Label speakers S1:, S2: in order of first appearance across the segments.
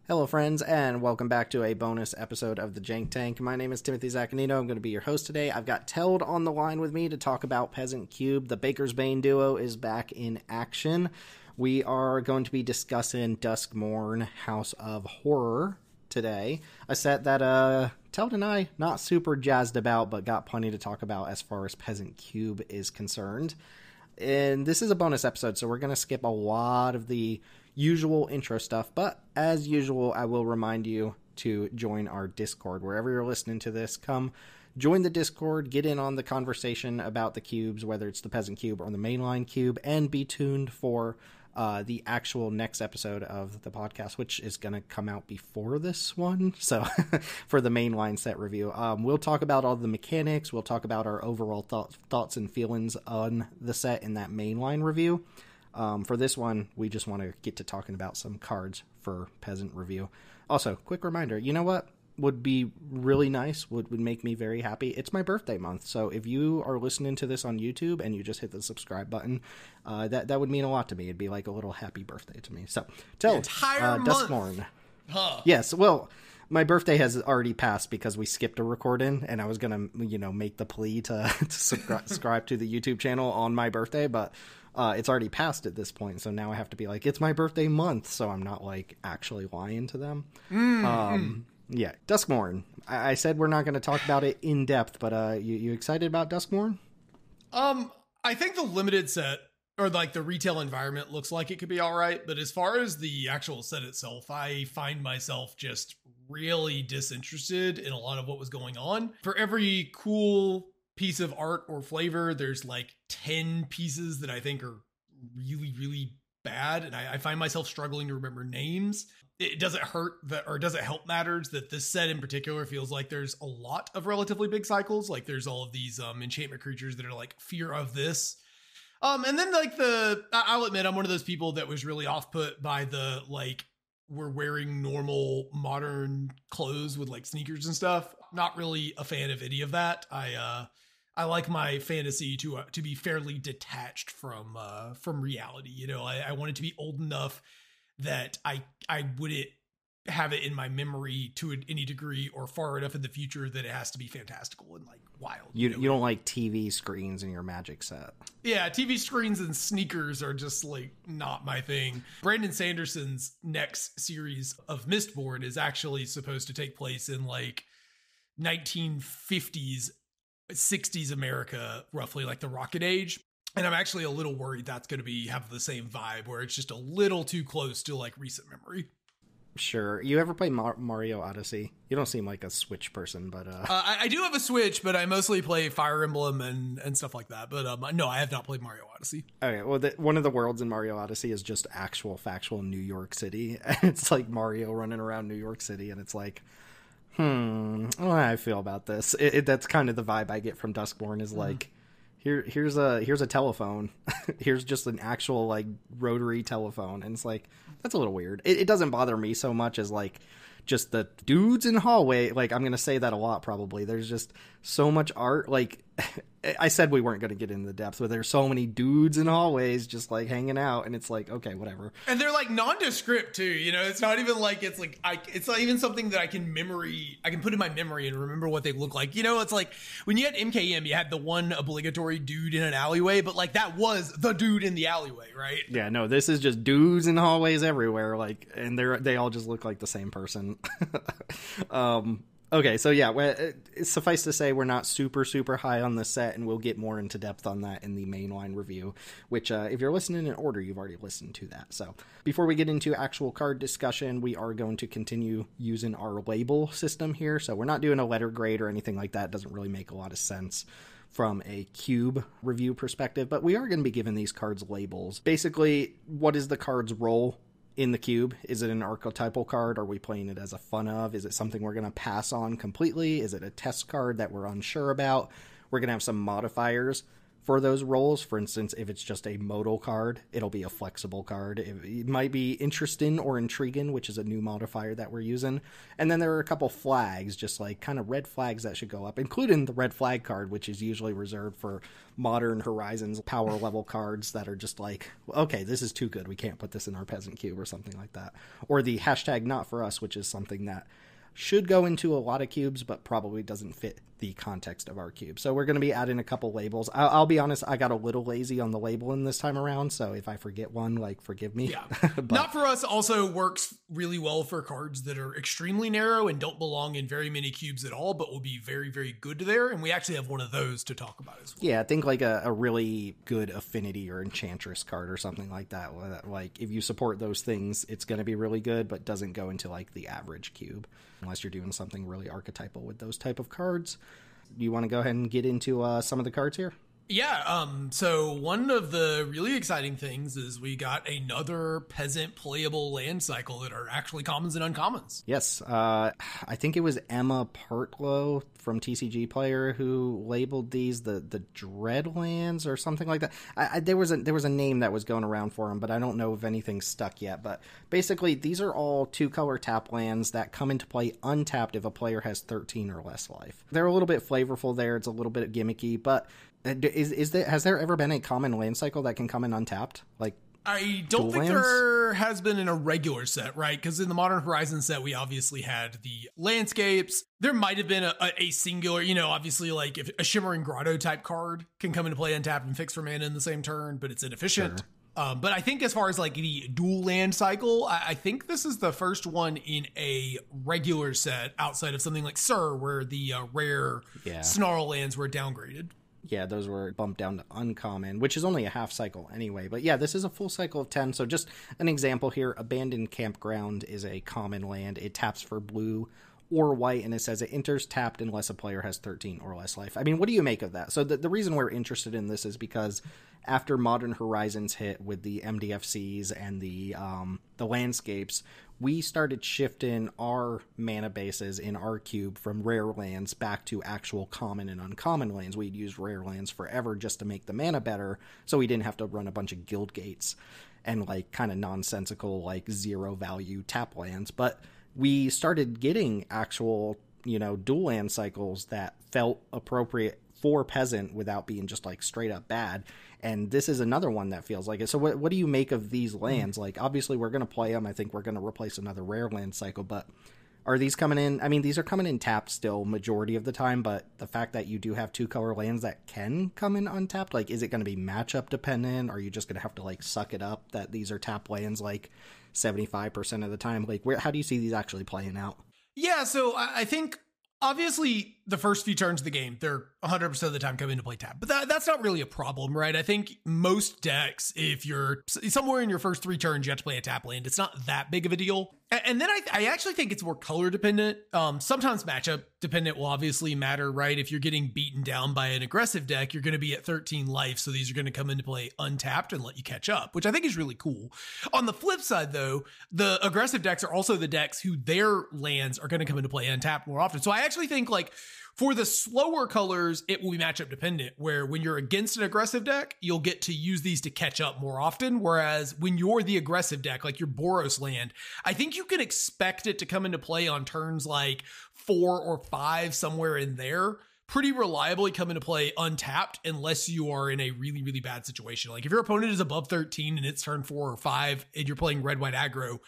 S1: Hello, friends, and welcome back to a bonus episode of the Jank Tank. My name is Timothy Zaccanino. I'm going to be your host today. I've got Teld on the line with me to talk about Peasant Cube. The Baker's Bane duo is back in action. We are going to be discussing Duskmourn, House of Horror today. A set that Teld and I not super jazzed about, but got plenty to talk about as far as Peasant Cube is concerned. And this is a bonus episode, so we're going to skip a lot of the usual intro stuff, but as usual, I will remind you to join our Discord. Wherever you're listening to this, come join the Discord, get in on the conversation about the cubes, whether it's the Peasant Cube or the mainline cube, and be tuned for the actual next episode of the podcast, which is going to come out before this one. So for the mainline set review, we'll talk about all the mechanics. We'll talk about our overall thoughts and feelings on the set in that mainline review. For this one, we just want to get to talking about some cards for Peasant review. Also, quick reminder, you know what would be really nice, would make me very happy? It's my birthday month, so if you are listening to this on YouTube and you just hit the subscribe button, that would mean a lot to me. It'd be like a little happy birthday to me. So, Teld, Duskmourn.
S2: Huh.
S1: Yes, well, my birthday has already passed because we skipped a recording, and I was going to, make the plea to subscribe to the YouTube channel on my birthday, but it's already passed at this point, so now I have to be like, it's my birthday month, so I'm not, actually lying to them. Yeah, Duskmourn. I said we're not going to talk about it in depth, but you excited about Duskmourn?
S2: I think the limited set, or the retail environment, looks like it could be all right, but as far as the actual set itself, I find myself just really disinterested in a lot of what was going on. For every cool piece of art or flavor, there's 10 pieces that I think are really, really bad, and I find myself struggling to remember names. It doesn't hurt that, or doesn't help matters that this set in particular feels like there's a lot of relatively big cycles. There's all of these enchantment creatures that are fear of this. And then I'll admit I'm one of those people that was really off put by the we're wearing normal modern clothes with sneakers and stuff. Not really a fan of any of that. I like my fantasy to be fairly detached from reality. I want it to be old enough that I wouldn't have it in my memory to any degree, or far enough in the future that it has to be fantastical and wild.
S1: You don't like TV screens in your Magic set?
S2: Yeah, TV screens and sneakers are just not my thing. Brandon Sanderson's next series of Mistborn is actually supposed to take place in 1950s, 60s America, roughly the Rocket Age. And I'm actually a little worried that's going to have the same vibe, where it's just a little too close to recent memory.
S1: Sure. You ever play Mario Odyssey? You don't seem like a Switch person, but
S2: I do have a Switch, but I mostly play Fire Emblem and stuff like that. But no, I have not played Mario Odyssey.
S1: Okay, well, one of the worlds in Mario Odyssey is just factual New York City. It's Mario running around New York City, and it's I feel about this. That's kind of the vibe I get from Duskmourn is here's a telephone. Here's just an actual rotary telephone, and it's that's a little weird. It doesn't bother me so much as just the Doods In Hallways. I'm gonna say that a lot probably. There's just so much art. I said we weren't going to get into the depth, but there's so many dudes in hallways just hanging out, and it's okay, whatever.
S2: And they're nondescript too, it's not even it's not even something that I can put in my memory and remember what they look like. It's when you had MKM, you had the one obligatory dude in an alleyway, but that was the dude in the alleyway, right?
S1: Yeah, no, this is just dudes in hallways everywhere, and they all just look like the same person. Okay, so yeah, suffice to say we're not super, super high on the set, and we'll get more into depth on that in the mainline review, which if you're listening in order, you've already listened to that. So before we get into actual card discussion, we are going to continue using our label system here. So we're not doing a letter grade or anything like that. It doesn't really make a lot of sense from a cube review perspective, but we are going to be giving these cards labels. Basically, what is the card's role in the cube? Is it an archetypal card? Are we playing it as a fun of? Is it something we're going to pass on completely? Is it a test card that we're unsure about? We're going to have some modifiers for those roles. For instance, if it's just a modal card, it'll be a flexible card. It might be interesting or intriguing, which is a new modifier that we're using. And then there are a couple flags, just like kind of red flags that should go up, including the red flag card, which is usually reserved for Modern Horizons power level cards that are just like, okay, this is too good, we can't put this in our Peasant cube or something like that. Or the hashtag not for us, which is something that should go into a lot of cubes, but probably doesn't fit the context of our cube. So we're going to be adding a couple labels. I'll be honest, I got a little lazy on the labeling this time around, so if I forget one, like, forgive me.
S2: Yeah.
S1: But
S2: Not for us also works really well for cards that are extremely narrow and don't belong in very many cubes at all, but will be very, very good there. And we actually have one of those to talk about as well.
S1: yeah, I think like a really good affinity or enchantress card or something like that. Like if you support those things, it's going to be really good, but doesn't go into like the average cube unless you're doing something really archetypal with those type of cards. Do you want to go ahead and get into some of the cards here?
S2: Yeah, so one of the really exciting things is we got another Peasant playable land cycle that are actually commons and uncommons.
S1: Yes, I think it was Emma Partlow from TCG Player who labeled these the Dreadlands or something like that. There was a name that was going around for them, but I don't know if anything's stuck yet. But basically, these are all 2-color tap lands that come into play untapped if a player has 13 or less life. They're a little bit flavorful there. It's a little bit gimmicky, but has there ever been a common land cycle that can come in untapped? Like,
S2: I don't think there has been in a regular set, right? Because in the Modern Horizon set, we obviously had the landscapes. There might have been a singular, obviously like if a Shimmering Grotto type card can come into play untapped and fix for mana in the same turn, but it's inefficient. Sure. But I think as far as like the dual land cycle, I think this is the first one in a regular set outside of something like Sir, where the rare Snarl lands were downgraded.
S1: Yeah, those were bumped down to uncommon, which is only a half cycle anyway. But yeah, this is a full cycle of 10. So just an example here, Abandoned Campground is a common land. It taps for blue or white, and it says it enters tapped unless a player has 13 or less life. I mean, what do you make of that? So the reason we're interested in this is because after Modern Horizons hit with the MDFCs and the landscapes, we started shifting our mana bases in our cube from rare lands back to actual common and uncommon lands. We'd used rare lands forever just to make the mana better, so we didn't have to run a bunch of guild gates and like kind of nonsensical like zero value tap lands. But we started getting actual, dual land cycles that felt appropriate for Peasant without being just like straight up bad. And this is another one that feels like it. So what do you make of these lands? Like, obviously we're going to play them. I think we're going to replace another rare land cycle, but are these coming in? I mean, these are coming in tapped still majority of the time, but the fact that you do have 2-color lands that can come in untapped, like, is it going to be matchup dependent? Are you just going to have to like suck it up that these are tap lands like 75% of the time? Like, how do you see these actually playing out?
S2: Yeah, so I think obviously the first few turns of the game, they're 100% of the time coming to play tap, but that's not really a problem, right? I think most decks, if you're somewhere in your first 3 turns, you have to play a tap land. It's not that big of a deal. And then I actually think it's more color dependent. Sometimes matchup dependent will obviously matter, right? If you're getting beaten down by an aggressive deck, you're going to be at 13 life. So these are going to come into play untapped and let you catch up, which I think is really cool. On the flip side, though, the aggressive decks are also the decks who their lands are going to come into play untapped more often. So I actually think like for the slower colors, it will be matchup dependent, where when you're against an aggressive deck, you'll get to use these to catch up more often. Whereas when you're the aggressive deck, like your Boros land, I think you can expect it to come into play on turns like 4 or 5, somewhere in there. Pretty reliably come into play untapped unless you are in a really, really bad situation. Like if your opponent is above 13 and it's turn 4 or 5 and you're playing red-white aggro,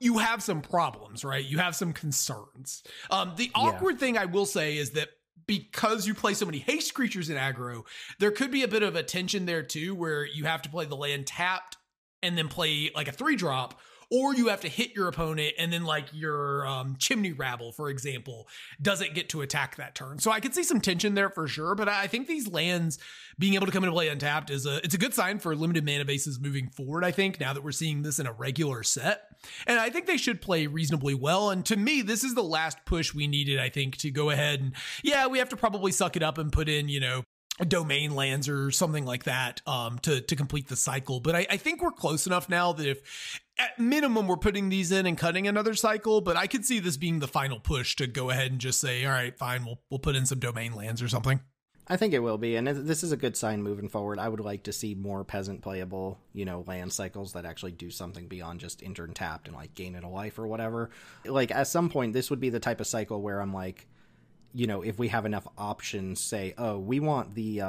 S2: you have some problems, right? You have some concerns. The awkward thing I will say is that because you play so many haste creatures in aggro, there could be a bit of a tension there too, where you have to play the land tapped and then play like a 3-drop, or you have to hit your opponent and then like your Chimney Rabble, for example, doesn't get to attack that turn. So I could see some tension there for sure, but I think these lands being able to come into play untapped it's a good sign for limited mana bases moving forward, I think, now that we're seeing this in a regular set. And I think they should play reasonably well. And to me, this is the last push we needed, I think, to go ahead and, we have to probably suck it up and put in, domain lands or something like that to complete the cycle. But I think we're close enough now that if at minimum we're putting these in and cutting another cycle, but I could see this being the final push to go ahead and just say, all right, fine, we'll put in some domain lands or something.
S1: I think it will be, and this is a good sign moving forward. I would like to see more Peasant playable, land cycles that actually do something beyond just enter and tapped and, like, gain it a life or whatever. Like, at some point, this would be the type of cycle where I'm like, if we have enough options, say, oh, we want the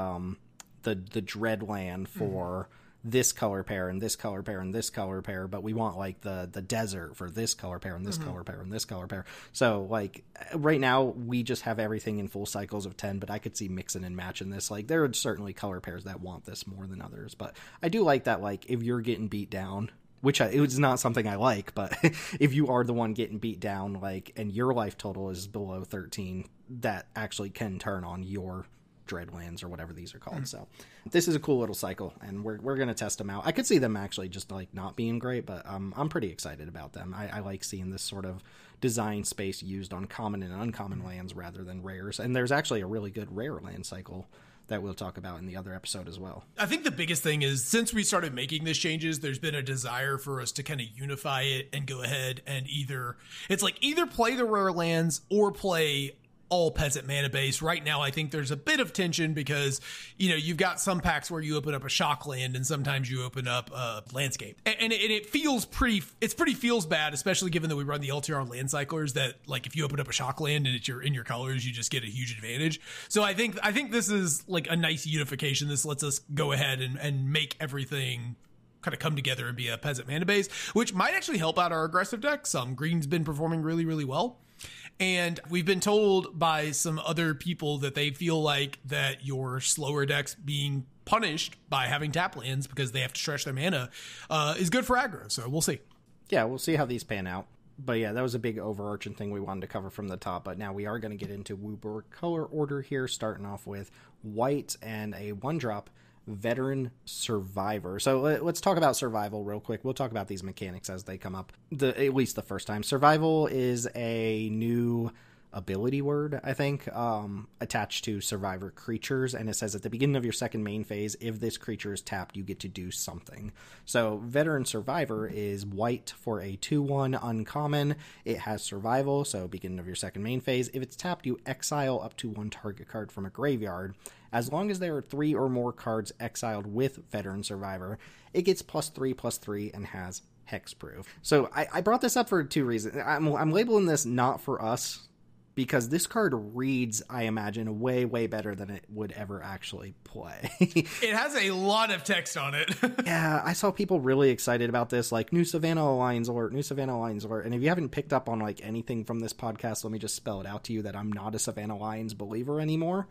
S1: dread land for this color pair and this color pair and this color pair, but we want, like, the desert for this color pair and this color pair and this color pair. So, like, right now we just have everything in full cycles of 10, but I could see mixing and matching this. Like, there are certainly color pairs that want this more than others, but I do like that, like, if you're getting beat down, which it's not something I like, but if you are the one getting beat down, like, and your life total is below 13, that actually can turn on your Dreadlands or whatever these are called. So this is a cool little cycle, and we're going to test them out. I could see them actually just, like, not being great, but I'm pretty excited about them. I like seeing this sort of design space used on common and uncommon lands rather than rares. And there's actually a really good rare land cycle that we'll talk about in the other episode as well.
S2: I think the biggest thing is, since we started making these changes, there's been a desire for us to kind of unify it and go ahead and either play the rare lands or play all Peasant mana base. Right now, I think there's a bit of tension because, you've got some packs where you open up a shock land and sometimes you open up a landscape. And it feels pretty feels bad, especially given that we run the LTR land cyclers, that, like, if you open up a shock land and it's in your colors, you just get a huge advantage. So I think this is, like, a nice unification. This lets us go ahead and make everything kind of come together and be a Peasant mana base, which might actually help out our aggressive decks. Green's been performing really, really well. And we've been told by some other people that they feel like that your slower decks being punished by having tap lands because they have to stretch their mana is good for aggro. So we'll see.
S1: Yeah, we'll see how these pan out. But yeah, that was a big overarching thing we wanted to cover from the top. But now we are going to get into Wooburg color order here, starting off with white and a 1-drop Veteran Survivor. So let's talk about survival real quick. We'll talk about these mechanics as they come up, at least the first time. Survival is a new ability word, I think, attached to survivor creatures, and it says at the beginning of your second main phase, if this creature is tapped, you get to do something. So Veteran Survivor is white for a 2/1 uncommon. It has survival, so beginning of your second main phase. If it's tapped, you exile up to 1 target card from a graveyard. As long as there are 3 or more cards exiled with Veteran Survivor, it gets +3/+3 and has hexproof. So I brought this up for 2 reasons. I'm labeling this not for us, because this card reads, I imagine, way, way better than it would ever actually play.
S2: It has a lot of text on it.
S1: Yeah, I saw people really excited about this, like, new Savannah Alliance alert, new Savannah Alliance alert. And if you haven't picked up on, like, anything from this podcast, let me just spell it out to you that I'm not a Savannah Alliance believer anymore.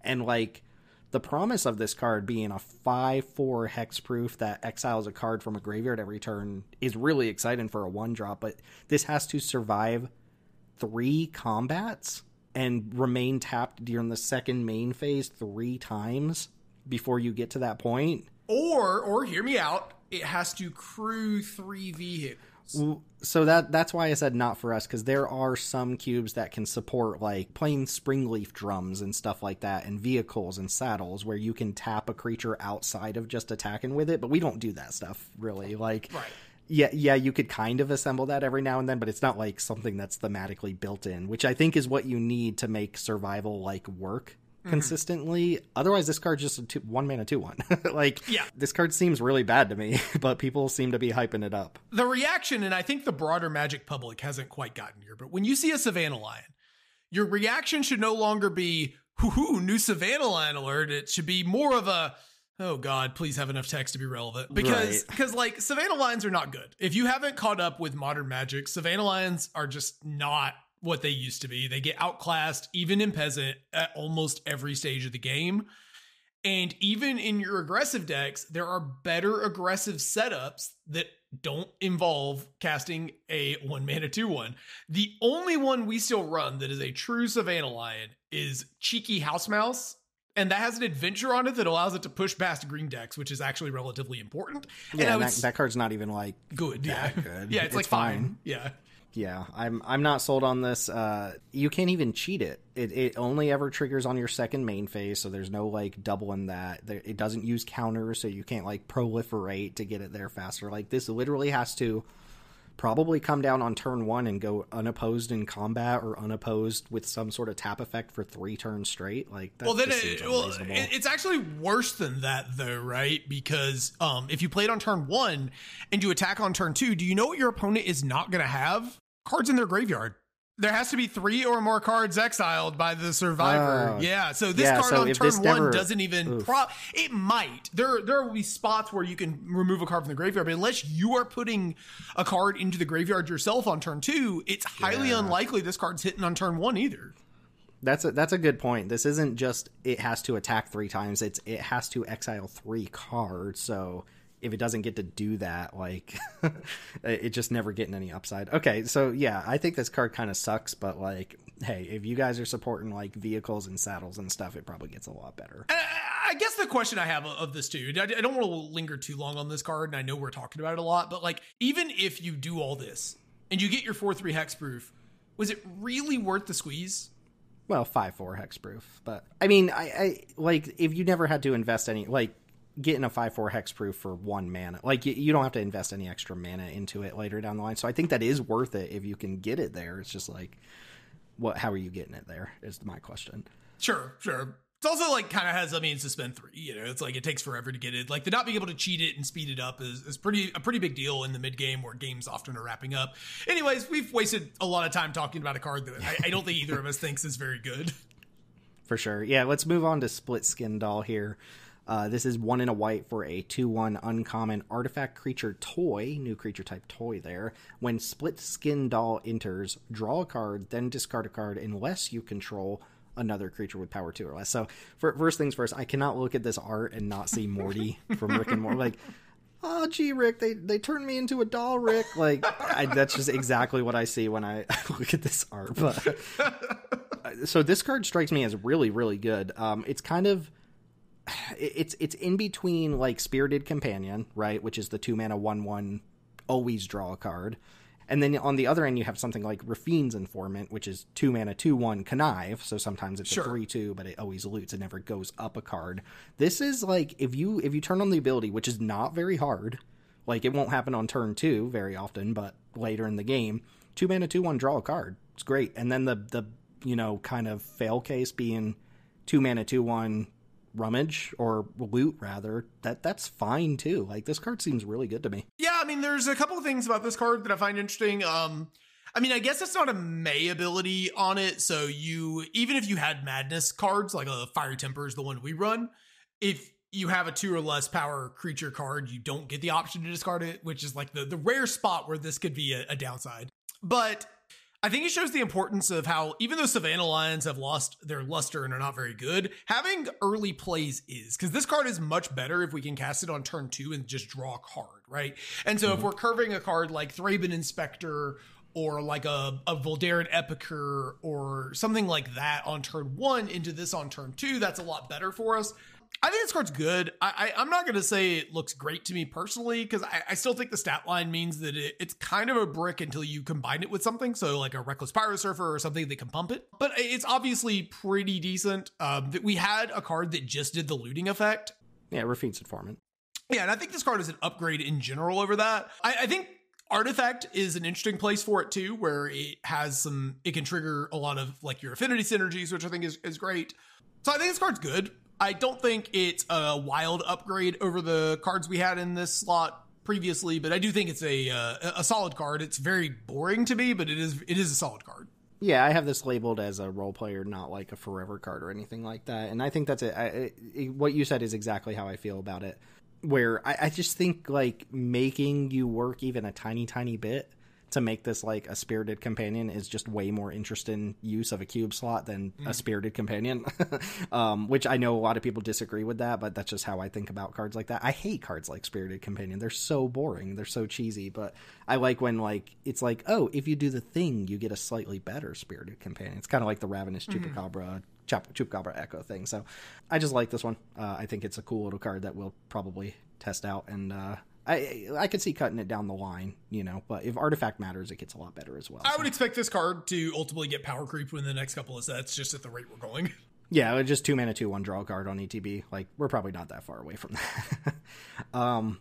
S1: And, like, the promise of this card being a 5/4 hexproof that exiles a card from a graveyard every turn is really exciting for a 1-drop, but this has to survive 3 combats and remain tapped during the second main phase 3 times before you get to that point.
S2: Or hear me out, it has to crew 3 vehicles.
S1: So that's why I said not for us, because there are some cubes that can support, like, plain Springleaf drums and stuff like that, and vehicles and saddles where you can tap a creature outside of just attacking with it, but we don't do that stuff, really. Like,
S2: right.
S1: Yeah, you could kind of assemble that every now and then, but it's not, like, something that's thematically built in, which I think is what you need to make survival, like, work consistently. Otherwise, this card's just a 1 mana 2/1. Like, yeah, this card seems really bad to me, but people seem to be hyping it up.
S2: The reaction, and I think the broader Magic public hasn't quite gotten here, but when you see a Savannah Lion, your reaction should no longer be, hoo-hoo, new Savannah Lion alert. It should be more of a, oh God, please have enough text to be relevant. Because like, Savannah Lions are not good. If you haven't caught up with modern Magic, Savannah Lions are just not what they used to be. They get outclassed, even in Peasant, at almost every stage of the game. And even in your aggressive decks, there are better aggressive setups that don't involve casting a 1 mana 2/1. The only one we still run that is a true Savannah Lion is Cheeky House Mouse. And that has an adventure on it that allows it to push past green decks, which is actually relatively important.
S1: Yeah, and that card's not even, like,
S2: good.
S1: Yeah,
S2: good. Yeah, it's like fine.
S1: Yeah, I'm not sold on this. You can't even cheat it. It only ever triggers on your second main phase, so there's no, like, doubling that. It doesn't use counters, so you can't, like, proliferate to get it there faster. Like, this literally has to probably come down on turn 1 and go unopposed in combat or unopposed with some sort of tap effect for 3 turns straight. Like, that seems unreasonable.
S2: It's actually worse than that, though, right? Because if you play it on turn 1 and you attack on turn 2, do you know what your opponent is not going to have? Cards in their graveyard. There has to be 3 or more cards exiled by the survivor. So this card on turn 1 doesn't even it might. There will be spots where you can remove a card from the graveyard, but unless you are putting a card into the graveyard yourself on turn 2, it's highly unlikely this card's hitting on turn 1 either.
S1: That's a good point. This isn't just it has to attack 3 times. It has to exile 3 cards. So if it doesn't get to do that, like, it just never getting any upside. Okay, so yeah, I think this card kind of sucks, but like, hey, if you guys are supporting like vehicles and saddles and stuff, it probably gets a lot better.
S2: I guess the question I have of this too, I don't want to linger too long on this card, and I know we're talking about it a lot, but like, even if you do all this and you get your 4/3 hexproof, was it really worth the squeeze?
S1: Well, 5/4 hexproof, but I mean, I like, if you never had to invest any, like, getting a 5/4 hexproof for 1 mana, like, you don't have to invest any extra mana into it later down the line. So I think that is worth it if you can get it there. It's just like, how are you getting it there is my question.
S2: Sure. It's also like kind of has a means to spend 3, you know, it's like it takes forever to get it. Like, the not being able to cheat it and speed it up is a pretty big deal in the mid game where games often are wrapping up. Anyways, we've wasted a lot of time talking about a card that I don't think either of us thinks is very good.
S1: For sure. Yeah, let's move on to Split Skin Doll here. This is 1 and a white for a 2/1 uncommon artifact creature toy, new creature type toy there. When Split Skin Doll enters, draw a card, then discard a card unless you control another creature with power 2 or less. So first things first, I cannot look at this art and not see Morty from Rick and Morty. Like, oh, gee, Rick, they turned me into a doll, Rick. Like, that's just exactly what I see when I look at this art. But so this card strikes me as really, really good. It's kind of, it's in between like Spirited Companion, right, which is the 2 mana 1/1 always draw a card, and then on the other end you have something like Rafine's Informant, which is 2 mana 2/1 connive, so sometimes it's a 3/2, but it always loots, it never goes up a card. This is like, if you turn on the ability, which is not very hard, like, it won't happen on turn 2 very often, but later in the game, 2 mana 2/1 draw a card. It's great. And then the you know, kind of fail case being 2 mana 2/1 rummage, or loot rather, that's fine too. Like, this card seems really good to me.
S2: Yeah, I mean, there's a couple of things about this card that I find interesting. I mean, I guess it's not a May ability on it, so even if you had Madness cards, like a Fiery Temper is the one we run, if you have a 2 or less power creature card, you don't get the option to discard it, which is like the rare spot where this could be a downside. But I think it shows the importance of how, even though Savannah Lions have lost their luster and are not very good, having early plays is, because this card is much better if we can cast it on turn 2 and just draw a card, right? And so if we're curving a card like Thraben Inspector, or like a Voldaren Epicure, or something like that on turn 1 into this on turn 2, that's a lot better for us. I think this card's good. I'm not going to say it looks great to me personally, because I still think the stat line means that it's kind of a brick until you combine it with something. So like a Reckless Pyro Surfer or something that can pump it. But it's obviously pretty decent. That we had a card that just did the looting effect.
S1: Yeah, Rafine's Informant.
S2: Yeah, and I think this card is an upgrade in general over that. I think Artifact is an interesting place for it too, where it can trigger a lot of like your affinity synergies, which I think is great. So I think this card's good. I don't think it's a wild upgrade over the cards we had in this slot previously, but I do think it's a solid card. It's very boring to me, but it is a solid card.
S1: Yeah, I have this labeled as a role player, not like a forever card or anything like that. And I think that's it. What you said is exactly how I feel about it, where I just think like making you work even a tiny, tiny bit to make this like a Spirited Companion is just way more interesting use of a cube slot than a Spirited Companion. Which I know a lot of people disagree with that, but that's just how I think about cards like that. I hate cards like Spirited Companion. They're so boring. They're so cheesy, but I like when like, it's like, oh, if you do the thing, you get a slightly better Spirited Companion. It's kind of like the Ravenous Chupacabra, Chupacabra Echo thing. So I just like this one. I think it's a cool little card that we'll probably test out, and I could see cutting it down the line, you know, but if Artifact matters, it gets a lot better as well.
S2: I would expect this card to ultimately get power creep within the next couple of sets, just at the rate we're going.
S1: Yeah, just 2 mana 2/1 draw a card on ETB. Like, we're probably not that far away from that.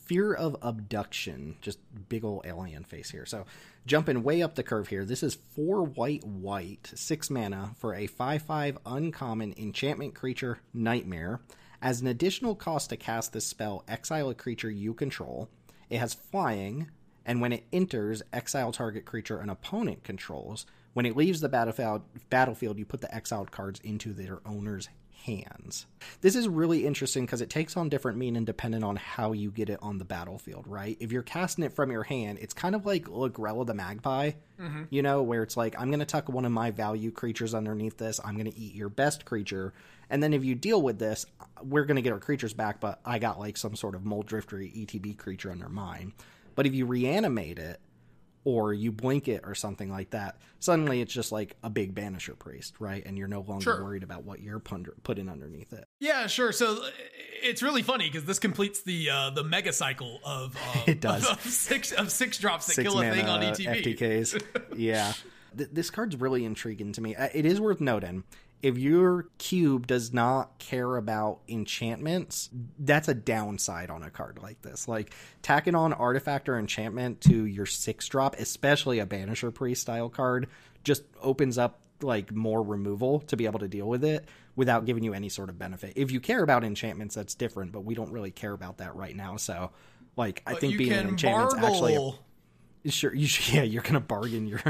S1: Fear of Abduction. Just big ol' alien face here. So jumping way up the curve here. This is 4 white, 6 mana for a 5/5 uncommon enchantment creature, Nightmare. As an additional cost to cast this spell, exile a creature you control. It has flying, and when it enters, exile target creature an opponent controls. When it leaves the battlefield, you put the exiled cards into their owner's hands. This is really interesting because it takes on different meaning depending on how you get it on the battlefield, right? If you're casting it from your hand, it's kind of like Lagrella the Magpie, you know, where it's like, I'm going to tuck one of my value creatures underneath this. I'm going to eat your best creature. And then if you deal with this, we're going to get our creatures back, but I got like some sort of Moldrifter ETB creature under mine. But if you reanimate it, or you blink it or something like that, suddenly it's just like a big Banisher Priest, right? And you're no longer worried about what you're putting underneath it.
S2: Yeah, sure. So it's really funny because this completes the mega cycle of
S1: it does.
S2: of six drops that kill a thing on ETB.
S1: FTKs. Yeah. This card's really intriguing to me. It is worth noting, if your cube does not care about enchantments, that's a downside on a card like this. Like, tacking on artifact or enchantment to your 6-drop, especially a Banisher Priest style card, just opens up like more removal to be able to deal with it without giving you any sort of benefit. If you care about enchantments, that's different, but we don't really care about that right now. So, like, I think being an enchantment's actually sure, you're gonna bargain your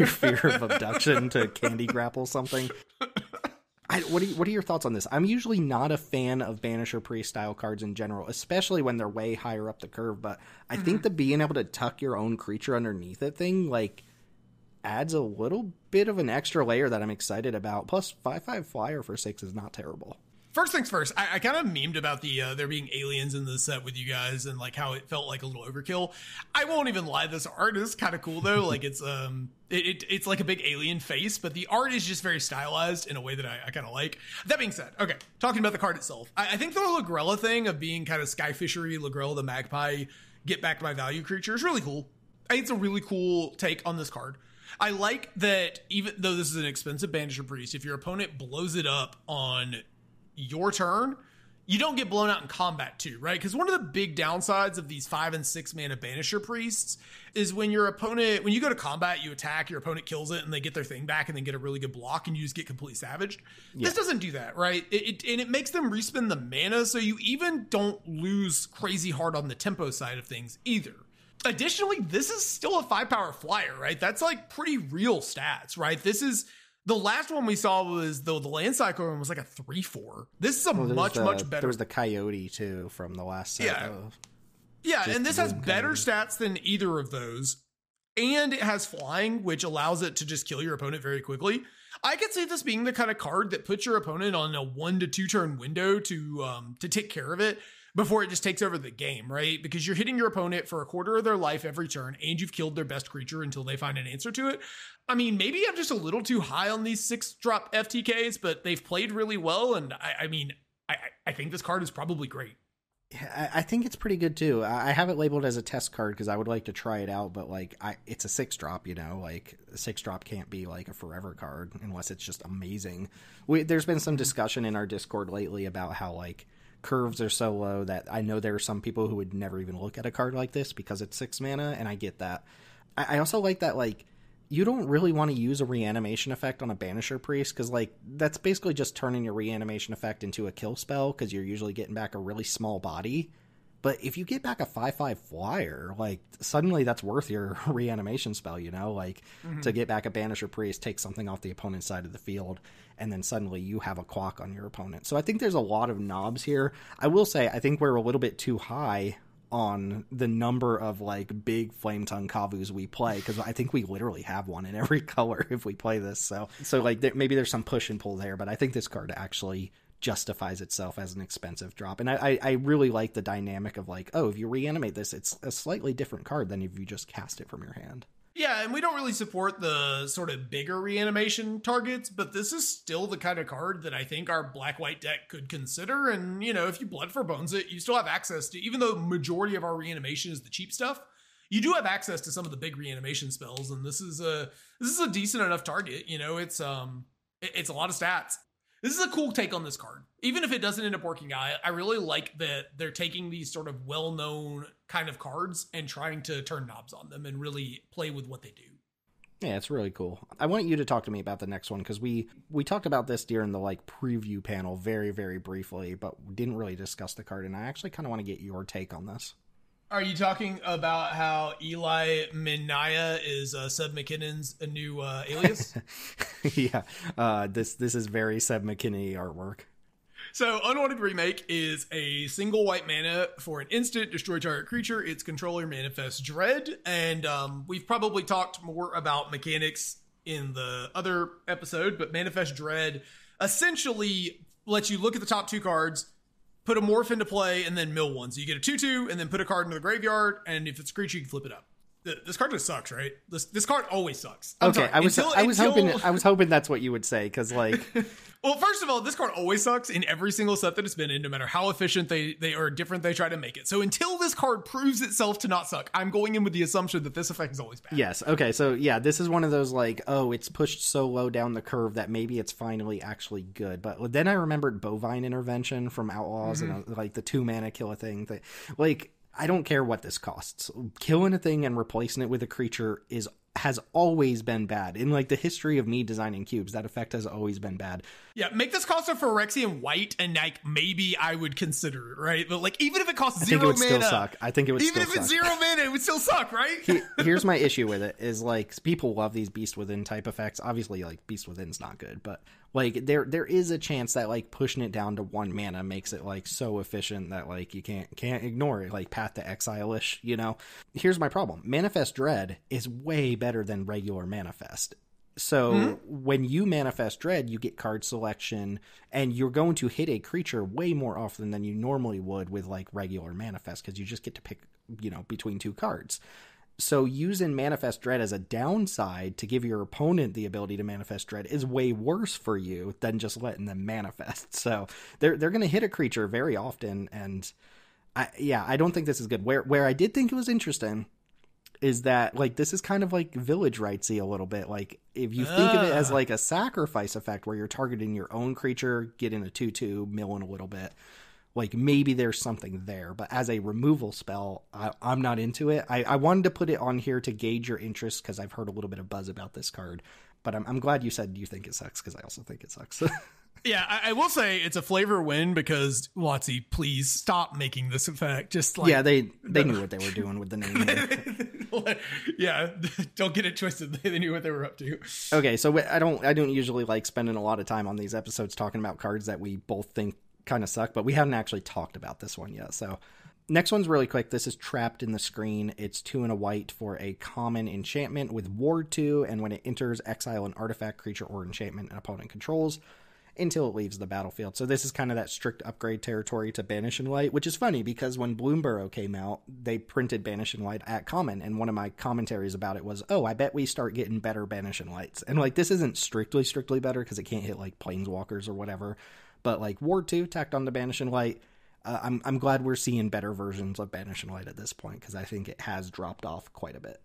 S1: fear of abduction to candy grapple something. What are your thoughts on this? I'm usually not a fan of Banisher Priest style cards in general, especially when they're way higher up the curve. But I think the being able to tuck your own creature underneath it thing, like, adds a little bit of an extra layer that I'm excited about. Plus, 5/5 flyer for 6 is not terrible.
S2: First things first, I kind of memed about the there being aliens in the set with you guys and like how it felt like a little overkill. I won't even lie, this art is kind of cool though. Like it's like a big alien face, but the art is just very stylized in a way that I kind of like. That being said, okay, talking about the card itself, I think the Lagrella thing of being kind of sky fishery, Lagrella the Magpie, get back my value creature is really cool. I think it's a really cool take on this card. I like that even though this is an expensive Banisher Priest, if your opponent blows it up on your turn, you don't get blown out in combat too, right? Because one of the big downsides of these 5 and 6 mana Banisher Priests is when you go to combat, you attack, your opponent kills it, and they get their thing back and then get a really good block, and you just get completely savaged. Yeah. This doesn't do that, right? It makes them respin the mana, so you even don't lose crazy hard on the tempo side of things either. Additionally, this is still a 5-power flyer, right? That's like pretty real stats, right? This is the last one we saw was the land cycle one was like a 3/4. This is much better.
S1: There was the Coyote too from the last set.
S2: Yeah, and this has better stats than either of those. And it has flying, which allows it to just kill your opponent very quickly. I could see this being the kind of card that puts your opponent on a 1 to 2 turn window to take care of it before it just takes over the game, right? Because you're hitting your opponent for a quarter of their life every turn, and you've killed their best creature until they find an answer to it. I mean, maybe I'm just a little too high on these 6-drop FTKs, but they've played really well, and I think this card is probably great.
S1: Yeah, I think it's pretty good too. I have it labeled as a test card because I would like to try it out, but like it's a 6-drop, you know, like a 6-drop can't be like a forever card unless it's just amazing. There's been some discussion in our Discord lately about how like curves are so low that I know there are some people who would never even look at a card like this because it's 6 mana, and I get that. I also like that like you don't really want to use a reanimation effect on a Banisher Priest because, like, that's basically just turning your reanimation effect into a kill spell because you're usually getting back a really small body. But if you get back a 5/5 flyer, like, suddenly that's worth your reanimation spell, you know? Like, to get back a Banisher Priest, take something off the opponent's side of the field, and then suddenly you have a quack on your opponent. So I think there's a lot of knobs here. I will say, I think we're a little bit too high on the number of like big flame tongue Kavus we play because I think we literally have one in every color if we play this. So like maybe there's some push and pull there, but I think this card actually justifies itself as an expensive drop. And I really like the dynamic of like, oh, if you reanimate this, it's a slightly different card than if you just cast it from your hand.
S2: Yeah, and we don't really support the sort of bigger reanimation targets, but this is still the kind of card that I think our black-white deck could consider. And, you know, if you Blood for Bones it, you still have access to, even though the majority of our reanimation is the cheap stuff, you do have access to some of the big reanimation spells. And this is a decent enough target. You know, it's a lot of stats. This is a cool take on this card. Even if it doesn't end up working out, I really like that they're taking these sort of well-known kind of cards and trying to turn knobs on them and really play with what they do.
S1: Yeah, it's really cool. I want you to talk to me about the next one, because we talked about this during the preview panel very, very briefly, but didn't really discuss the card, and I actually kind of want to get your take on this.
S2: Are you talking about how Eli Minaya is Seb McKinnon's a new alias?
S1: Yeah, this is very Seb McKinney artwork.
S2: So, Unwanted Remake is a single white mana for an instant, destroy target creature. Its controller manifests Dread, and we've probably talked more about mechanics in the other episode, but Manifest Dread essentially lets you look at the top 2 cards, put a morph into play, and then mill one. So you get a 2/2, and then put a card into the graveyard, and if it's a creature, you can flip it up. This card just sucks, right? This card always sucks. I'm sorry.
S1: I was hoping that's what you would say, because
S2: Well, first of all, this card always sucks in every single set that it's been in, no matter how efficient they are different they try to make it. So until this card proves itself to not suck, I'm going in with the assumption that this effect is always bad.
S1: Yes. Okay. So yeah, this is one of those it's pushed so low down the curve that maybe it's finally actually good. But then I remembered Bovine Intervention from Outlaws and the 2 mana kill a thing. I don't care what this costs. Killing a thing and replacing it with a creature has always been bad. In the history of me designing cubes, that effect has always been bad.
S2: Yeah, make this cost a Phyrexian white, and maybe I would consider it, right? But even if it costs 0 mana,
S1: still suck. I think it would
S2: even
S1: still
S2: if it's
S1: suck.
S2: 0 mana, it would still suck, right?
S1: Here's my issue with it is people love these Beast Within type effects. Obviously, Beast Within's not good, but there is a chance that pushing it down to 1 mana makes it so efficient that you can't ignore it, Path to Exile-ish, Here's my problem. Manifest Dread is way better than regular Manifest. So when you Manifest Dread, you get card selection, and you're going to hit a creature way more often than you normally would with regular Manifest, because you just get to pick, between 2 cards. So using Manifest Dread as a downside to give your opponent the ability to Manifest Dread is way worse for you than just letting them manifest. So they're going to hit a creature very often, and I don't think this is good. Where I did think it was interesting is that this is kind of Village Rightsy a little bit. If you think of it as a sacrifice effect where you're targeting your own creature, getting a 2/2, milling a little bit, maybe there's something there. But as a removal spell, I'm not into it. I wanted to put it on here to gauge your interest, because I've heard a little bit of buzz about this card. But I'm glad you said you think it sucks, because I also think it sucks.
S2: Yeah, I will say it's a flavor win, because WotC, please stop making this effect.
S1: Yeah, they knew what they were doing with the name.
S2: Yeah, don't get it twisted. They knew what they were up to.
S1: Okay, so I don't usually spending a lot of time on these episodes talking about cards that we both think kind of suck, but we haven't actually talked about this one yet. So next one's really quick. This is Trapped in the Screen. It's 2 and a white for a common enchantment with Ward 2, and when it enters, exile an artifact, creature, or enchantment an opponent controls until it leaves the battlefield. So this is kind of that strict upgrade territory to Banish and Light, which is funny because when Bloomburrow came out, they printed Banish and Light at common, and one of my commentaries about it was, I bet we start getting better Banish and Lights. And this isn't strictly better, because it can't hit Planeswalkers or whatever, but Ward 2 tacked on to Banish and Light. I'm glad we're seeing better versions of Banish and Light at this point, because I think it has dropped off quite a bit.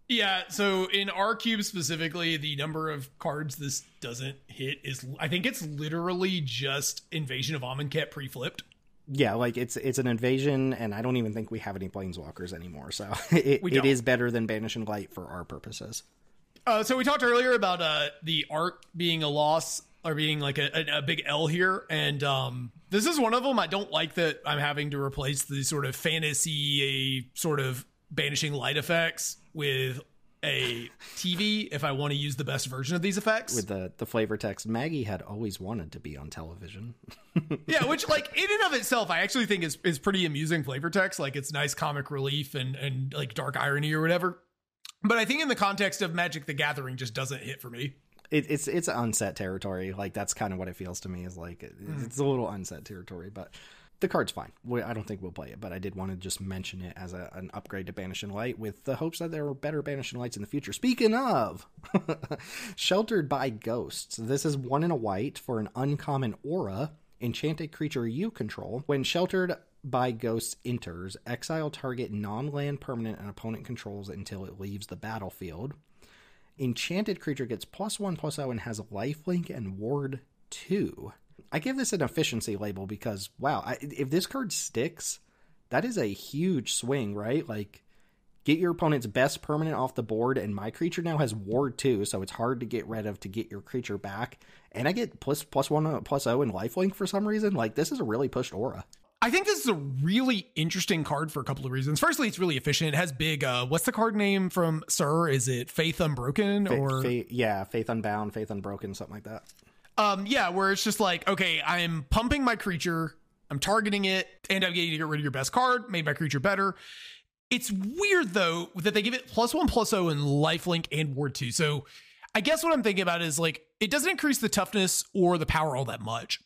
S2: Yeah, so in our cube specifically, the number of cards this doesn't hit is, I think it's literally just Invasion of Amonkhet pre-flipped.
S1: Yeah, it's an invasion, and I don't even think we have any Planeswalkers anymore, so it is better than Banish and Light for our purposes.
S2: So we talked earlier about the art being a loss, or being a big L here, and this is one of them. I don't like that I'm having to replace the sort of fantasy, sort of Banishing Light effects with a TV if I want to use the best version of these effects.
S1: With the flavor text, Maggie had always wanted to be on television.
S2: Yeah, which in and of itself, I actually think is pretty amusing flavor text. It's nice comic relief and dark irony or whatever. But I think in the context of Magic the Gathering just doesn't hit for me.
S1: It's unset territory. That's kind of what it feels to me, is it's a little unset territory, but the card's fine. I don't think we'll play it, but I did want to just mention it as an upgrade to Banish and Light, with the hopes that there are better Banish and Lights in the future. Speaking of, Sheltered by Ghosts. This is 1 and a white for an uncommon aura, enchanted creature you control. When Sheltered by Ghosts enters, exile target non-land permanent an opponent controls until it leaves the battlefield. Enchanted creature gets +1/+0 and has lifelink and Ward 2. I give this an efficiency label because, wow, if this card sticks, that is a huge swing, right? Like, get your opponent's best permanent off the board, and my creature now has Ward 2, so it's hard to get rid of to get your creature back. And I get plus 1, +0 and lifelink for some reason. Like, this is a really pushed aura.
S2: I think this is a really interesting card for a couple of reasons. Firstly, it's really efficient. It has big, what's the card name from Sir? Is it Faith Unbroken?
S1: Faith Unbound, Faith Unbroken, something like that.
S2: Yeah, where it's just like, okay, I'm pumping my creature, I'm targeting it, and I'm getting to get rid of your best card, made my creature better. It's weird, though, that they give it +1, +0 and lifelink and Ward 2. So I guess what I'm thinking about is, like, it doesn't increase the toughness or the power all that much.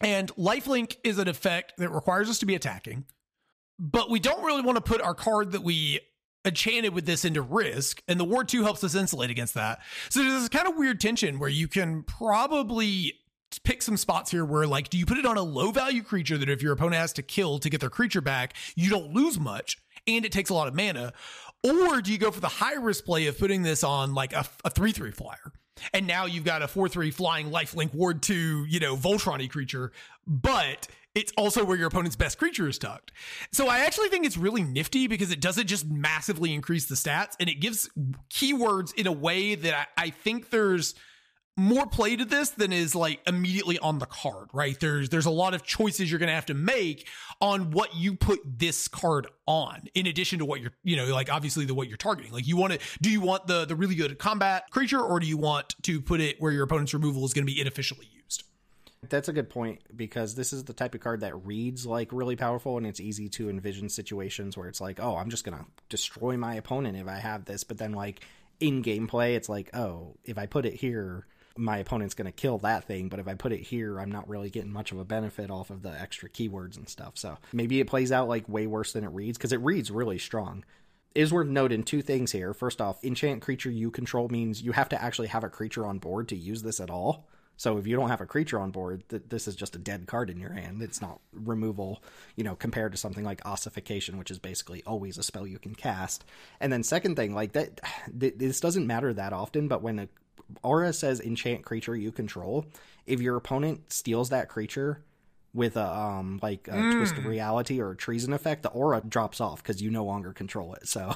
S2: And lifelink is an effect that requires us to be attacking, but we don't really want to put our card that we enchanted with this into risk, and the Ward 2 helps us insulate against that. So there's this kind of weird tension where you can probably pick some spots here where, like, do you put it on a low value creature that if your opponent has to kill to get their creature back, you don't lose much, and it takes a lot of mana? Or do you go for the high risk play of putting this on like a 3/3 flyer? And now you've got a 4/3 flying lifelink Ward 2, Voltron-y creature, but it's also where your opponent's best creature is tucked. So I actually think it's really nifty because it doesn't just massively increase the stats, and it gives keywords in a way that I think there's more play to this than is like immediately on the card, right? There's a lot of choices you're going to have to make on what you put this card on, in addition to what you're, like obviously what you're targeting. Like, do you want the really good combat creature, or do you want to put it where your opponent's removal is going to be inefficiently used?
S1: That's a good point, because this is the type of card that reads like really powerful, and it's easy to envision situations where it's like, oh, I'm just going to destroy my opponent if I have this. But then, like, in gameplay, it's like, oh, if I put it here, my opponent's going to kill that thing, but if I put it here, I'm not really getting much of a benefit off of the extra keywords and stuff. So maybe it plays out like way worse than it reads, because it reads really strong. It is worth noting two things here. First off, enchant creature you control means you have to actually have a creature on board to use this at all. So if you don't have a creature on board, this is just a dead card in your hand. It's not removal, compared to something like Ossification, which is basically always a spell you can cast. And then second thing, like that, this doesn't matter that often, but when a aura says enchant creature you control, if your opponent steals that creature with a Twist of Reality or a Treason effect, the aura drops off because you no longer control it. So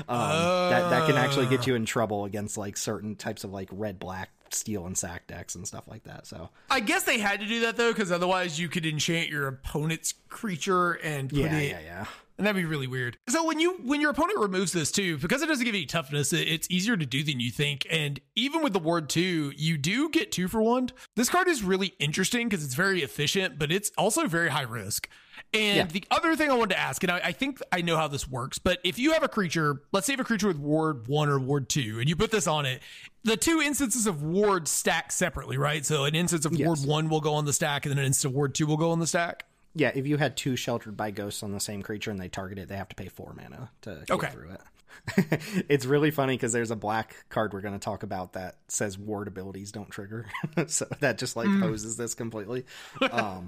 S1: that can actually get you in trouble against like certain types of like red-black steal and sack decks and stuff like that. So
S2: I guess they had to do that though, because otherwise you could enchant your opponent's creature and put it. And that'd be really weird. So when your opponent removes this too, because it doesn't give you toughness, it's easier to do than you think. And even with the Ward 2, you do get 2 for 1. This card is really interesting because it's very efficient, but it's also very high risk. And the other thing I wanted to ask, and I think I know how this works, but if you have a creature, let's say you have a creature with Ward 1 or Ward 2, and you put this on it, the 2 instances of Ward stack separately, right? So an instance of Ward 1 will go on the stack, and then an instance of Ward 2 will go on the stack.
S1: Yeah, if you had 2 Sheltered by Ghosts on the same creature and they target it, they have to pay 4 mana to get through it. It's really funny because there's a black card we're going to talk about that says ward abilities don't trigger. So that just like hoses this completely. I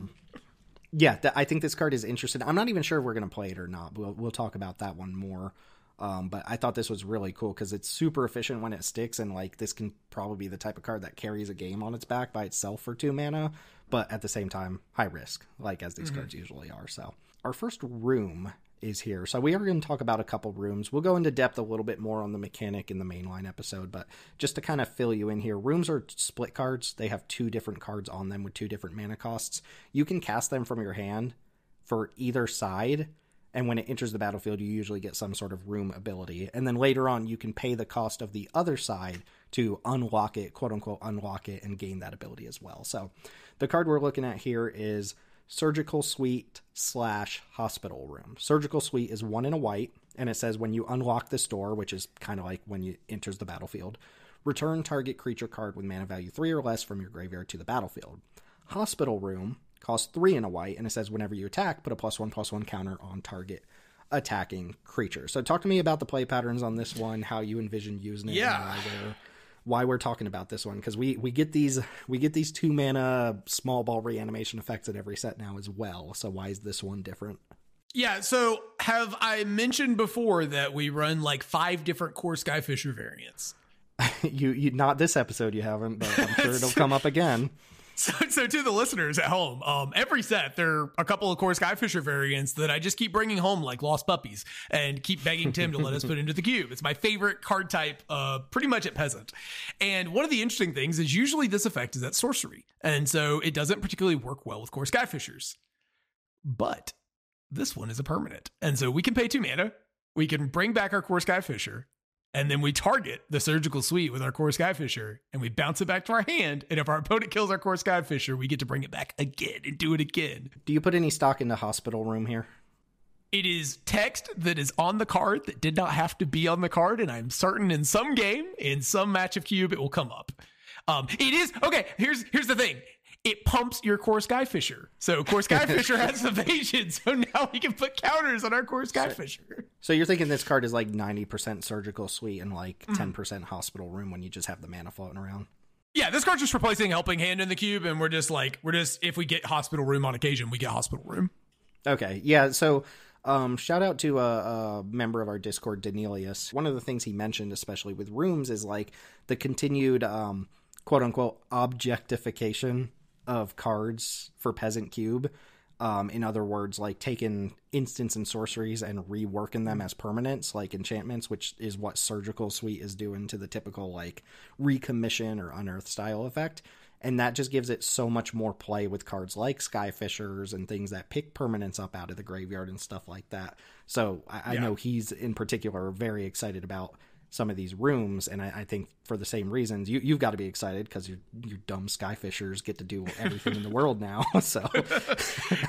S1: think this card is interesting. I'm not even sure if we're going to play it or not. We'll talk about that one more. But I thought this was really cool because it's super efficient when it sticks, and like this can probably be the type of card that carries a game on its back by itself for 2 mana, but at the same time high risk, like as these cards usually are. So our first room is here. So we are going to talk about a couple rooms. We'll go into depth a little bit more on the mechanic in the mainline episode, but just to kind of fill you in here, rooms are split cards. They have 2 different cards on them with 2 different mana costs. You can cast them from your hand for either side, and when it enters the battlefield, you usually get some sort of room ability. And then later on, you can pay the cost of the other side to unlock it, quote unquote, unlock it, and gain that ability as well. So the card we're looking at here is Surgical Suite / Hospital Room. Surgical Suite is 1 in a white, and it says when you unlock this door, which is kind of like when you enters the battlefield, return target creature card with mana value 3 or less from your graveyard to the battlefield. Hospital Room costs 3 in a white, and it says whenever you attack, put a +1/+1 counter on target attacking creature. So talk to me about the play patterns on this one, how you envision using it, and why we're talking about this one, because we get these 2 mana small ball reanimation effects in every set now as well. So why is this one different?
S2: Yeah, so have I mentioned before that we run like 5 different core Skyfisher variants?
S1: you not this episode you haven't, but I'm sure it'll come up again.
S2: So to the listeners at home, every set, there are a couple of core Skyfisher variants that I just keep bringing home like lost puppies and keep begging Tim to let us put into the cube. It's my favorite card type, pretty much at Peasant. And one of the interesting things is usually this effect is at sorcery. And so it doesn't particularly work well with core Skyfishers. But this one is a permanent. And so we can pay 2 mana. We can bring back our core Skyfisher. And then we target the Surgical Suite with our core Skyfisher, and we bounce it back to our hand. And if our opponent kills our core Skyfisher, we get to bring it back again and do it again.
S1: Do you put any stock in the hospital room here?
S2: It is text that is on the card that did not have to be on the card, and I'm certain in some game, in some match of Cube, it will come up. It is, okay, here's the thing. It pumps your core Skyfisher. So core Skyfisher has evasion, so now we can put counters on our core Skyfisher.
S1: So you're thinking this card is like 90% Surgical Suite and like 10% Hospital Room when you just have the mana floating around?
S2: Yeah, this card's just replacing Helping Hand in the cube, and we're just if we get Hospital Room on occasion, we get Hospital Room.
S1: Okay, yeah, so shout out to a member of our Discord, Danelius. One of the things he mentioned, especially with rooms, is like the continued quote-unquote objectification of cards for Peasant Cube. In other words, like taking instants and sorceries and reworking them as permanents, like enchantments, which is what Surgical Suite is doing to the typical like recommission or unearth style effect. And that just gives it so much more play with cards like Skyfishers and things that pick permanents up out of the graveyard and stuff like that. So I know he's in particular very excited about some of these rooms, and I think for the same reasons you've got to be excited because your dumb Skyfishers get to do everything in the world now. So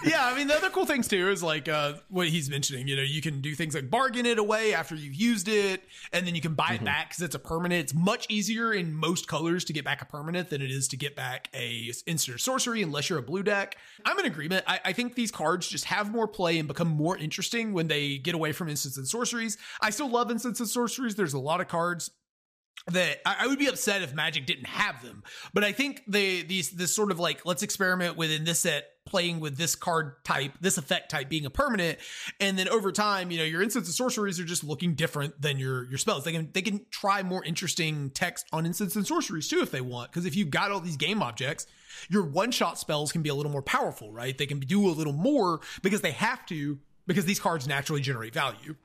S2: yeah, I mean the other cool things too is like what he's mentioning, you can do things like bargain it away after you've used it, and then you can buy it back because it's a permanent. It's much easier in most colors to get back a permanent than it is to get back a instant or sorcery unless you're a blue deck. I'm in agreement. I think these cards just have more play and become more interesting when they get away from instants and sorceries. I still love instants and sorceries. There's a lot of cards that I would be upset if Magic didn't have them, but I think this sort of like, let's experiment within this set playing with this card type, this effect type being a permanent, and then over time, your instants and sorceries are just looking different than your spells. They can try more interesting text on instants and sorceries too if they want, because if you've got all these game objects, your one-shot spells can be a little more powerful, right? They can do a little more because they have to, because these cards naturally generate value.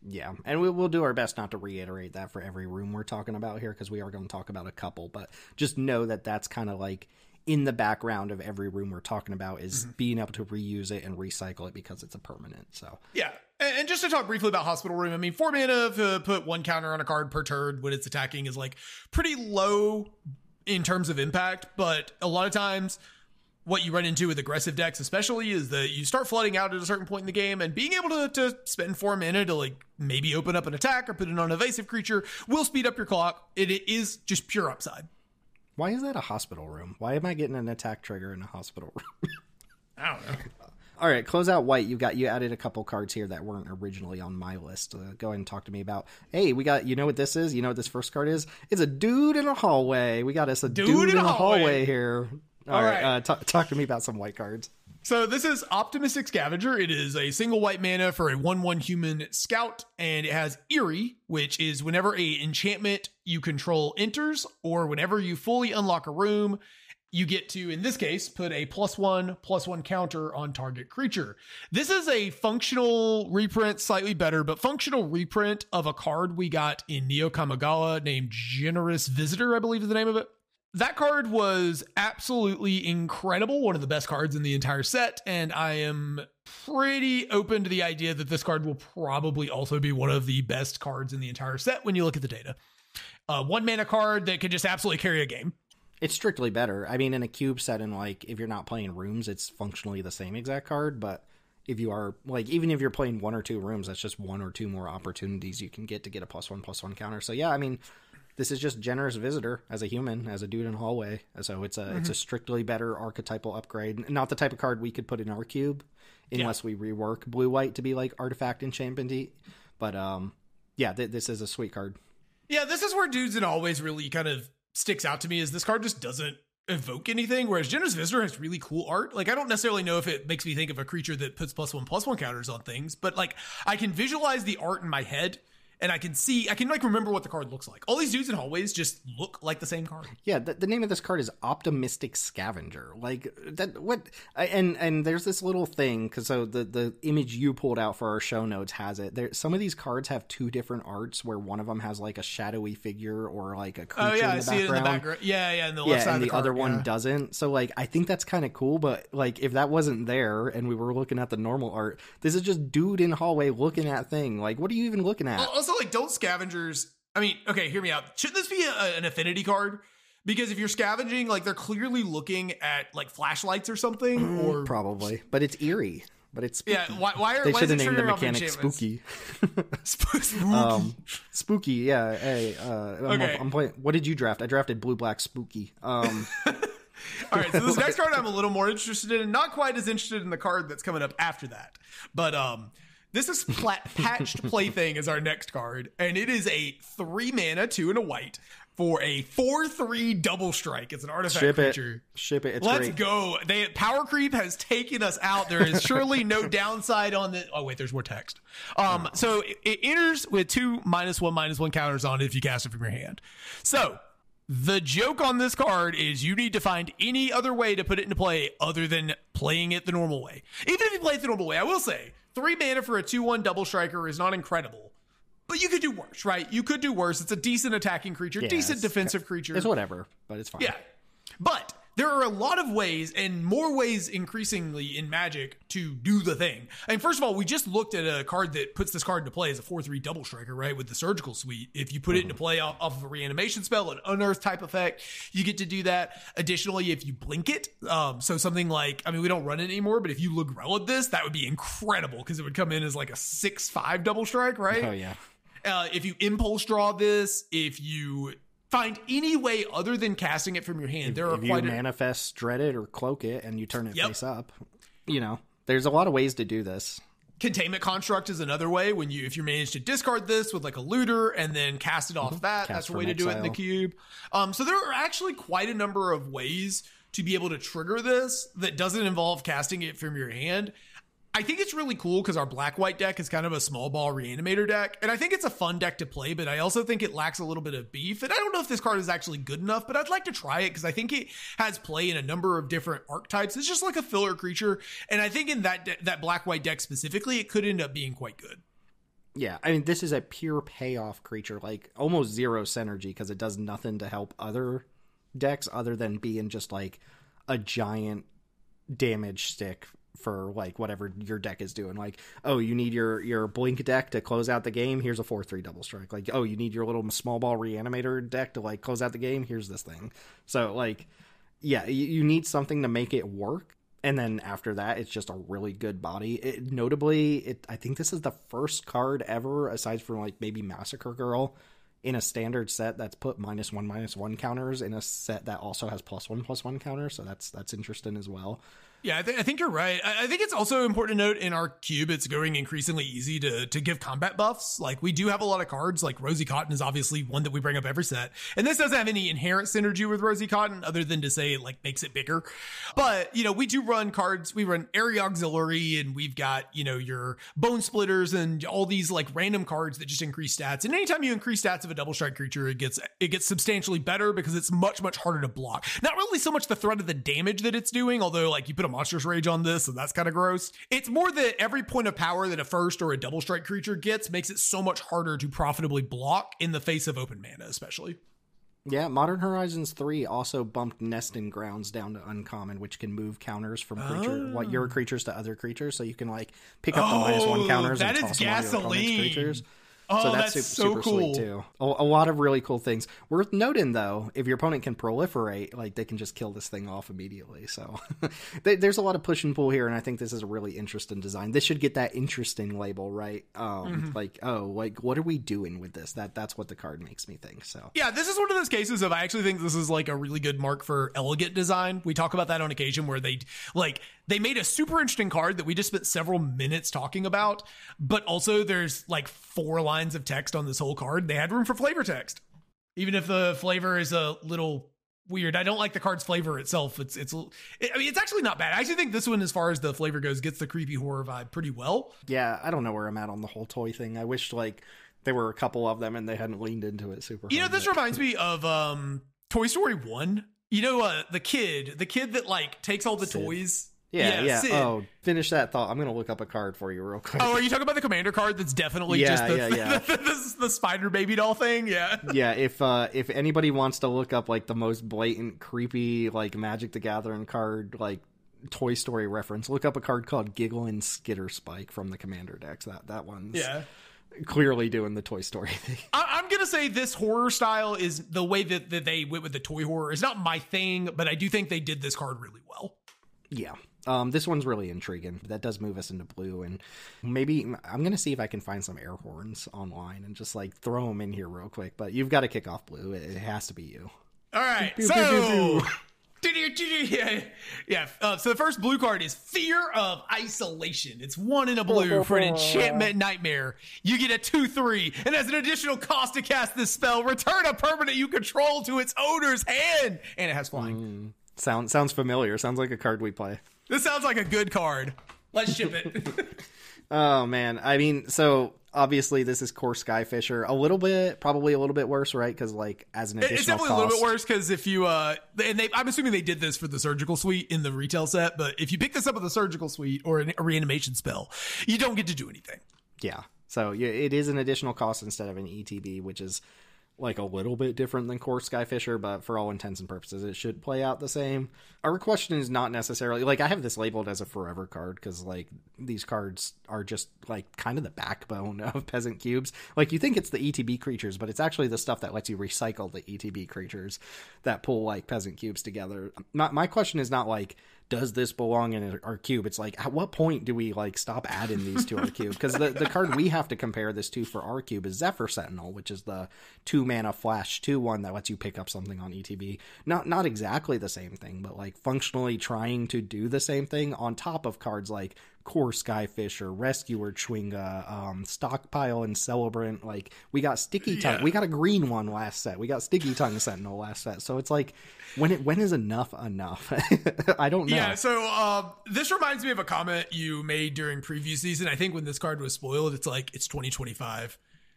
S1: Yeah, and we'll do our best not to reiterate that for every room we're talking about here, because we are going to talk about a couple, but just know that that's kind of like in the background of every room we're talking about is being able to reuse it and recycle it because it's a permanent. So
S2: yeah, and just to talk briefly about Hospital Room, I mean 4 mana to put 1 counter on a card per turn when it's attacking is like pretty low in terms of impact, but a lot of times what you run into with aggressive decks especially is that you start flooding out at a certain point in the game, and being able to spend 4 mana to like maybe open up an attack or put it on an evasive creature will speed up your clock. It is just pure upside.
S1: Why is that a Hospital Room? Why am I getting an attack trigger in a Hospital Room?
S2: I don't know.
S1: All right, close out white. You added a couple cards here that weren't originally on my list. Go ahead and talk to me about, hey, we got, you know what this is? You know what this first card is? It's a Dude in a Hallway. We got us a Dude in a hallway here. All right. Talk to me about some white cards.
S2: So this is Optimistic Scavenger. It is a single white mana for a 1/1 human scout, and it has Eerie, which is whenever a enchantment you control enters, or whenever you fully unlock a room, you get to, in this case, put a +1/+1 counter on target creature. This is a functional reprint, slightly better, but functional reprint of a card we got in Neo Kamigawa named Generous Visitor, I believe is the name of it. That card was absolutely incredible, one of the best cards in the entire set, and I am pretty open to the idea that this card will probably also be one of the best cards in the entire set when you look at the data. 1 mana card that could just absolutely carry a game.
S1: It's strictly better. I mean, in a cube set, and like if you're not playing rooms, it's functionally the same exact card, but if you are, like, even if you're playing 1 or 2 rooms, that's just 1 or 2 more opportunities you can get to get a +1/+1 counter. So yeah, I mean, this is just Generous Visitor as a human, as a Dude in a Hallway. So it's a strictly better archetypal upgrade. Not the type of card we could put in our cube unless we rework blue-white to be like artifact enchantment-y. But yeah, this is a sweet card.
S2: Yeah, this is where Dudes in Hallways really kind of sticks out to me, is this card just doesn't evoke anything, whereas Generous Visitor has really cool art. Like, I don't necessarily know if it makes me think of a creature that puts +1/+1 counters on things, but like I can visualize the art in my head, and I can like remember what the card looks like. All these Dudes in Hallways just look like the same card.
S1: Yeah, the name of this card is Optimistic Scavenger. Like that, what? And there's this little thing, because so the image you pulled out for our show notes has it. There, some of these cards have two different arts, where one of them has like a shadowy figure or like a creature.
S2: Oh yeah,
S1: in the
S2: I see
S1: background.
S2: it in the background. Yeah, and the left side
S1: and
S2: of
S1: the
S2: card,
S1: other one doesn't. So like, I think that's kind of cool. But like, if that wasn't there and we were looking at the normal art, this is just dude in hallway looking at thing. Like, what are you even looking at?
S2: Also, like, don't scavengers. I mean, okay, hear me out. Shouldn't this be an affinity card? Because if you're scavenging, like, they're clearly looking at like flashlights or something, or
S1: probably. But it's eerie. But it's spooky.
S2: Yeah. Why
S1: they should have
S2: is it
S1: named the
S2: triggering off
S1: mechanic
S2: enchantments?
S1: Spooky. Spooky. Yeah. Hey.
S2: Okay.
S1: I'm playing. What did you draft? I drafted blue black spooky.
S2: All right, so this next card I'm a little more interested in, not quite as interested in the card that's coming up after that. But this is Patched Plaything is our next card, and it is a 3 mana, 2 and a white for a 4/3 double strike. It's an artifact creature.
S1: Ship it. It's
S2: Let's
S1: great.
S2: go. Power creep has taken us out. There is surely no downside on the. Oh wait, there's more text. So it enters with 2 -1/-1 counters on it if you cast it from your hand. So the joke on this card is you need to find any other way to put it into play other than playing it the normal way. Even if you play it the normal way, I will say 3 mana for a 2/1 double striker is not incredible. But you could do worse, right? You could do worse. It's a decent attacking creature, decent defensive creature.
S1: It's whatever, but it's fine.
S2: Yeah. But there are a lot of ways, and more ways increasingly in Magic, to do the thing. And first of all, we just looked at a card that puts this card into play as a 4/3 double striker, right? With the Surgical Suite. If you put it into play off of a reanimation spell, an unearth type effect, you get to do that. Additionally, if you blink it, so something like, I mean, we don't run it anymore, but if you Lugrella this, that would be incredible, because it would come in as like a 6/5 double strike, right?
S1: Oh, yeah.
S2: If you impulse draw this, if you find any way other than casting it from your hand, there are quite
S1: you manifest dread it or cloak it and you turn it face up. You know, there's a lot of ways to do this.
S2: Containment Construct is another way. If you manage to discard this with like a looter and then cast it off that's a way to do it in the cube. So there are actually quite a number of ways to be able to trigger this that doesn't involve casting it from your hand. I think it's really cool because our black-white deck is kind of a small ball reanimator deck, and I think it's a fun deck to play, but I also think it lacks a little bit of beef, and I don't know if this card is actually good enough, but I'd like to try it because I think it has play in a number of different archetypes. It's just like a filler creature, and I think in that black-white deck specifically, it could end up being quite good.
S1: Yeah, I mean, this is a pure payoff creature, like almost zero synergy because it does nothing to help other decks other than being just like a giant damage stick for like whatever your deck is doing. Like, oh, you need your blink deck to close out the game, here's a 4/3 double strike. Like, oh, you need your little small ball reanimator deck to like close out the game, here's this thing. So like, yeah, you need something to make it work, and then after that it's just a really good body. Notably, I think this is the first card ever, aside from like maybe Massacre Girl, in a standard set that's put -1/-1 counters in a set that also has +1/+1 counters. So that's interesting as well.
S2: Yeah, I think you're right. I think it's also important to note in our cube, it's going increasingly easy to give combat buffs. Like, we do have a lot of cards, like Rosy Cotton is obviously one that we bring up every set. And this doesn't have any inherent synergy with Rosy Cotton other than to say it like makes it bigger. But, you know, we do run cards. We run Area Auxiliary, and we've got, you know, your Bone Splitters and all these like random cards that just increase stats. And anytime you increase stats of a double strike creature, it gets substantially better because it's much, much harder to block. Not really so much the threat of the damage that it's doing, although like you put a Monstrous Rage on this, and that's kind of gross. It's more that every point of power that a first or a double strike creature gets makes it so much harder to profitably block in the face of open mana, especially.
S1: Yeah, Modern Horizons 3 also bumped Nesting Grounds down to uncommon, which can move counters from your creatures to other creatures, so you can like pick up the -1 counters and toss them on your opponent's creatures.
S2: Oh,
S1: so that's super
S2: cool.
S1: Sweet too. A lot of really cool things. Worth noting though, if your opponent can proliferate, like they can just kill this thing off immediately. So there's a lot of push and pull here, and I think this is a really interesting design. This should get that interesting label, right? Like, oh, like what are we doing with this? That's what the card makes me think. So
S2: yeah, this is one of those cases of I actually think this is like a really good mark for elegant design. We talk about that on occasion where they made a super interesting card that we just spent several minutes talking about, but also there's like 4 lines of text on this whole card. They had room for flavor text, even if the flavor is a little weird. I don't like the card's flavor itself. It's actually not bad. I actually think this one, as far as the flavor goes, gets the creepy horror vibe pretty well.
S1: Yeah, I don't know where I'm at on the whole toy thing. I wish like there were a couple of them and they hadn't leaned into it super hard.
S2: This reminds me of Toy Story 1. The kid that like takes all the
S1: Sid.
S2: Toys.
S1: Yeah.
S2: Sid.
S1: Oh, finish that thought. I'm going to look up a card for you real quick.
S2: Oh, are you talking about the Commander card that's definitely just the spider baby doll thing? Yeah.
S1: Yeah, if anybody wants to look up like the most blatant, creepy, like Magic the Gathering card, like Toy Story reference, look up a card called Giggle and Skitter Spike from the Commander decks. That one's clearly doing the Toy Story thing.
S2: I'm going to say this horror style is the way that they went with the toy horror is not my thing, but I do think they did this card really well.
S1: Yeah. This one's really intriguing. That does move us into blue, and maybe I'm going to see if I can find some air horns online and just like throw them in here real quick, but you've got to kick off blue. It has to be you.
S2: All right. So the first blue card is Fear of Isolation. It's 1 in a blue for an enchantment nightmare. You get a 2/3, and as an additional cost to cast this spell, return a permanent you control to its owner's hand, and it has flying.
S1: Sounds familiar. Sounds like a card we play.
S2: This sounds like a good card. Let's ship it.
S1: Oh man, I mean, so obviously this is Core Skyfisher. Probably a little bit worse, right? Because like as an additional
S2: it's definitely
S1: cost,
S2: a little bit worse because if you I'm assuming they did this for the surgical suite in the retail set, but if you pick this up with a surgical suite or a reanimation spell, you don't get to do anything.
S1: Yeah, so it is an additional cost instead of an ETB, which is like a little bit different than Core Skyfisher, but for all intents and purposes, it should play out the same. Our question is not necessarily like I have this labeled as a forever card because like these cards are just like kind of the backbone of Peasant cubes. Like you think it's the ETB creatures, but it's actually the stuff that lets you recycle the ETB creatures that pull like Peasant cubes together. My question is not like, does this belong in our cube? It's like, at what point do we like stop adding these to our cube? Because the card we have to compare this to for our cube is Zephyr Sentinel, which is the 2-mana flash 2/1 that lets you pick up something on ETB. Not exactly the same thing, but like functionally trying to do the same thing on top of cards like Core Skyfisher, Rescuer Chwinga, Stockpile and Celebrant. Like we got Sticky Tongue. We got a green one last set. We got Sticky Tongue Sentinel last set. So it's like, when is enough? I don't know.
S2: Yeah, so this reminds me of a comment you made during preview season. I think when this card was spoiled, it's like, it's 2025.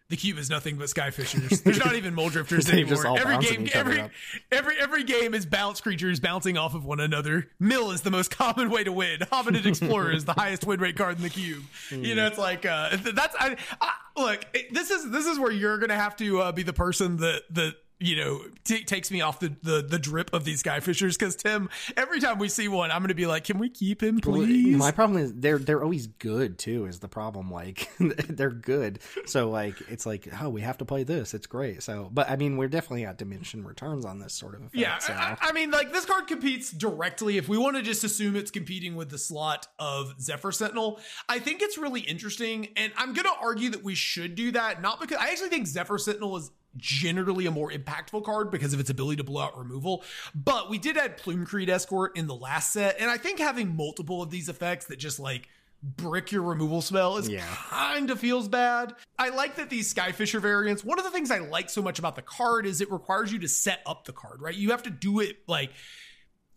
S2: The cube is nothing but Skyfishers. There's not even Moldrifters anymore. Every game is bounce creatures bouncing off of one another. Mill is the most common way to win. Hominid Explorer is the highest win rate card in the cube. It's like look. This is where you're gonna have to be the person that takes me off the drip of these Skyfishers, because Tim, every time we see one, I'm gonna be like, can we keep him, please?
S1: My problem is they're always good too, is the problem. Like they're good, so like it's like, oh, we have to play this, it's great. So but I mean, we're definitely at diminishing returns on this sort of effect.
S2: Yeah,
S1: so.
S2: I mean, like this card competes directly. If we want to just assume it's competing with the slot of Zephyr Sentinel, I think it's really interesting, and I'm gonna argue that we should do that, not because I actually think Zephyr Sentinel is generally a more impactful card because of its ability to blow out removal, but we did add Plume Creed Escort in the last set, and I think having multiple of these effects that just like brick your removal spell is kind of feels bad. I like that these Skyfisher variants, one of the things I like so much about the card is it requires you to set up the card, right? You have to do it like,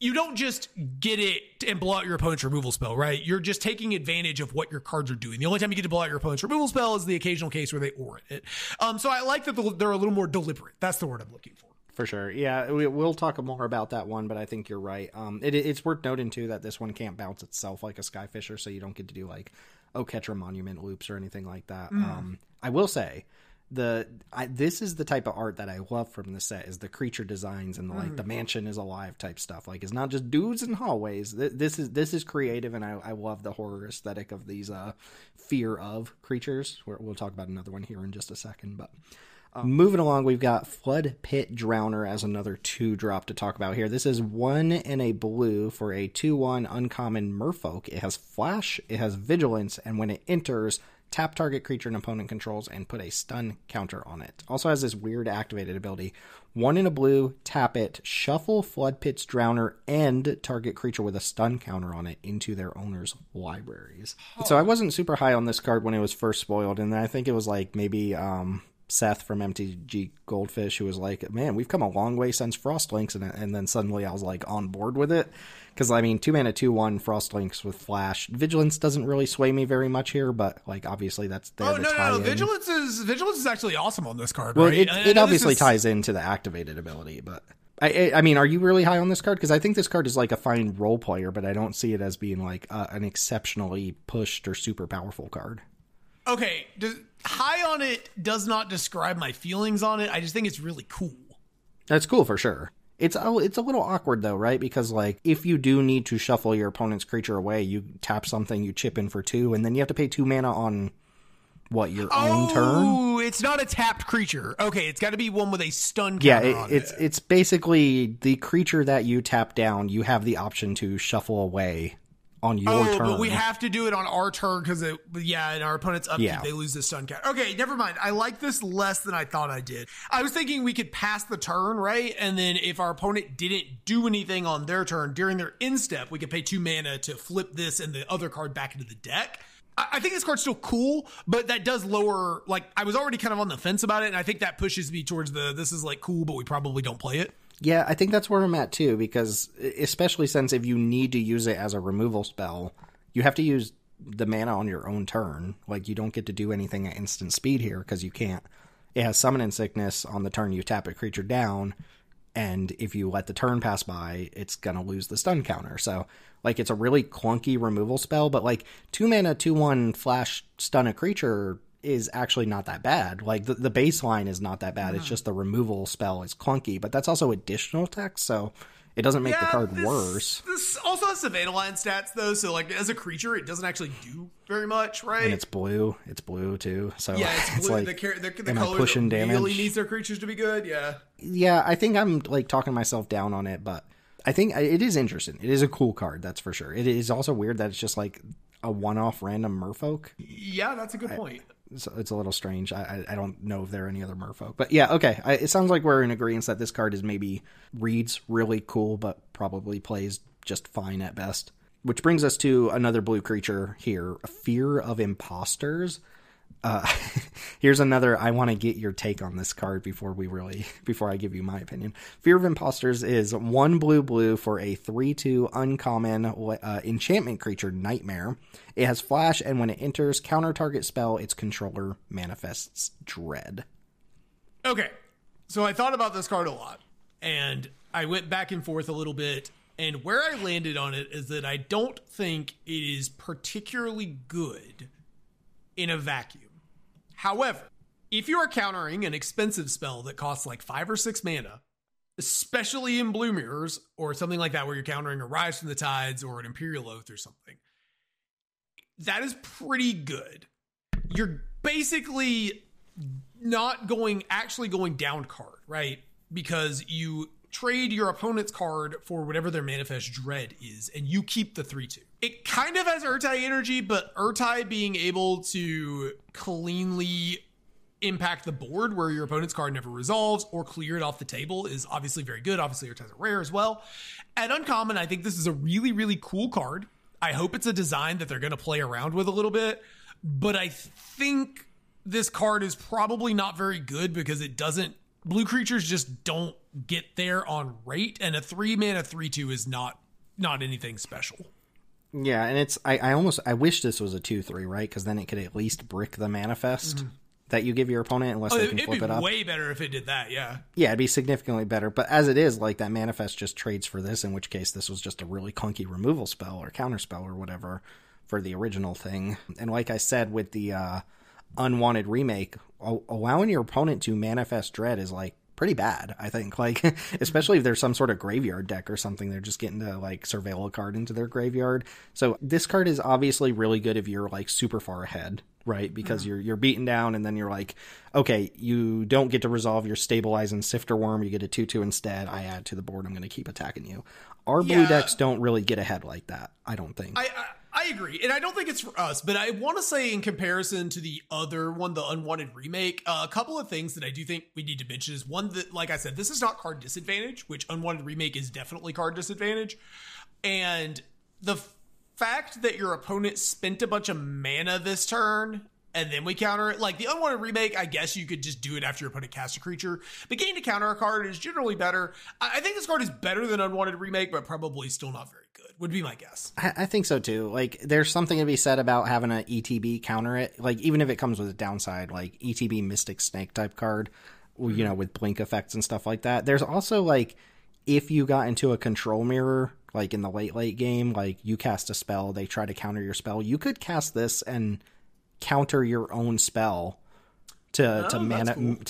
S2: you don't just get it and blow out your opponent's removal spell, right? You're just taking advantage of what your cards are doing. The only time you get to blow out your opponent's removal spell is the occasional case where they aura it. So I like that they're a little more deliberate. That's the word I'm looking for.
S1: For sure. Yeah, we'll talk more about that one, but I think you're right. It's worth noting, too, that this one can't bounce itself like a Skyfisher, so you don't get to do, like, Catcher Monument loops or anything like that. I will say, this is the type of art that I love from the set, is the creature designs and the mansion is alive type stuff. Like, it's not just Doods In Hallways. This is creative, and I love the horror aesthetic of these fear of creatures. We'll talk about another one here in just a second, but moving along, we've got Flood Pit Drowner as another 2-drop to talk about here. This is 1 in a blue for a 2/1 uncommon merfolk. It has flash, it has vigilance, and when it enters, tap target creature an opponent controls and put a stun counter on it. Also has this weird activated ability. 1 in a blue, tap it, shuffle Flood Pit's Drowner and target creature with a stun counter on it into their owner's libraries. So I wasn't super high on this card when it was first spoiled, and I think it was like maybe Seth from MTG Goldfish, who was like, man, we've come a long way since Frostlinks, and then suddenly I was like on board with it. Because, I mean, 2-mana, 2/1 Frostlinks with Flash. Vigilance doesn't really sway me very much here, but, like, obviously that's there to tie in.
S2: Vigilance is actually awesome on this card,
S1: well,
S2: right?
S1: It obviously ties into the activated ability, but... I mean, are you really high on this card? Because I think this card is, like, a fine role player, but I don't see it as being, like, an exceptionally pushed or super powerful card.
S2: Okay, high on it does not describe my feelings on it. I just think it's really cool.
S1: That's cool for sure. It's a little awkward though, right? Because like if you do need to shuffle your opponent's creature away, you tap something, you chip in for 2, and then you have to pay 2 mana on your own turn.
S2: Oh, it's not a tapped creature. Okay, it's got to be one with a stun counter on it.
S1: It's basically the creature that you tap down. You have the option to shuffle away on your turn.
S2: But we have to do it on our turn because and our opponent's upkeep, they lose the stun count. Okay, never mind. I like this less than I thought I did. I was thinking we could pass the turn, right? And then if our opponent didn't do anything on their turn during their instep, we could pay 2 mana to flip this and the other card back into the deck. I think this card's still cool, but that does lower, like, I was already kind of on the fence about it, and I think that pushes me towards this is like cool, but we probably don't play it.
S1: Yeah, I think that's where I'm at too, because especially since if you need to use it as a removal spell, you have to use the mana on your own turn. Like, you don't get to do anything at instant speed here because you can't. It has Summon and Sickness on the turn you tap a creature down, and if you let the turn pass by, it's going to lose the stun counter. So, like, it's a really clunky removal spell, but, like, 2 mana, 2/1 flash stun a creature is actually not that bad. Like, the baseline is not that bad. It's just the removal spell is clunky, but that's also additional text, so it doesn't make the card worse.
S2: This also has Savannah Line stats, though, so, like, as a creature, it doesn't actually do very much, right?
S1: And it's blue. It's blue, too. So
S2: yeah, it's blue.
S1: Like,
S2: the
S1: am
S2: color
S1: I pushing
S2: that
S1: damage?
S2: really needs their creatures to be good, yeah.
S1: Yeah, I think I'm, like, talking myself down on it, but I think it is interesting. It is a cool card, that's for sure. It is also weird that it's just, like, a one-off random merfolk.
S2: Yeah, that's a good point.
S1: So it's a little strange. I don't know if there are any other merfolk. But yeah, okay. It sounds like we're in agreement that this card is maybe reads really cool, but probably plays just fine at best. Which brings us to another blue creature here, Fear of Imposters. Here's another, I want to get your take on this card before I give you my opinion. Fear of Imposters is 1 blue for a 3/2 uncommon enchantment creature, Nightmare. It has Flash, and when it enters counter target spell, its controller manifests Dread.
S2: Okay, so I thought about this card a lot, and I went back and forth a little bit, and where I landed on it is that I don't think it is particularly good in a vacuum. However, if you are countering an expensive spell that costs like 5 or 6 mana, especially in Blue Mirrors or something like that where you're countering a Rise from the Tides or an Imperial Oath or something, that is pretty good. You're basically not actually going down card, right? Because you trade your opponent's card for whatever their Manifest Dread is, and you keep the 3/2. It kind of has Urtai energy, but Urtai being able to cleanly impact the board where your opponent's card never resolves or clear it off the table is obviously very good. Obviously, Urtai's a rare as well. At Uncommon, I think this is a really, really cool card. I hope it's a design that they're going to play around with a little bit, but I think this card is probably not very good because blue creatures just don't get there on rate, and a 3 mana 3/2 is not anything special.
S1: Yeah, and I wish this was a 2/3, right? Because then it could at least brick the manifest that you give your opponent unless they can flip it up.
S2: It'd be way better if it did that, yeah.
S1: Yeah, it'd be significantly better. But as it is, like, that manifest just trades for this, in which case this was just a really clunky removal spell or counter spell or whatever for the original thing. And like I said, with the Unwanted remake, allowing your opponent to manifest Dread is, like, pretty bad, I think. Like, especially if there's some sort of graveyard deck or something, they're just getting to, like, surveil a card into their graveyard. So this card is obviously really good if you're, like, super far ahead, right? Because you're beaten down, and then you're like, okay, you don't get to resolve your Stabilizing Sifter Worm, you get a 2/2 instead, I add to the board, I'm going to keep attacking you. Our blue decks don't really get ahead like that, I don't think.
S2: I agree, and I don't think it's for us, but I want to say in comparison to the other one, the Unwanted remake, a couple of things that I do think we need to mention is one that, like I said, this is not card disadvantage, which Unwanted remake is definitely card disadvantage, and the fact that your opponent spent a bunch of mana this turn and then we counter it. Like the Unwanted Remake, I guess you could just do it after your opponent casts a creature. But getting to counter a card is generally better. I think this card is better than Unwanted Remake, but probably still not very good, would be my guess.
S1: I think so too. Like there's something to be said about having an ETB counter it. Like even if it comes with a downside, like ETB Mystic Snake type card, you know, with blink effects and stuff like that. There's also like, if you got into a control mirror, like in the late game, like you cast a spell, they try to counter your spell, you could cast this and counter your own spell to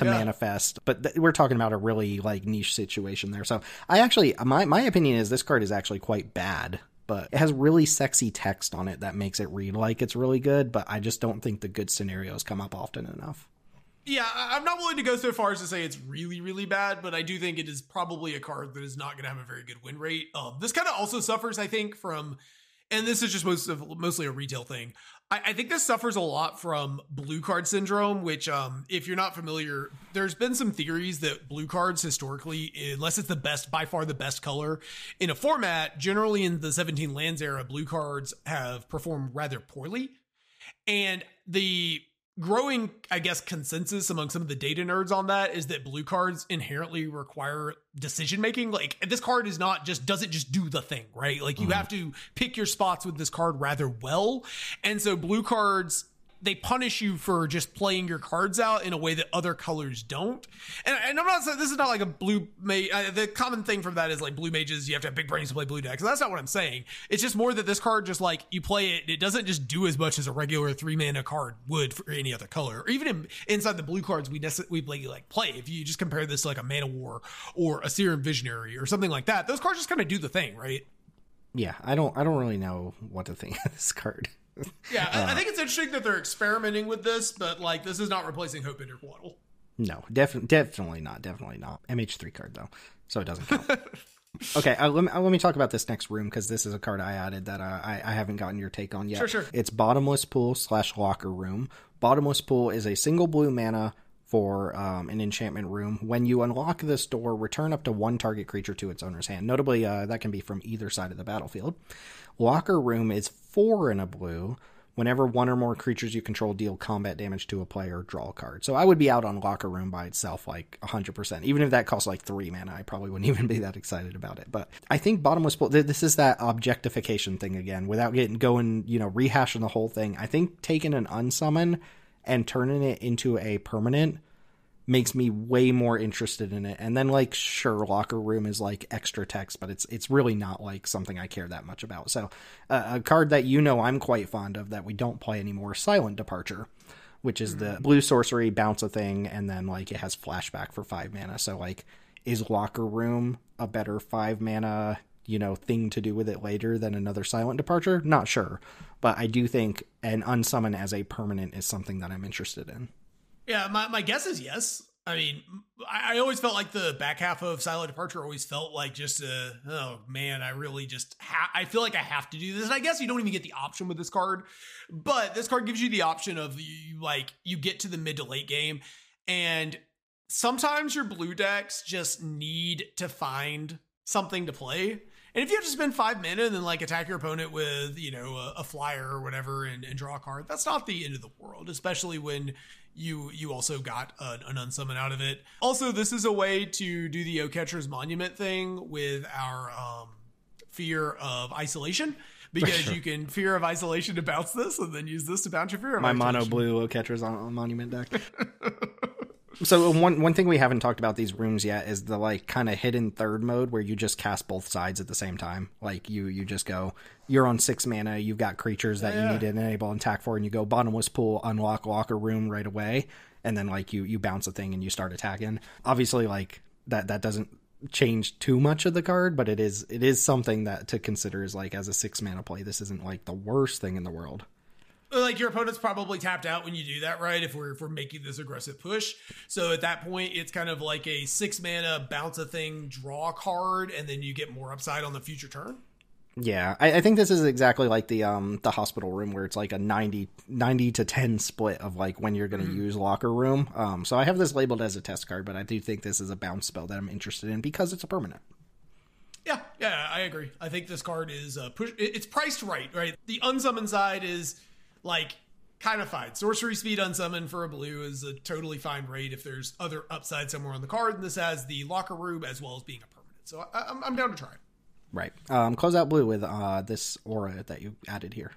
S1: manifest. But we're talking about a really like niche situation there. So I actually, my opinion is this card is actually quite bad, but it has really sexy text on it that makes it read like it's really good. But I just don't think the good scenarios come up often enough.
S2: Yeah, I'm not willing to go so far as to say it's really, really bad, but I do think it is probably a card that is not going to have a very good win rate. This kind of also suffers, I think, from, and this is just mostly a retail thing, I think this suffers a lot from blue card syndrome, which, if you're not familiar, there's been some theories that blue cards historically, unless it's by far the best color in a format, generally in the 17 lands era, blue cards have performed rather poorly. And the growing, I guess, consensus among some of the data nerds on that is that blue cards inherently require decision making. Like this card doesn't just do the thing, right? Like you have to pick your spots with this card rather well. And so blue cards, they punish you for just playing your cards out in a way that other colors don't. And I'm not saying this is not like a blue mage. The common thing from that is like blue mages, you have to have big brains to play blue decks. So that's not what I'm saying. It's just more that this card, just like you play it, it doesn't just do as much as a regular 3-mana card would for any other color. Or even inside the blue cards we like play. If you just compare this to like a Mana War or a Serum Visionary or something like that, those cards just kind of do the thing, right?
S1: Yeah, I don't really know what to think of this card.
S2: Yeah, I think it's interesting that they're experimenting with this, but like this is not replacing Hope Interquaddle.
S1: No, definitely not. MH3 card though, so it doesn't count. Okay, let me talk about this next room because this is a card I added that I haven't gotten your take on yet.
S2: Sure.
S1: It's Bottomless Pool / Locker Room. Bottomless Pool is a single blue mana for an enchantment room. When you unlock this door, return up to one target creature to its owner's hand. Notably, that can be from either side of the battlefield. Locker Room is 4 in a blue. Whenever one or more creatures you control deal combat damage to a player, draw a card. So I would be out on Locker Room by itself like 100%. Even if that costs like 3 mana, I probably wouldn't even be that excited about it. But I think Bottomless Pool, this is that objectification thing again. Without rehashing the whole thing, I think taking an unsummon and turning it into a permanent makes me way more interested in it. And then like, sure, Locker Room is like extra text, but it's really not like something I care that much about. So a card that I'm quite fond of that we don't play anymore, Silent Departure, which is the blue sorcery, bounce a thing, and then like it has flashback for 5 mana. So like, is Locker Room a better 5 mana thing to do with it later than another Silent Departure? Not sure, but I do think an unsummon as a permanent is something that I'm interested in.
S2: Yeah, my guess is yes. I mean, I always felt like the back half of Silent Departure always felt like just oh man, I really just I feel like I have to do this. And I guess you don't even get the option with this card, but this card gives you the option of you get to the mid to late game, and sometimes your blue decks just need to find something to play. And if you have to spend 5 mana and then like attack your opponent with, a flyer or whatever and draw a card, that's not the end of the world, especially when you also got an unsummon out of it. Also, this is a way to do the O-Catcher's Monument thing with our fear of isolation, because you can fear of isolation to bounce this and then use this to bounce your fear of isolation.
S1: My mono blue O-Catcher's Monument deck. So one thing we haven't talked about these rooms yet is the like kind of hidden third mode where you just cast both sides at the same time. Like you just go, you're on 6 mana, you've got creatures that you need to enable and attack for, and you go Bottomless Pool, unlock Locker Room right away, and then like you bounce a thing and you start attacking. Obviously, like that doesn't change too much of the card, but it is something that to consider is like as a 6 mana play. This isn't like the worst thing in the world.
S2: Like your opponent's probably tapped out when you do that, right? If we're making this aggressive push. So at that point, it's kind of like a 6 mana bounce a thing, draw a card, and then you get more upside on the future turn.
S1: Yeah, I think this is exactly like the Hospital Room, where it's like a 90 to 10 split of like when you're going to use Locker Room. So I have this labeled as a test card, but I do think this is a bounce spell that I'm interested in because it's a permanent.
S2: Yeah, I agree. I think this card is it's priced right? The unsummon side is like kind of fine. Sorcery speed unsummon for a blue is a totally fine rate if there's other upside somewhere on the card. And this has the locker room as well as being a permanent. So I'm down to try it.
S1: Right. Close out blue with this aura that you added here.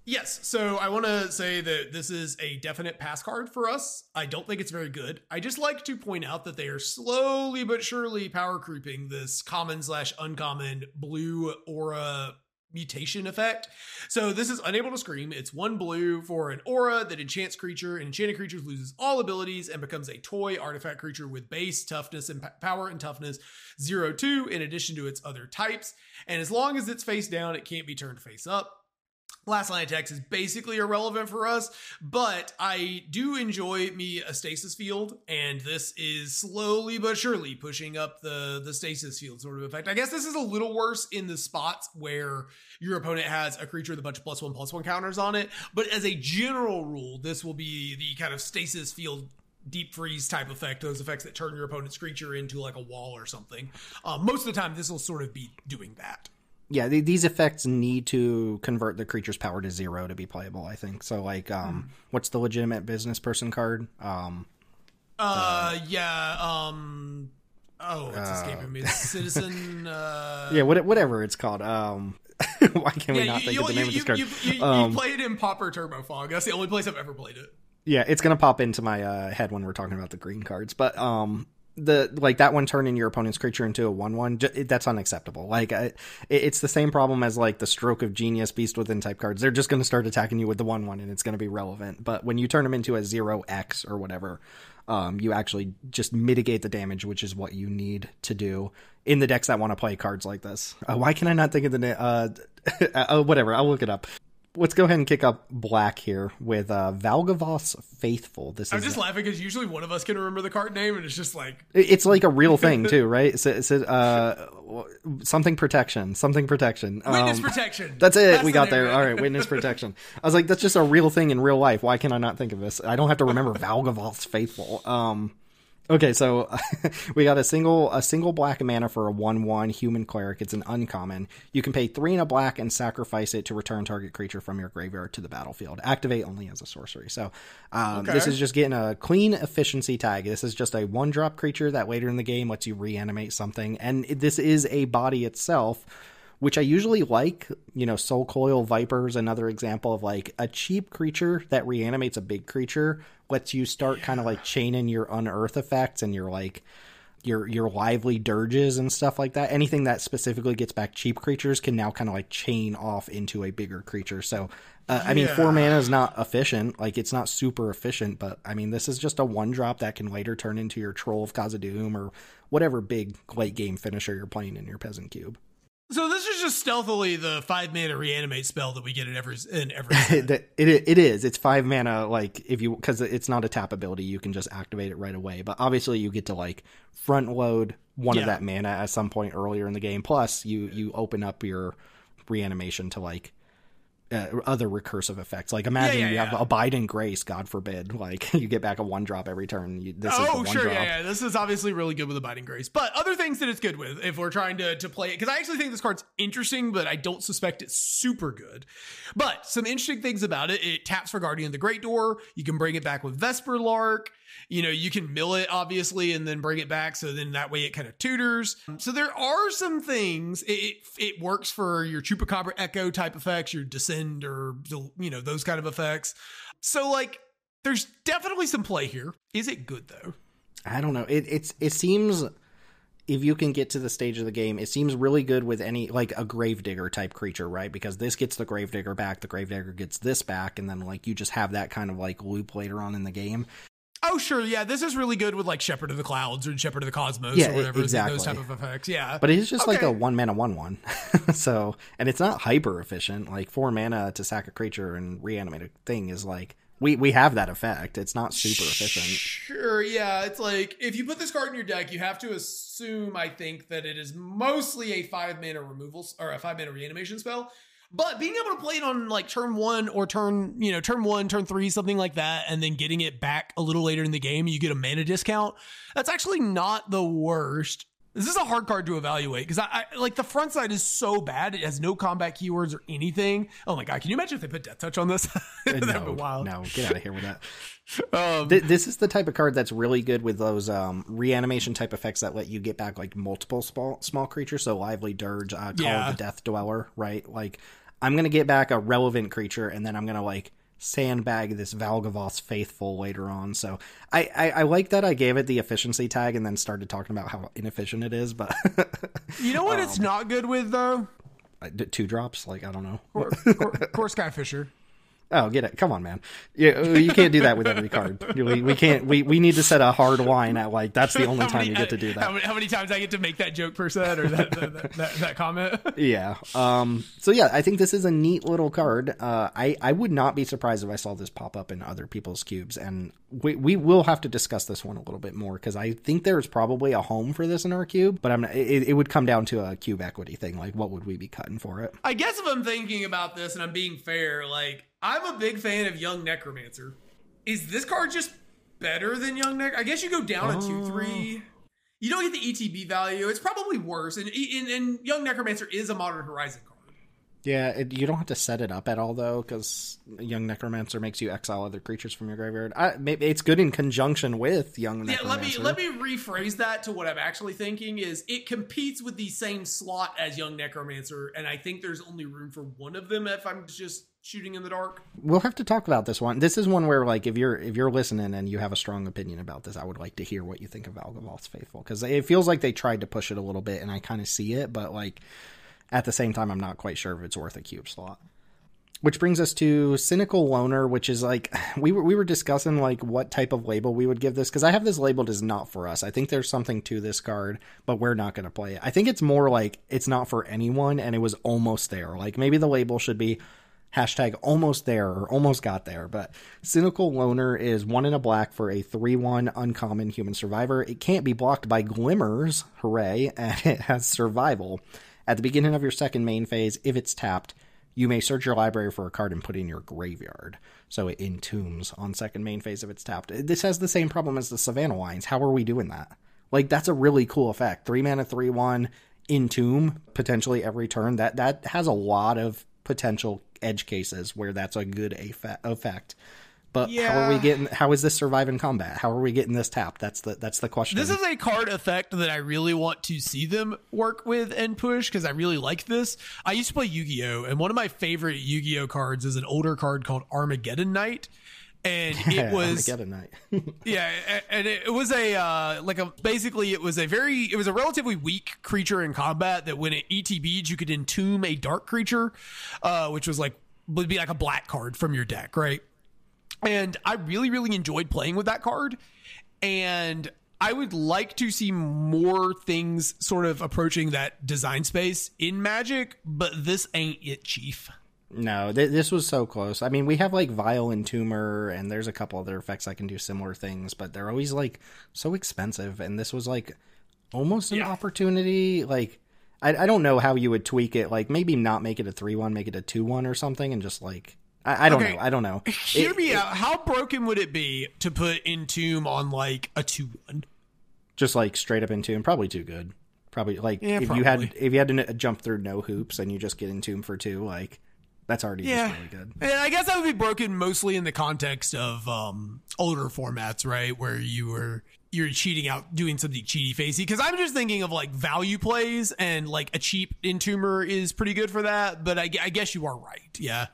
S2: Yes, so I want to say that this is a definite pass card for us. I don't think it's very good. I just like to point out that they are slowly but surely power creeping this common/uncommon blue aura mutation effect. So this is Unable to Scream. It's 1 blue for an aura that enchants creature, and enchanted creature loses all abilities and becomes a toy artifact creature with base, toughness, and power and toughness 0/2 in addition to its other types. And as long as it's face down, it can't be turned face up. Last line attacks is basically irrelevant for us, but I do enjoy me a stasis field, and this is slowly but surely pushing up the stasis field sort of effect. I guess this is a little worse in the spots where your opponent has a creature with a bunch of +1/+1 counters on it, but as a general rule, this will be the kind of stasis field deep freeze type effect, those effects that turn your opponent's creature into like a wall or something. Most of the time, this will sort of be doing that.
S1: Yeah, these effects need to convert the creature's power to 0 to be playable, I think. So, like, what's the legitimate business person card?
S2: It's escaping me. Citizen.
S1: Yeah, whatever it's called. Why can't we not think of the name of this card?
S2: You play it in Pauper Turbo Fog. That's the only place I've ever played it.
S1: Yeah, it's gonna pop into my head when we're talking about the green cards, but that one turning your opponent's creature into a 1/1, that's unacceptable. Like, it's the same problem as like the Stroke of Genius Beast Within type cards. They're just going to start attacking you with the 1/1 and it's going to be relevant. But when you turn them into a 0x or whatever, you actually just mitigate the damage, which is what you need to do in the decks that want to play cards like this. Why can I not think of the name? Whatever, I'll look it up. Let's go ahead and kick up black here with Valgavoth's Faithful.
S2: I'm just laughing because usually one of us can remember the card name, and it's just like...
S1: It's like a real thing, too, right? It says something protection.
S2: Witness protection.
S1: That's it. That's we got there. All right, witness protection. I was like, that's just a real thing in real life. Why can I not think of this? I don't have to remember Valgavoth's Faithful. Okay, so we got a single black mana for a 1/1 human cleric. It's an uncommon. You can pay 3 and a black and sacrifice it to return target creature from your graveyard to the battlefield. Activate only as a sorcery. So This is just getting a clean efficiency tag. This is just a 1-drop creature that later in the game lets you reanimate something. And this is a body itself, which I usually like. Soul Coil Viper's another example of like a cheap creature that reanimates a big creature, lets you start kind of like chaining your unearth effects and your like your lively dirges and stuff like that. Anything that specifically gets back cheap creatures can now kind of like chain off into a bigger creature. So I mean, 4 mana is not efficient. Like, it's not super efficient, but I mean, this is just a 1-drop that can later turn into your Troll of Khazad-dûm or whatever big late game finisher you're playing in your Peasant Cube.
S2: So this is just stealthily the 5 mana reanimate spell that we get in every
S1: it is. It's 5 mana, like, because it's not a tap ability, you can just activate it right away. But obviously you get to like front load one of that mana at some point earlier in the game. Plus you open up your reanimation to like other recursive effects. Like, imagine you have Abide in Grace, God forbid. Like, you get back a 1-drop every turn. This is the 1-drop.
S2: This is obviously really good with Abide in Grace. But other things that it's good with, if we're trying to play it, because I actually think this card's interesting, but I don't suspect it's super good. But some interesting things about it: it taps for Guardian of the Great Door. You can bring it back with Vesper Lark. You can mill it, obviously, and then bring it back, so then that way it kind of tutors. So there are some things. It works for your Chupacabra Echo type effects, your Descend, or, those kind of effects. So, like, there's definitely some play here. Is it good, though?
S1: I don't know. It seems, if you can get to the stage of the game, it seems really good with any, like, a Gravedigger type creature, right? Because this gets the Gravedigger back, the Gravedigger gets this back, and then, like, you just have that kind of, like, loop later on in the game.
S2: Oh, sure. Yeah, this is really good with like Shepherd of the Clouds or Shepherd of the Cosmos or whatever.
S1: Exactly.
S2: Those type of effects. Yeah.
S1: But it's just like a 1 mana 1/1. So, and it's not hyper efficient. Like 4 mana to sack a creature and reanimate a thing is like, we have that effect. It's not super efficient.
S2: Sure. Yeah. It's like, if you put this card in your deck, you have to assume, I think, that it is mostly a 5 mana removal or a 5 mana reanimation spell. But being able to play it on like turn 1 or turn 1, turn 3, something like that, and then getting it back a little later in the game, you get a mana discount. That's actually not the worst. This is a hard card to evaluate because I like the front side is so bad. It has no combat keywords or anything. Oh my God. Can you imagine if they put Death Touch on this? That'd be wild.
S1: No, get out of here with that. This is the type of card that's really good with those reanimation type effects that let you get back like multiple small creatures. So Lively Dirge, Call of the Death Dweller, right? Like I'm going to get back a relevant creature and then I'm going to like sandbag this Valgavoth's Faithful later on. So I like that I gave it the efficiency tag and then started talking about how inefficient it is. But
S2: you know what it's not good with though?
S1: 2 drops, like I don't know.
S2: Core Sky Fisher.
S1: Oh, get it. Come on, man. You can't do that with every card. We can't. We need to set a hard line at like, that's the only time you get to do that.
S2: How many times I get to make that joke per set or that comment?
S1: Yeah. So yeah, I think this is a neat little card. I would not be surprised if I saw this pop up in other people's cubes. And we will have to discuss this one a little bit more because I think there's probably a home for this in our cube, but it would come down to a cube equity thing. Like what would we be cutting for it?
S2: I guess if I'm thinking about this and I'm being fair, like, I'm a big fan of Young Necromancer. Is this card just better than Young Nec? I guess you go down a 2/3. You don't get the ETB value. It's probably worse. And Young Necromancer is a Modern Horizon card.
S1: Yeah, you don't have to set it up at all, though, because Young Necromancer makes you exile other creatures from your graveyard. Maybe it's good in conjunction with Young Necromancer.
S2: Yeah, let me rephrase that to what I'm actually thinking is it competes with the same slot as Young Necromancer, and I think there's only room for one of them if I'm just shooting in the dark.
S1: We'll have to talk about this one. This is one where, like, if you're listening and you have a strong opinion about this, I would like to hear what you think of Valgavoth's Faithful, because it feels like they tried to push it a little bit, and I kind of see it, but, like, at the same time, I'm not quite sure if it's worth a cube slot. Which brings us to Cynical Loner, which is like, we were discussing like what type of label we would give this, because I have this labeled as not for us. I think there's something to this card, but we're not going to play it. I think it's more like it's not for anyone, and it was almost there. Like maybe the label should be hashtag almost there or almost got there. But Cynical Loner is 1 and a black for a 3/1 uncommon human survivor. It can't be blocked by Glimmers, hooray, and it has survival. At the beginning of your second main phase, if it's tapped, you may search your library for a card and put it in your graveyard. So it entombs on second main phase if it's tapped. This has the same problem as the Savannah Wines. How are we doing that? Like, that's a really cool effect. 3 mana, 3/1, entomb, potentially every turn. That has a lot of potential edge cases where that's a good effect. But how is this survive in combat? How are we getting this tapped? That's the question.
S2: This is a card effect that I really want to see them work with and push because I really like this. I used to play Yu-Gi-Oh! And one of my favorite Yu-Gi-Oh! Cards is an older card called Armageddon Knight. And it was
S1: Armageddon Knight.
S2: yeah, and it was it was a relatively weak creature in combat that when it ETB'd, you could entomb a dark creature, which would be like a black card from your deck, right? And I really, really enjoyed playing with that card. And I would like to see more things sort of approaching that design space in Magic, but this ain't it, Chief.
S1: No, this was so close. I mean, we have like Vile Entomber, and there's a couple other effects that can do similar things, but they're always like so expensive. And this was like almost an opportunity. Like, I don't know how you would tweak it. Like maybe not make it a 3/1, make it a 2/1 or something, and just like... I don't know. I don't know.
S2: Hear me out. How broken would it be to put Entomb on like a 2/1?
S1: Just like straight up Entomb, probably too good. Probably like if you had to jump through no hoops and you just get Entomb for 2, like that's already just really good.
S2: And I guess that would be broken mostly in the context of older formats, right? Where you're cheating out, doing something cheaty facey. Because I'm just thinking of like value plays, and like a cheap Entomber is pretty good for that. But I guess you are right. Yeah.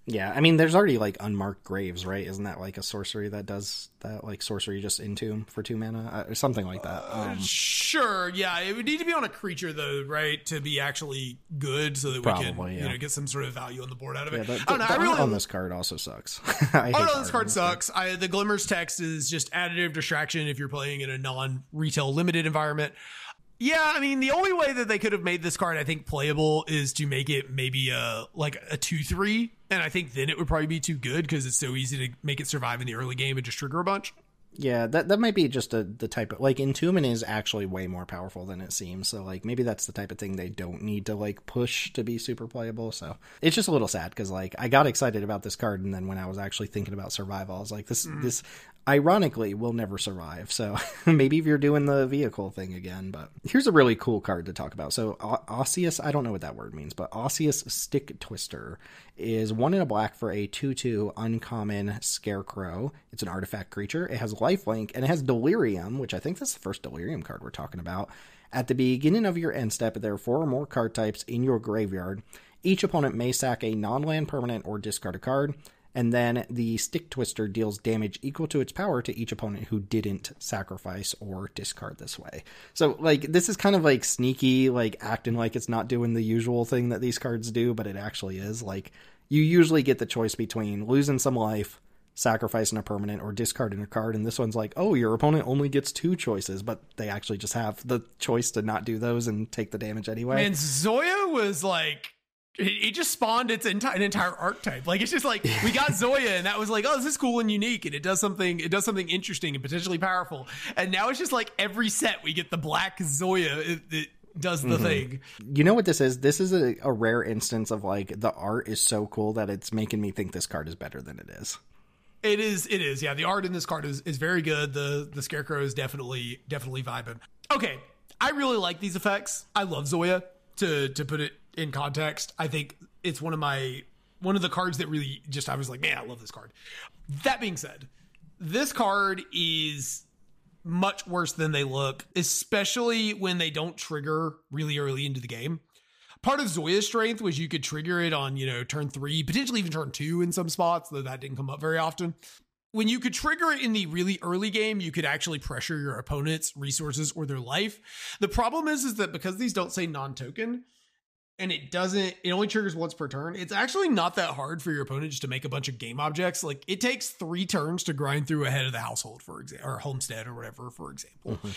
S1: Yeah, I mean, there's already, like, Unmarked Graves, right? Isn't that, like, a sorcery that does that? Like, sorcery just entomb for 2 mana? Or something like that.
S2: Sure, yeah. It would need to be on a creature, though, right? To be actually good so that we can get some sort of value on the board out of it.
S1: I don't know. The art on this card also sucks.
S2: This card sucks. The Glimmers text is just additive distraction if you're playing in a non-retail limited environment. Yeah, I mean, the only way that they could have made this card, I think, playable is to make it maybe a 2/3, and I think then it would probably be too good because it's so easy to make it survive in the early game and just trigger a bunch.
S1: Yeah, that might be just the type of, like, Entombment is actually way more powerful than it seems, so, like, maybe that's the type of thing they don't need to, like, push to be super playable, so it's just a little sad, because, like, I got excited about this card, and then when I was actually thinking about survival, I was like, this ironically will never survive, so maybe if you're doing the vehicle thing again. But here's a really cool card to talk about. So Osseous, I don't know what that word means, but Osseous Stick Twister is 1 in a black for a 2/2 uncommon Scarecrow. It's an artifact creature. It has lifelink, and it has Delirium, which I think that's the first Delirium card we're talking about. At the beginning of your end step, there are 4 or more card types in your graveyard. Each opponent may sack a non-land permanent or discard a card. And then the Stick Twister deals damage equal to its power to each opponent who didn't sacrifice or discard this way. So, like, this is kind of, like, sneaky, like, acting like it's not doing the usual thing that these cards do, but it actually is. Like, you usually get the choice between losing some life, sacrificing a permanent, or discarding a card, and this one's like, oh, your opponent only gets 2 choices, but they actually just have the choice to not do those and take the damage anyway.
S2: Man, Zoya was, like... It just spawned an entire archetype. Like, it's just like, we got Zoya, and that was like, oh, this is cool and unique, and it does something interesting and potentially powerful. And now it's just like every set we get the black Zoya. It does the thing.
S1: You know what this is? This is a rare instance of, like, the art is so cool that it's making me think this card is better than it is.
S2: It is. Yeah, the art in this card is very good. The Scarecrow is definitely vibing. Okay, I really like these effects. I love Zoya. To put it in context, I think it's one of the cards that really just, I was like, man, I love this card. That being said, this card is much worse than they look, especially when they don't trigger really early into the game. Part of Zoya's strength was you could trigger it on, turn 3, potentially even turn 2 in some spots, though that didn't come up very often. When you could trigger it in the really early game, you could actually pressure your opponent's resources or their life. The problem is that because these don't say non-token, and it only triggers once per turn, it's actually not that hard for your opponent just to make a bunch of game objects. Like, it takes 3 turns to grind through a head of the household, for example, or homestead or whatever, for example. Mm-hmm.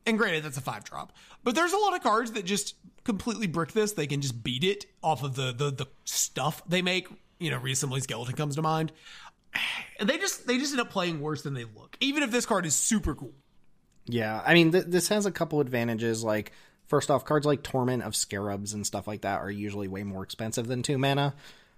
S2: And granted, that's a 5-drop. But there's a lot of cards that just completely brick this. They can just beat it off of the stuff they make. Reassembly Skeleton comes to mind. And they just end up playing worse than they look, even if this card is super cool.
S1: Yeah, I mean, this has a couple advantages. Like, first off, cards like Torment of Scarabs and stuff like that are usually way more expensive than 2 mana.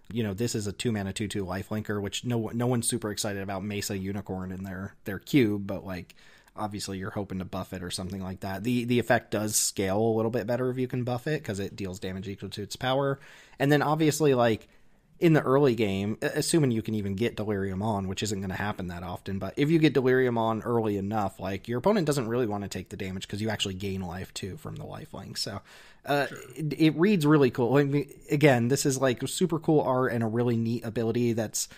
S1: This is a 2 mana 2/2 lifelinker, which no one's super excited about Mesa Unicorn in their cube, but, like, obviously you're hoping to buff it or something like that. The effect does scale a little bit better if you can buff it, because it deals damage equal to its power. And then obviously, like, in the early game, assuming you can even get Delirium on, which isn't going to happen that often, but if you get Delirium on early enough, like, your opponent doesn't really want to take the damage because you actually gain life too from the lifelink. So sure. It reads really cool. I mean, again, this is, like, super cool art and a really neat ability that's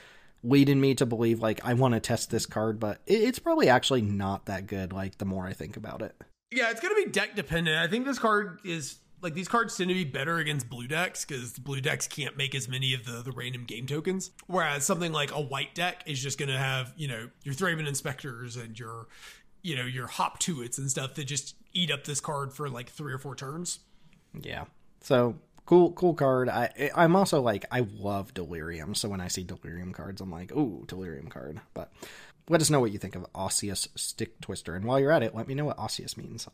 S1: leading me to believe, like, I want to test this card, but it's probably actually not that good, like, the more I think about it.
S2: Yeah, it's going to be deck dependent. I think this card is... Like, these cards tend to be better against blue decks because the blue decks can't make as many of the random game tokens. Whereas something like a white deck is just going to have, your Thraben Inspectors and your Hop Tuits and stuff that just eat up this card for, like, 3 or 4 turns.
S1: Yeah. So, cool card. I'm also, like, I love Delirium. So when I see Delirium cards, I'm like, ooh, Delirium card. But let us know what you think of Osseous Stick Twister. And while you're at it, let me know what Osseous means.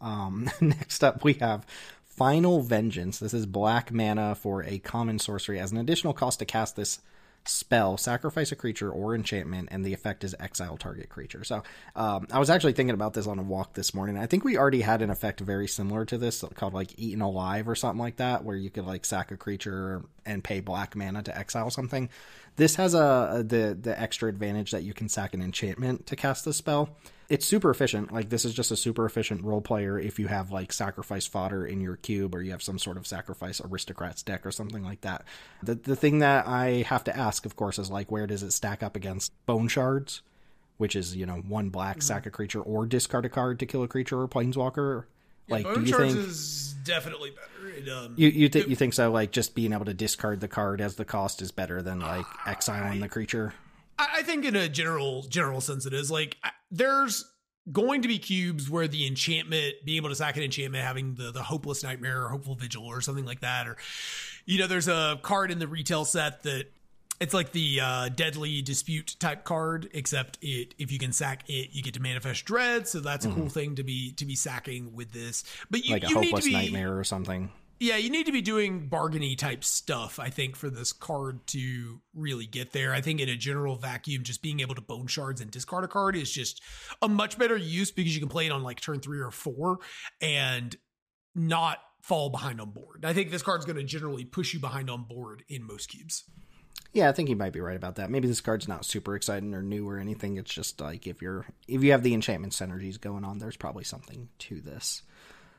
S1: Next up, we have Final Vengeance. This is black mana for a common sorcery. As an additional cost to cast this spell, sacrifice a creature or enchantment, and the effect is exile target creature. So I was actually thinking about this on a walk this morning. I think we already had an effect very similar to this called, like, Eaten Alive or something like that, where you could, like, sack a creature and pay black mana to exile something. This has the extra advantage that you can sack an enchantment to cast the spell. It's super efficient. Like, this is just a super efficient role player if you have, like, sacrifice fodder in your cube, or you have some sort of sacrifice aristocrats deck or something like that. The thing that I have to ask, of course, is, like, where does it stack up against Bone Shards, which is, 1 black, sack a creature or discard a card to kill a creature or planeswalker? Like,
S2: Bone Shards is definitely better.
S1: You think so? Like, just being able to discard the card as the cost is better than, like, exiling the creature?
S2: I think in a general sense it is. Like, there's going to be cubes where the enchantment, being able to sack an enchantment, having the Hopeless Nightmare or Hopeful Vigil or something like that, or, there's a card in the retail set that It's like the Deadly Dispute type card, except if you can sack it, you get to manifest dread. So that's a cool thing to be sacking with this. But you,
S1: like a
S2: you
S1: hopeless
S2: need to be,
S1: nightmare or something.
S2: Yeah, you need to be doing bargainy type stuff, I think, for this card to really get there. I think in a general vacuum, just being able to bone shards and discard a card is just a much better use because you can play it on like turn 3 or 4 and not fall behind on board. I think this card's going to generally push you behind on board in most cubes.
S1: Yeah, I think you might be right about that. Maybe this card's not super exciting or new or anything. It's just like if you have the enchantment synergies going on, there's probably something to this.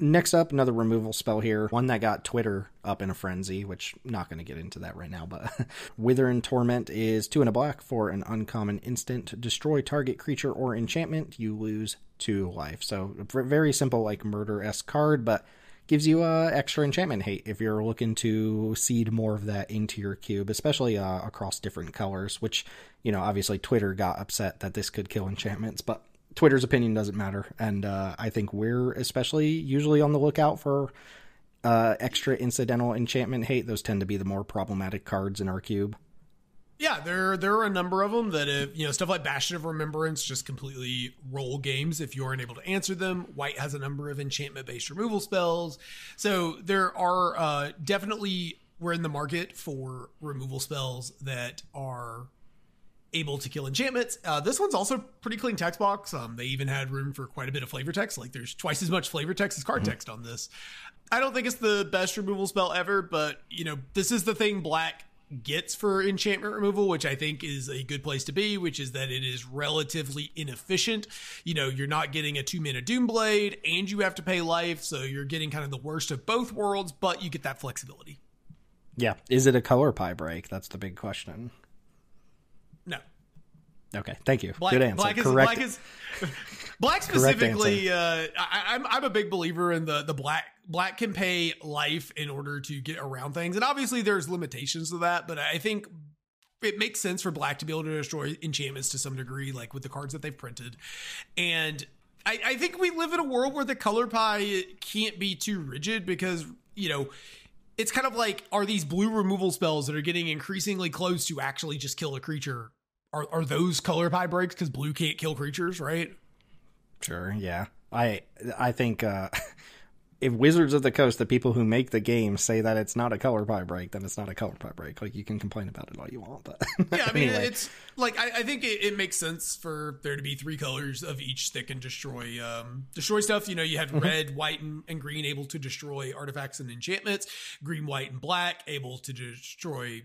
S1: Next up, another removal spell here. One that got Twitter up in a frenzy, which I'm not going to get into that right now, but Wither and Torment is 2 and a black for an uncommon instant. Destroy target creature or enchantment. You lose 2 life. So very simple, like murder-esque card, but gives you extra enchantment hate if you're looking to seed more of that into your cube, especially across different colors, which, obviously Twitter got upset that this could kill enchantments, but Twitter's opinion doesn't matter, and I think we're especially usually on the lookout for extra incidental enchantment hate. Those tend to be the more problematic cards in our cube.
S2: Yeah, there are a number of them that if, stuff like Bastion of Remembrance just completely roll games if you aren't able to answer them. White has a number of enchantment-based removal spells. So there are definitely, we're in the market for removal spells that are able to kill enchantments. This one's also pretty clean text box. They even had room for quite a bit of flavor text. Like there's twice as much flavor text as card text on this. I don't think it's the best removal spell ever, but this is the thing Black gets for enchantment removal, which I think is a good place to be, which is that it is relatively inefficient. You're not getting a 2-mana Doomblade and you have to pay life. So you're getting kind of the worst of both worlds, but you get that flexibility.
S1: Yeah. Is it a color pie break? That's the big question.
S2: No.
S1: Okay, thank you. Good answer.
S2: Black specifically. I'm a big believer in the black can pay life in order to get around things, and obviously there's limitations to that. But I think it makes sense for Black to be able to destroy enchantments to some degree, like with the cards that they've printed. And I think we live in a world where the color pie can't be too rigid because it's kind of like, are these blue removal spells that are getting increasingly close to actually just kill a creature? Are those color pie breaks because blue can't kill creatures, right?
S1: Sure, yeah. I think if Wizards of the Coast, the people who make the game, say that it's not a color pie break, then it's not a color pie break. Like, you can complain about it all you want, but
S2: yeah, I mean,
S1: anyway.
S2: It's like I think it makes sense for there to be 3 colors of each that can destroy stuff. You have red, white, and green able to destroy artifacts and enchantments. Green, white, and black able to destroy.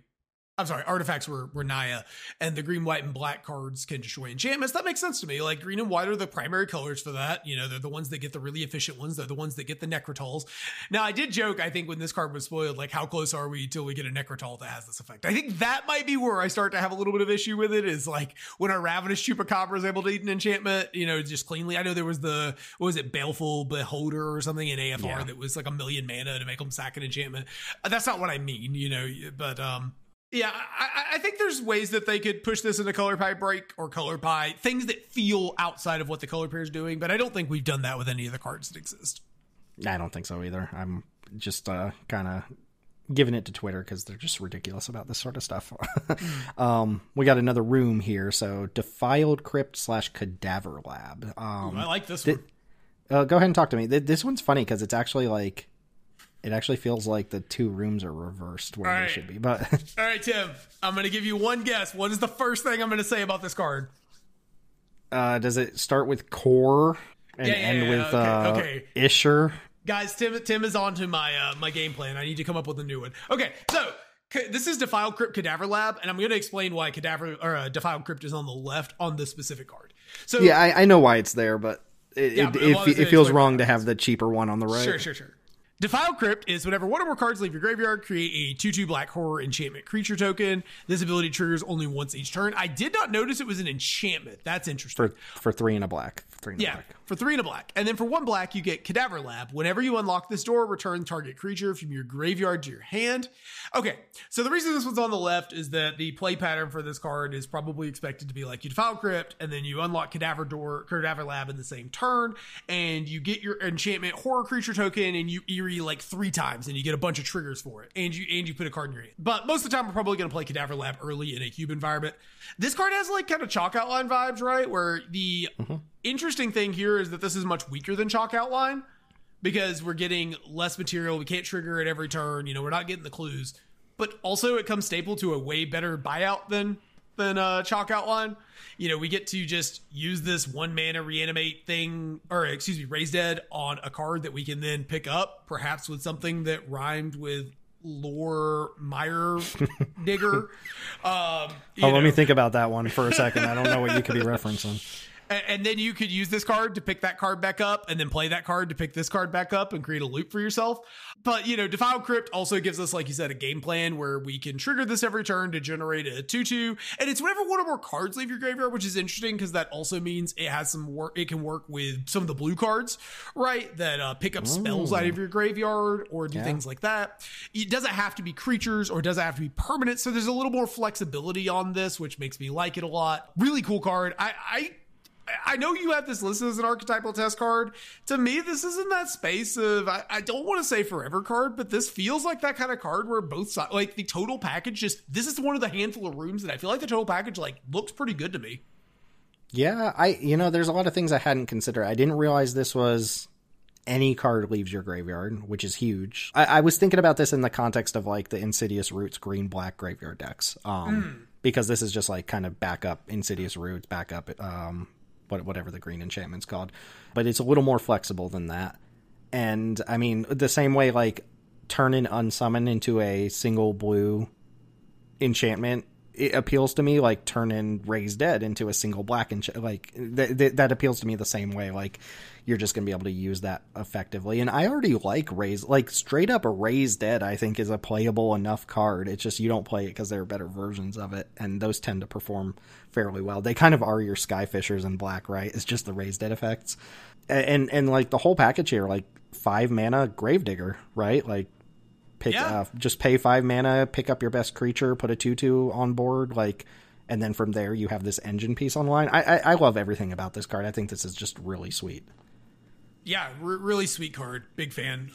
S2: I'm sorry, artifacts were Naya, and the green, white, and black cards can destroy enchantments. That makes sense to me. Like, green and white are the primary colors for that. They're the ones that get the really efficient ones. They're the ones that get the Necrotals. Now, I did joke, I think, when this card was spoiled, like, how close are we till we get a Necrotal that has this effect? I think that might be where I start to have a little bit of issue with it, is like, when our Ravenous Chupacabra is able to eat an enchantment, just cleanly. I know there was Baleful Beholder or something in AFR that was like 1 million mana to make them sack an enchantment. That's not what I mean, but yeah, I think there's ways that they could push this into color pie break or color pie, things that feel outside of what the color pair is doing, but I don't think we've done that with any of the cards that exist.
S1: I don't think so either. I'm just kind of giving it to Twitter because they're just ridiculous about this sort of stuff. We got another room here, so Defiled Crypt / Cadaver Lab.
S2: I like this one.
S1: Go ahead and talk to me. This one's funny because it's actually like, it actually feels like the 2 rooms are reversed where they should be. But
S2: all right, Tim, I'm going to give you one guess. What is the first thing I'm going to say about this card?
S1: Does it start with Core and end with Isher?
S2: Guys, Tim is on to my game plan. I need to come up with a new one. Okay, so this is Defiled Crypt Cadaver Lab, and I'm going to explain why Defiled Crypt is on the left on this specific card. So
S1: yeah, I know why it's there, but it feels wrong to have the cheaper one on the right.
S2: Sure. Defiled Crypt is whenever one or more cards leave your graveyard, create a 2/2 black horror enchantment creature token. This ability triggers only once each turn. I did not notice it was an enchantment. That's interesting.
S1: For 3 and a black.
S2: For 3 and a black. And then for 1 black, you get Cadaver Lab. Whenever you unlock this door, return target creature from your graveyard to your hand. Okay, so the reason this one's on the left is that the play pattern for this card is probably expected to be like you Defile Crypt, and then you unlock Cadaver Lab in the same turn, and you get your enchantment horror creature token, and you theory like 3 times and you get a bunch of triggers for it, and you put a card in your hand. But most of the time we're probably going to play Cadaver Lab early in a cube environment. This card has like kind of chalk outline vibes, right? Where the interesting thing here is that this is much weaker than chalk outline because we're getting less material. We can't trigger it every turn. You know, we're not getting the clues, but also it comes staple to a way better buyout than chalk outline. You know, we get to just use this 1 mana reanimate thing, or excuse me, raise dead on a card that we can then pick up, perhaps with something that rhymed with lore mire digger.
S1: Let me think about that one for a second. I don't know what you could be referencing.
S2: And then you could use this card to pick that card back up and then play that card to pick this card back up and create a loop for yourself. But, you know, Defiled Crypt also gives us, like you said, a game plan where we can trigger this every turn to generate a 2/2. And it's whenever one or more cards leave your graveyard, which is interesting because that also means it has some work. It can work with some of the blue cards, right? That pick up spells out of your graveyard or do things like that. It doesn't have to be creatures or it doesn't have to be permanent. So there's a little more flexibility on this, which makes me like it a lot. Really cool card. I know you have this listed as an archetypal test card. To me, this is in that space of, I don't want to say forever card, but this feels like that kind of card where both sides, like the total package, this is one of the handful of rooms that I feel like the total package like looks pretty good to me.
S1: Yeah, there's a lot of things I hadn't considered. I didn't realize this was any card leaves your graveyard, which is huge. I was thinking about this in the context of like the Insidious Roots green-black graveyard decks. Because this is just like kind of backup Insidious Roots, backup, whatever the green enchantment's called, but it's a little more flexible than that. And I mean, the same way, like turning Unsummon into a single blue enchantment, it appeals to me. Like turning Raise Dead into a single black enchantment, like that appeals to me the same way. Like you're just gonna be able to use that effectively. And I already like straight up a Raise Dead, I think is a playable enough card. It's just you don't play it because there are better versions of it, and those tend to perform fairly well. They kind of are your Skyfishers in black, right? It's just the Raise Dead effects. And like the whole package here, like 5 mana Gravedigger, right? Like just pay 5 mana, pick up your best creature, put a 2/2 on board, like, and then from there you have this engine piece online. I love everything about this card. I think this is just really sweet.
S2: Yeah, really sweet card. Big fan.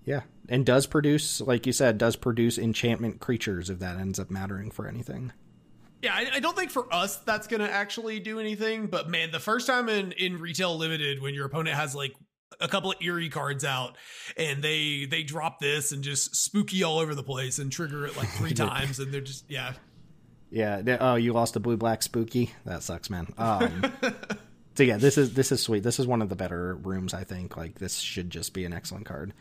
S1: Yeah, and does produce, like you said, enchantment creatures if that ends up mattering for anything.
S2: Yeah, I don't think for us that's going to actually do anything, but man, the first time in Retail Limited when your opponent has like a couple of eerie cards out and they drop this and just spooky all over the place and trigger it like 3 times and they're just, yeah.
S1: Oh, you lost a blue-black spooky? That sucks, man. So yeah, this is sweet. This is one of the better rooms, I think. Like, this should just be an excellent card.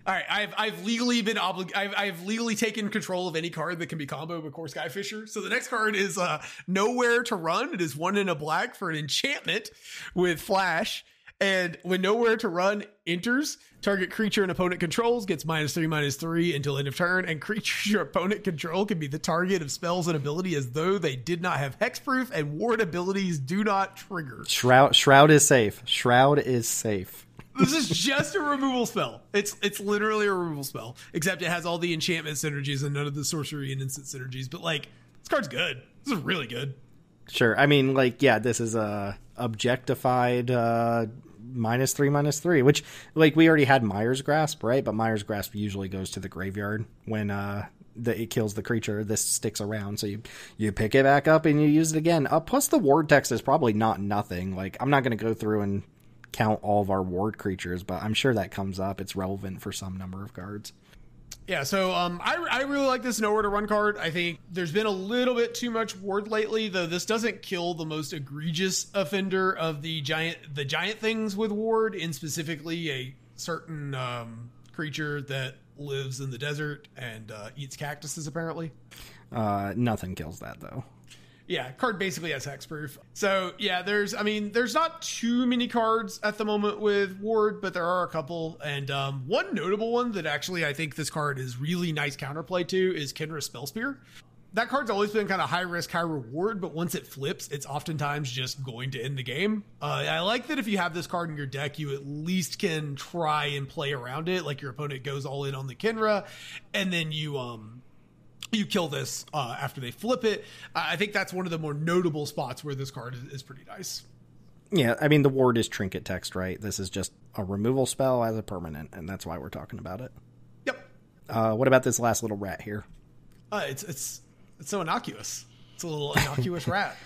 S2: All right, I've legally been I've legally taken control of any card that can be comboed with Core Skyfisher. So the next card is Nowhere to Run. It is 1 in a black for an enchantment with flash. And when Nowhere to Run enters, target creature an opponent controls gets -3/-3 until end of turn, and creatures your opponent control can be the target of spells and ability as though they did not have hexproof, and ward abilities do not trigger.
S1: Shroud is safe. Shroud is safe.
S2: This is just a removal spell. It's literally a removal spell, except it has all the enchantment synergies and none of the sorcery and instant synergies. But like, this card's good. This is really good.
S1: Sure. I mean, like, yeah, this is a objectified -3/-3, which, like, we already had Mire's Grasp, right? But Mire's Grasp usually goes to the graveyard when it kills the creature. This sticks around, so you pick it back up and you use it again. Plus, the ward text is probably not nothing. Like, I'm not going to go through and count all of our ward creatures, but I'm sure that comes up. It's relevant for some number of cards.
S2: Yeah, so I really like this Nowhere to Run card. I think there's been a little bit too much ward lately, though this doesn't kill the most egregious offender of the giant things with ward, in specifically a certain creature that lives in the desert and eats cactuses, apparently.
S1: Nothing kills that, though.
S2: Yeah, card basically has hexproof. So yeah, there's not too many cards at the moment with ward, but there are a couple. And one notable one that actually I think this card is really nice counterplay to is Kenra's Spellspear. That card's always been kind of high risk, high reward, but once it flips, it's oftentimes just going to end the game. I like that if you have this card in your deck, you at least can try and play around it. Like your opponent goes all in on the Kenra, and then you kill this after they flip it. I think that's one of the more notable spots where this card is pretty nice.
S1: Yeah, I mean, the ward is trinket text, right? This is just a removal spell as a permanent, and that's why we're talking about it.
S2: Yep.
S1: What about this last little rat here?
S2: It's so innocuous. It's a little innocuous rat.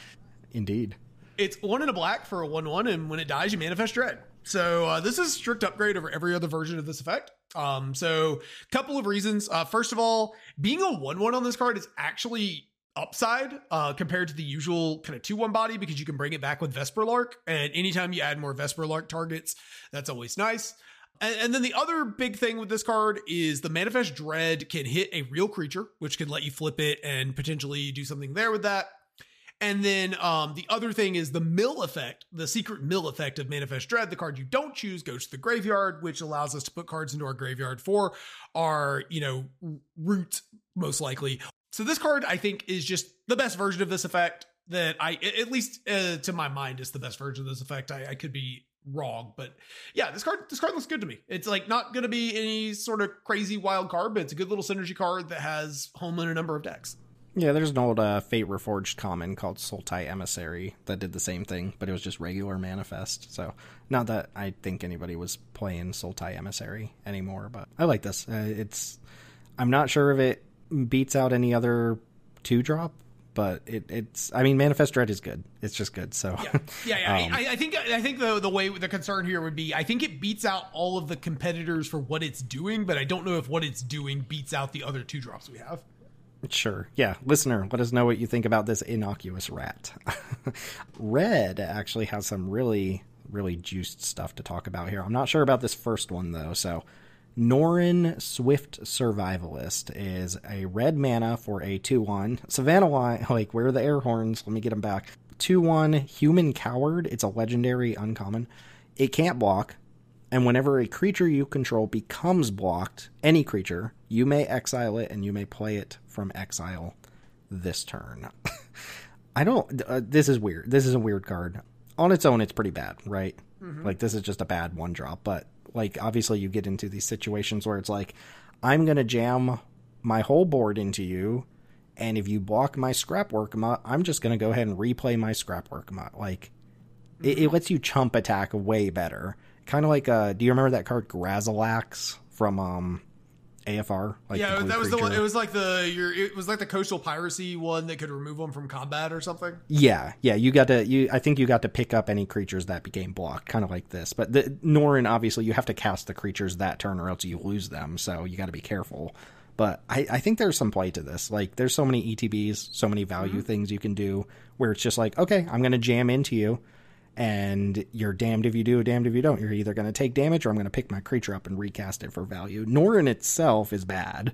S1: Indeed.
S2: It's 1 and a black for a 1/1, and when it dies, you manifest dread. So this is a strict upgrade over every other version of this effect. So couple of reasons. First of all, being a 1/1 on this card is actually upside compared to the usual kind of 2/1 body, because you can bring it back with Vesperlark, and anytime you add more Vesperlark targets, that's always nice. And then the other big thing with this card is the Manifest Dread can hit a real creature, which can let you flip it and potentially do something there with that. And then the other thing is the mill effect, the secret mill effect of Manifest Dread. The card you don't choose goes to the graveyard, which allows us to put cards into our graveyard for our, root, most likely. So this card, I think, is just the best version of this effect that at least to my mind, is the best version of this effect. I could be wrong, but yeah, this card looks good to me. It's like not going to be any sort of crazy wild card, but it's a good little synergy card that has home in a number of decks.
S1: Yeah, there's an old Fate Reforged common called Sultai Emissary that did the same thing, but it was just regular manifest. So not that I think anybody was playing Sultai Emissary anymore, but I like this. I'm not sure if it beats out any other 2-drop, but it's Manifest Dread is good. It's just good. So
S2: yeah. I think the way the concern here would be, I think it beats out all of the competitors for what it's doing, but I don't know if what it's doing beats out the other 2-drops we have.
S1: Sure. Yeah. Listener, let us know what you think about this innocuous rat. Red actually has some really, really juiced stuff to talk about here. I'm not sure about this first one, though. So Norrin Swift Survivalist is a red mana for a 2/1. Savannah, where are the air horns? Let me get them back. 2/1 Human Coward. It's a legendary uncommon. It can't block. And whenever a creature you control becomes blocked, any creature, you may exile it and you may play it from exile this turn. This is weird. This is a weird card. On its own, it's pretty bad, right? Mm-hmm. Like, this is just a bad 1-drop. But, obviously you get into these situations where it's like, I'm going to jam my whole board into you, and if you block my Scrapwork, I'm just going to go ahead and replay my Scrapwork. It lets you chump attack way better. Kind of like, do you remember that card Grazilax from AFR?
S2: Yeah, that was the one. It was like the Coastal Piracy one that could remove them from combat or something.
S1: Yeah. I think you got to pick up any creatures that became blocked, kind of like this. But Norrin, obviously, you have to cast the creatures that turn, or else you lose them. So you got to be careful. But I think there's some play to this. Like, there's so many ETBs, so many value things you can do, where it's just like, okay, I'm going to jam into you. And you're damned if you do, damned if you don't. You're either going to take damage, or I'm going to pick my creature up and recast it for value. Norrin itself is bad.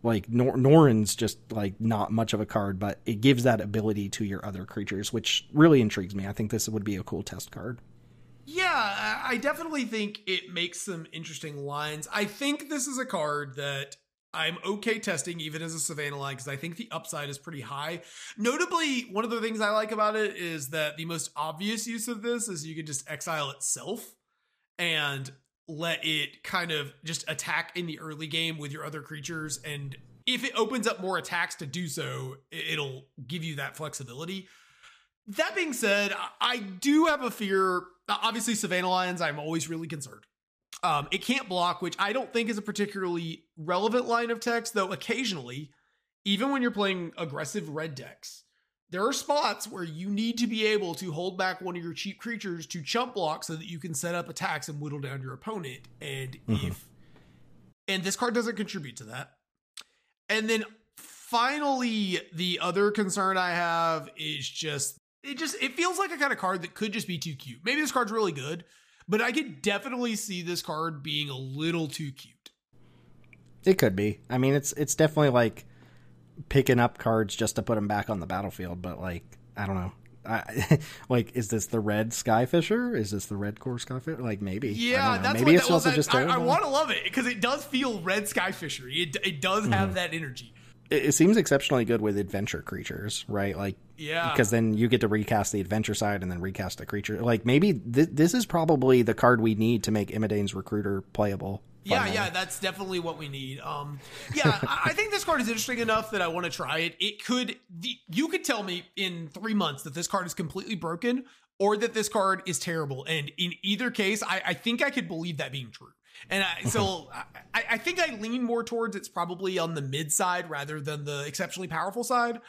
S1: Like, Norrin's just, not much of a card, but it gives that ability to your other creatures, which really intrigues me. I think this would be a cool test card.
S2: Yeah, I definitely think it makes some interesting lines. I think this is a card that I'm okay testing even as a Savannah line, because I think the upside is pretty high. Notably, one of the things I like about it is that the most obvious use of this is you can just exile itself and let it kind of just attack in the early game with your other creatures. And if it opens up more attacks to do so, it'll give you that flexibility. That being said, I do have a fear. Obviously, Savannah Lions, I'm always really concerned. It can't block, which I don't think is a particularly relevant line of text, though occasionally, even when you're playing aggressive red decks, there are spots where you need to be able to hold back one of your cheap creatures to chump block so that you can set up attacks and whittle down your opponent. And and this card doesn't contribute to that. And then finally, the other concern I have is it feels like a kind of card that could just be too cute. Maybe this card's really good, but I could definitely see this card being a little too cute.
S1: It could be. I mean, it's definitely like picking up cards just to put them back on the battlefield, but I don't know. Is this the red Skyfisher? Is this the red core Skyfisher? Maybe.
S2: Yeah, that's
S1: maybe it's also just.
S2: I want to love it because it does feel red Skyfisher. It does have that energy.
S1: It seems exceptionally good with adventure creatures, right?
S2: Yeah,
S1: because then you get to recast the adventure side and then recast the creature. Maybe this is probably the card we need to make Imidane's Recruiter playable. Finally.
S2: Yeah, that's definitely what we need. I think this card is interesting enough that I want to try it. You could tell me in 3 months that this card is completely broken, or that this card is terrible. And in either case, I think I could believe that being true. And I think I lean more towards it's probably on the mid side rather than the exceptionally powerful side.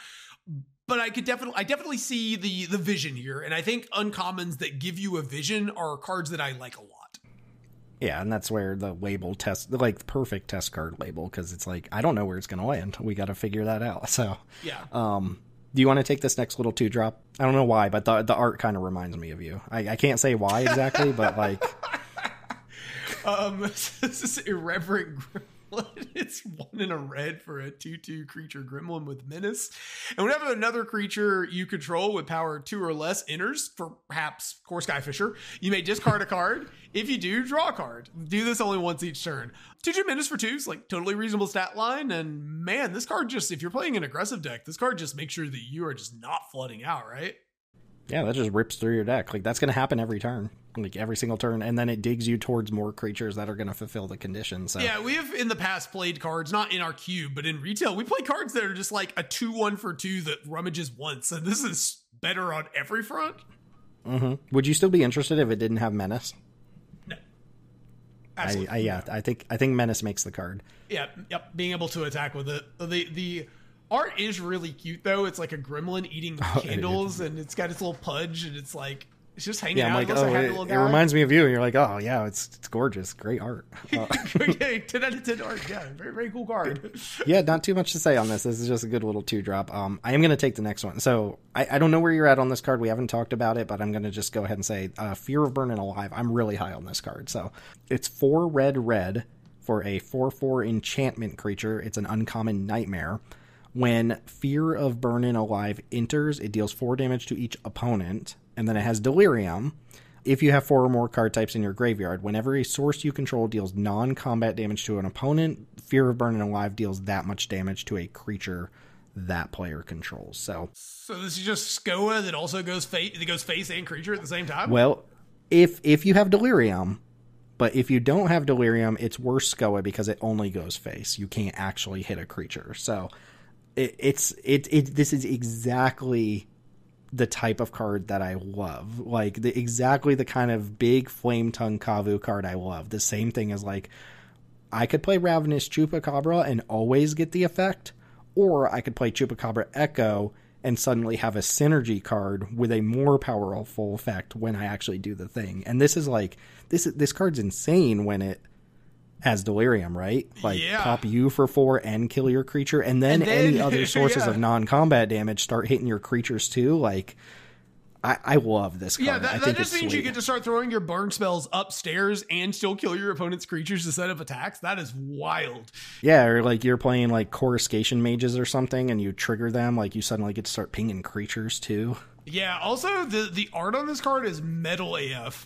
S2: But I definitely see the vision here. And I think uncommons that give you a vision are cards that I like a lot.
S1: Yeah, and that's where the label test, like the perfect test card label, because it's like, I don't know where it's going to land. We got to figure that out. So,
S2: yeah.
S1: Do you want to take this next little 2-drop? I don't know why, but the art kind of reminds me of you. I can't say why exactly, but like...
S2: This is Irreverent Gremlin. It's 1 in a red for a 2/2 creature gremlin with menace. And whenever another creature you control with power 2 or less enters, for perhaps Core Skyfisher, you may discard a card. If you do, draw a card. Do this only once each turn. 2/2 menace for 2s, like totally reasonable stat line. And man, this card just, if you're playing an aggressive deck, this card just makes sure that you are just not flooding out, right?
S1: Yeah, that just rips through your deck. Like, that's going to happen every turn. Like, every single turn. And then it digs you towards more creatures that are going to fulfill the conditions. So.
S2: Yeah, we have in the past played cards, not in our cube, but in retail. We play cards that are just like a 2/1 for 2 that rummages once. And this is better on every front.
S1: Mm-hmm. Would you still be interested if it didn't have Menace?
S2: No. Absolutely.
S1: Yeah, I think Menace makes the card.
S2: Yeah, yep. Being able to attack with it. The art is really cute, though. It's like a gremlin eating candles, and it's got its little pudge, and it's like, it's just hanging out.
S1: I'm like, it reminds me of you. And you're like, oh, yeah, it's gorgeous. Great art.
S2: 10 out of 10 art. Yeah, very, very cool card.
S1: Yeah, not too much to say on this. This is just a good little 2-drop. I am going to take the next one. So I don't know where you're at on this card. We haven't talked about it, but I'm going to just go ahead and say Fear of Burning Alive. I'm really high on this card. So it's 4 red for a 4/4 enchantment creature. It's an uncommon nightmare. When Fear of Burning Alive enters, it deals 4 damage to each opponent, and then it has Delirium. If you have 4 or more card types in your graveyard, whenever a source you control deals non-combat damage to an opponent, Fear of Burning Alive deals that much damage to a creature that player controls. So
S2: this is just Skoa that also goes face and creature at the same time?
S1: Well, if you have Delirium, but if you don't have Delirium, it's worse Skoa because it only goes face. You can't actually hit a creature. So this is exactly the type of card that I love. Like exactly the kind of big Flame Tongue Kavu card I love. The same thing as like, I could play Ravenous Chupacabra and always get the effect, or I could play Chupacabra Echo and suddenly have a synergy card with a more powerful effect when I actually do the thing. And this is like, this card's insane when it has Delirium, right? Like, pop you for 4 and kill your creature, and then any other sources of non-combat damage start hitting your creatures too. Like, I love this card.
S2: Yeah, that just means
S1: sweet.
S2: You get to start throwing your burn spells upstairs and still kill your opponent's creatures to set up attacks. That is wild.
S1: Yeah, or like you're playing like Coruscation Mages or something, and you trigger them, like you suddenly get to start pinging creatures too.
S2: Yeah, also the art on this card is metal AF.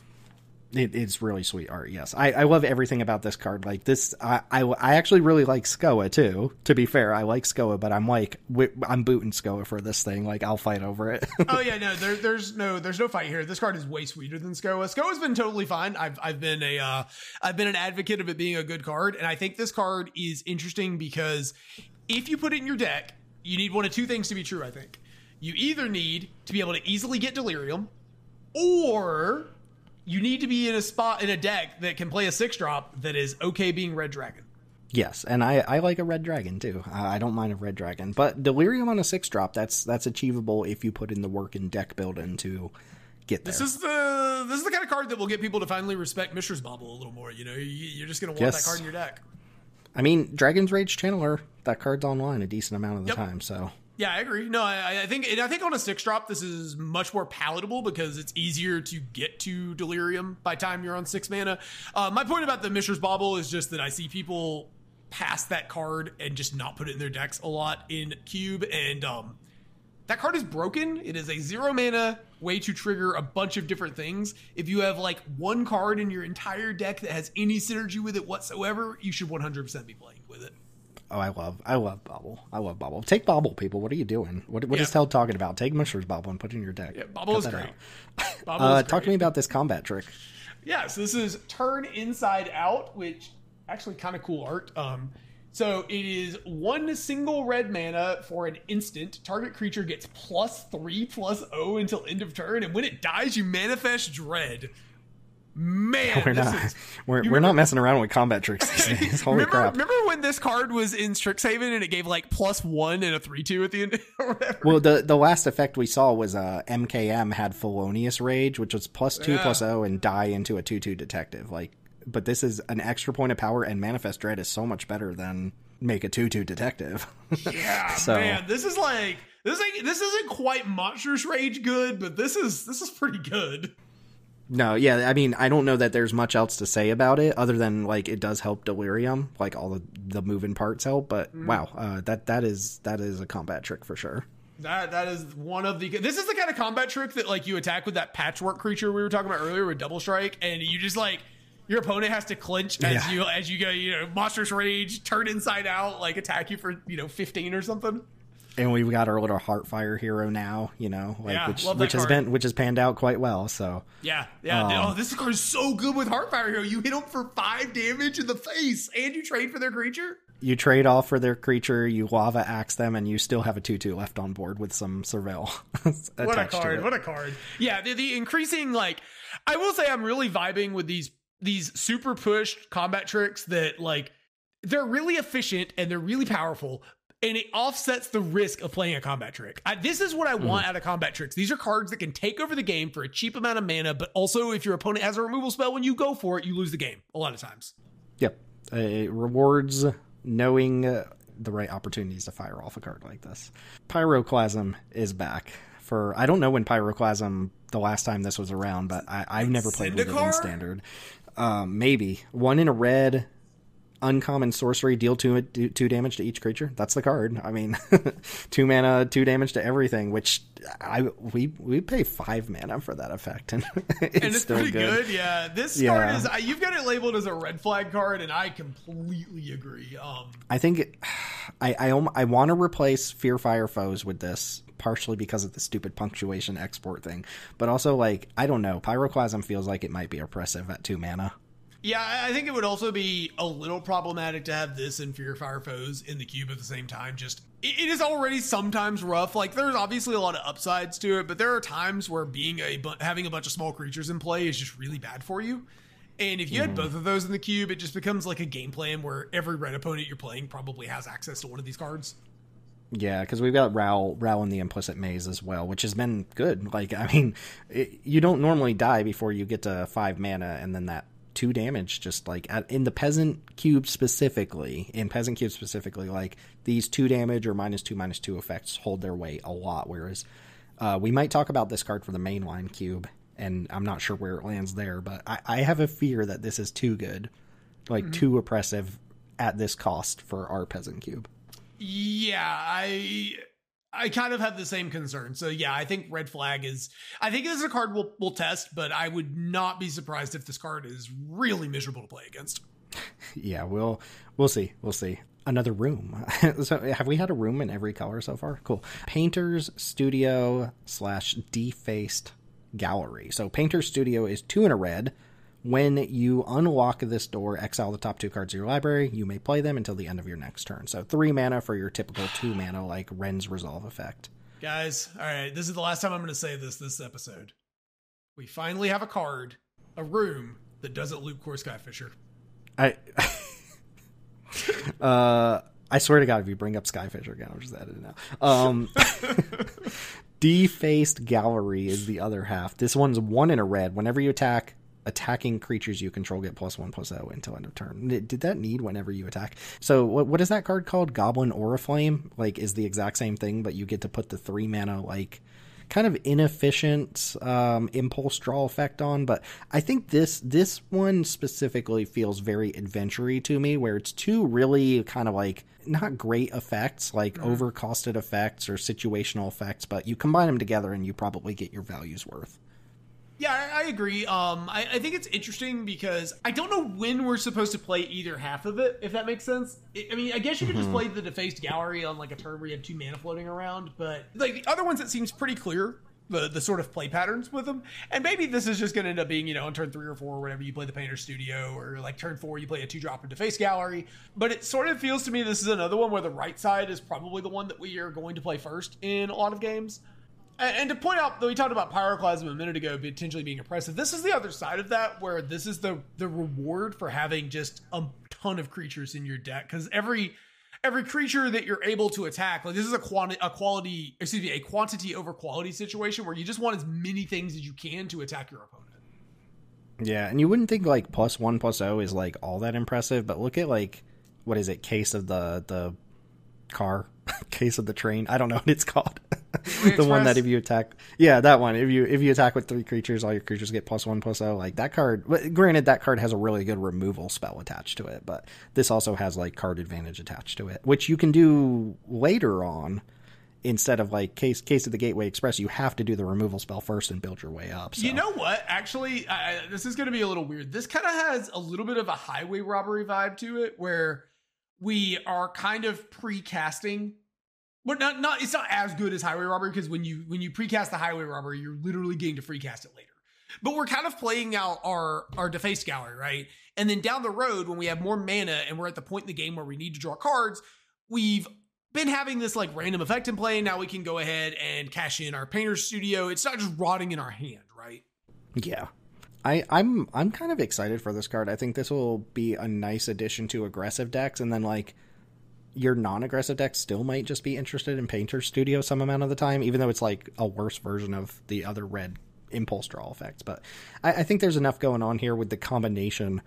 S1: It's really sweet art, yes. I love everything about this card. Like this, I actually really like Skoa too. To be fair, I like Skoa, but I'm booting Skoa for this thing. Like, I'll fight over it.
S2: Oh yeah, no, there's no fight here. This card is way sweeter than Skoa. Skoa's been totally fine. I've been an advocate of it being a good card, and I think this card is interesting because if you put it in your deck, you need one of 2 things to be true. I think you either need to be able to easily get Delirium, or you need to be in a spot in a deck that can play a 6-drop that is okay being Red Dragon.
S1: Yes, and I like a Red Dragon too. I don't mind a Red Dragon, but Delirium on a 6-drop, that's achievable if you put in the work in deck building to get there.
S2: This is the kind of card that will get people to finally respect Mishra's Bauble a little more. You know, you're just going to want that card in your deck.
S1: I mean, Dragon's Rage Channeler, that card's online a decent amount of the time, so...
S2: Yeah, I agree. No, I think on a 6-drop, this is much more palatable because it's easier to get to Delirium by time you're on 6 mana. My point about the Mishra's Bauble is just that I see people pass that card and just not put it in their decks a lot in Cube, and that card is broken. It is a 0 mana way to trigger a bunch of different things. If you have like 1 card in your entire deck that has any synergy with it whatsoever, you should 100% be playing with it.
S1: Oh, I love Bauble. I love Bauble. Take Bauble, people. What are you doing? What is Teld talking about? Take Mishra's Bauble and put it in your deck.
S2: Yeah, Bauble is great.
S1: Talk to me about this combat trick.
S2: Yeah, so this is Turn Inside Out, which actually kind of cool art. So it is 1 single red mana for an instant. Target creature gets +3/+0 until end of turn, and when it dies, you manifest dread. Man,
S1: we're not messing around with combat tricks these days. Holy crap.
S2: Remember when this card was in Strixhaven and it gave like +1 and a 3/2 at the end or whatever?
S1: Well, the last effect we saw was MKM had Felonious Rage, which was +2/+0 and die into a 2/2 detective. But this is an extra point of power, and Manifest Dread is so much better than make a 2/2 detective.
S2: Yeah, so, man, this isn't quite Monstrous Rage good, but this is pretty good.
S1: No, yeah, I mean, I don't know that there's much else to say about it other than like it does help Delirium, like all the moving parts help. But wow, that is a combat trick for sure.
S2: That is one of the. This is the kind of combat trick that like you attack with that patchwork creature we were talking about earlier with Double Strike, and you just like your opponent has to clinch as you go, Monstrous Rage, turn inside out, like attack you for 15 or something.
S1: And we've got our little Heartfire hero now, which has panned out quite well. So
S2: yeah. This card is so good with Heartfire hero. You hit them for 5 damage in the face, and you trade for their creature.
S1: You trade off for their creature, you lava axe them, and you still have a 2/2 left on board with some Surveil.
S2: What a card! Yeah, the increasing like, I will say I'm really vibing with these super pushed combat tricks that like they're really efficient and they're really powerful. And it offsets the risk of playing a combat trick. This is what I want out of combat tricks. These are cards that can take over the game for a cheap amount of mana, but also if your opponent has a removal spell, when you go for it, you lose the game a lot of times.
S1: Yep. It rewards knowing the right opportunities to fire off a card like this. Pyroclasm is back. I don't know when Pyroclasm, the last time this was around, but I've never played with it in Standard. Maybe. 1 in a red... uncommon sorcery, deal 2 damage to each creature. That's the card. I mean, 2 mana, 2 damage to everything, which we pay 5 mana for that effect, and it's still
S2: pretty good. Yeah, this card is you've got it labeled as a red flag card, and I completely agree.
S1: I think I want to replace Fearfire Foes with this, partially because of the stupid punctuation export thing, but also like I don't know, Pyroclasm feels like it might be oppressive at 2 mana.
S2: Yeah, I think it would also be a little problematic to have this and Fearfire Foes in the cube at the same time. Just, it is already sometimes rough. Like, there's obviously a lot of upsides to it, but there are times where having a bunch of small creatures in play is just really bad for you. And if you had both of those in the cube, it just becomes like a game plan where every red opponent you're playing probably has access to one of these cards.
S1: Yeah, because we've got Ral in the Implicit Maze as well, which has been good. Like, I mean, you don't normally die before you get to 5 mana, and then that 2 damage, just like in the Peasant Cube specifically, like these 2 damage or -2/-2 effects hold their weight a lot. Whereas we might talk about this card for the mainline cube, and I'm not sure where it lands there, but I have a fear that this is too good, like too oppressive at this cost for our Peasant Cube.
S2: Yeah, I kind of have the same concern. So yeah, I think red flag I think this is a card we'll test, but I would not be surprised if this card is really miserable to play against.
S1: Yeah, we'll see. Another room. So have we had a room in every color so far? Cool. Painter's Studio / Defaced Gallery. So Painter's Studio is 2 in a red. When you unlock this door, exile the top 2 cards of your library. You may play them until the end of your next turn. So 3 mana for your typical 2 mana, like Ren's Resolve effect.
S2: Guys, all right, this is the last time I'm going to say this episode. We finally have a room that doesn't loop Core Skyfisher.
S1: I swear to God, if you bring up Skyfisher again, I'll just edit it now. Defaced Gallery is the other half. This one's 1 in a red. Whenever you attacking creatures you control get +1/+0 until end of turn. Did that need whenever you attack? So what is that card called? Goblin Oriflame, like, is the exact same thing, but you get to put the 3 mana, like, kind of inefficient impulse draw effect on. But I think this one specifically feels very adventure-y to me, where it's 2 really kind of like not great effects, like overcosted effects or situational effects, but you combine them together and you probably get your value's worth.
S2: Yeah, I agree. I think it's interesting because I don't know when we're supposed to play either half of it, if that makes sense. I mean, I guess you could just play the Defaced Gallery on like a turn where you have 2 mana floating around, but like the other ones, it seems pretty clear the sort of play patterns with them. And maybe this is just going to end up being, you know, on turn 3 or 4 or whatever, you play the Painter's Studio, or like turn 4 you play a 2-drop into Face Gallery. But it sort of feels to me this is another one where the right side is probably the one that we are going to play first in a lot of games. And to point out, though, we talked about Pyroclasm a minute ago potentially being oppressive, this is the other side of that, where this is the reward for having just a ton of creatures in your deck, because every creature that you're able to attack, like this is a quantity over quality situation where you just want as many things as you can to attack your opponent.
S1: Yeah, and you wouldn't think like +1/+0 is like all that impressive, but look at like, what is it, Case of the car, Case of the train, I don't know what it's called. The one that if you attack, yeah, that one, if you attack with 3 creatures, all your creatures get +1/+0. Like that card, granted that card has a really good removal spell attached to it, but this also has like card advantage attached to it, which you can do later on. Instead of like Case of the Gateway Express, you have to do the removal spell first and build your way up. So.
S2: You know what? Actually, this is going to be a little weird. This kind of has a little bit of a highway robbery vibe to it, where we are kind of pre-casting. But not it's not as good as highway robbery, because when you precast the highway robbery, you're literally getting to free cast it later. But we're kind of playing out our Deface Gallery, right? And then down the road, when we have more mana and we're at the point in the game where we need to draw cards, we've been having this like random effect in play. Now we can go ahead and cash in our Painter's Studio. It's not just rotting in our hand, right?
S1: Yeah. I'm kind of excited for this card. I think this will be a nice addition to aggressive decks, and then like your non-aggressive deck still might just be interested in Painter's Studio some amount of the time, even though it's like a worse version of the other red impulse draw effects. But I think there's enough going on here with the combination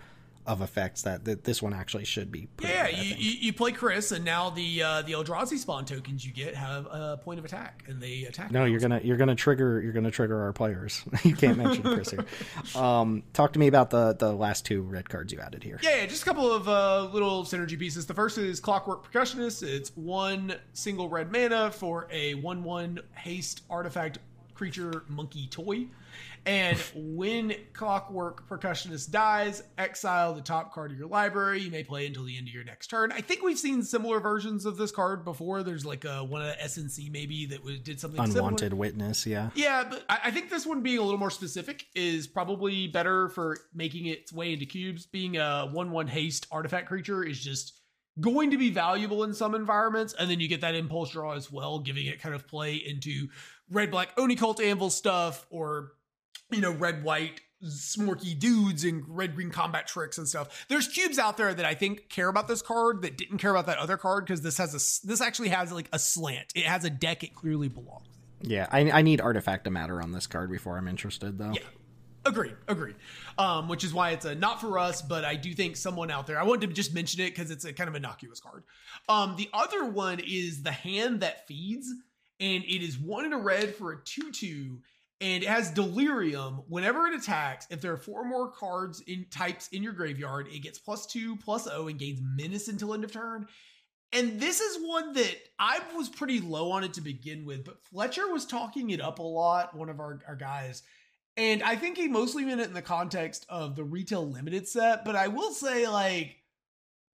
S1: of effects that this one actually should be.
S2: Yeah, you play Chris, and now the Eldrazi spawn tokens you get have a point of attack, and they attack.
S1: No, you're gonna trigger our players. You can't mention Chris here. Talk to me about the last 2 red cards you added here.
S2: Yeah, just a couple of little synergy pieces. The first is Clockwork Percussionist. It's 1 single red mana for a 1/1 haste artifact creature monkey toy. And when Clockwork Percussionist dies, exile the top card of your library. You may play until the end of your next turn. I think we've seen similar versions of this card before. There's like one of the SNC maybe that did something
S1: Unwanted
S2: similar.
S1: Witness, yeah.
S2: Yeah, but I think this one being a little more specific is probably better for making its way into cubes. Being a 1/1 haste artifact creature is just going to be valuable in some environments, and then you get that impulse draw as well, giving it kind of play into red-black Oni Cult Anvil stuff, or you know, red-white smorky dudes and red-green combat tricks and stuff. There's cubes out there that I think care about this card that didn't care about that other card, because this actually has like a slant. It has a deck it clearly belongs in.
S1: Yeah, I need Artifact to matter on this card before I'm interested, though.
S2: Yeah. Agreed. Which is why it's a not for us, but I do think someone out there, I wanted to just mention it because it's a kind of innocuous card. The other one is the Hand That Feeds, and it is 1 in a red for a 2/2, and it has Delirium. Whenever it attacks, if there are 4 more cards in types in your graveyard, it gets +2/+0 and gains Menace until end of turn. And this is one that I was pretty low on it to begin with, but Fletcher was talking it up a lot, one of our guys. And I think he mostly meant it in the context of the retail limited set, but I will say like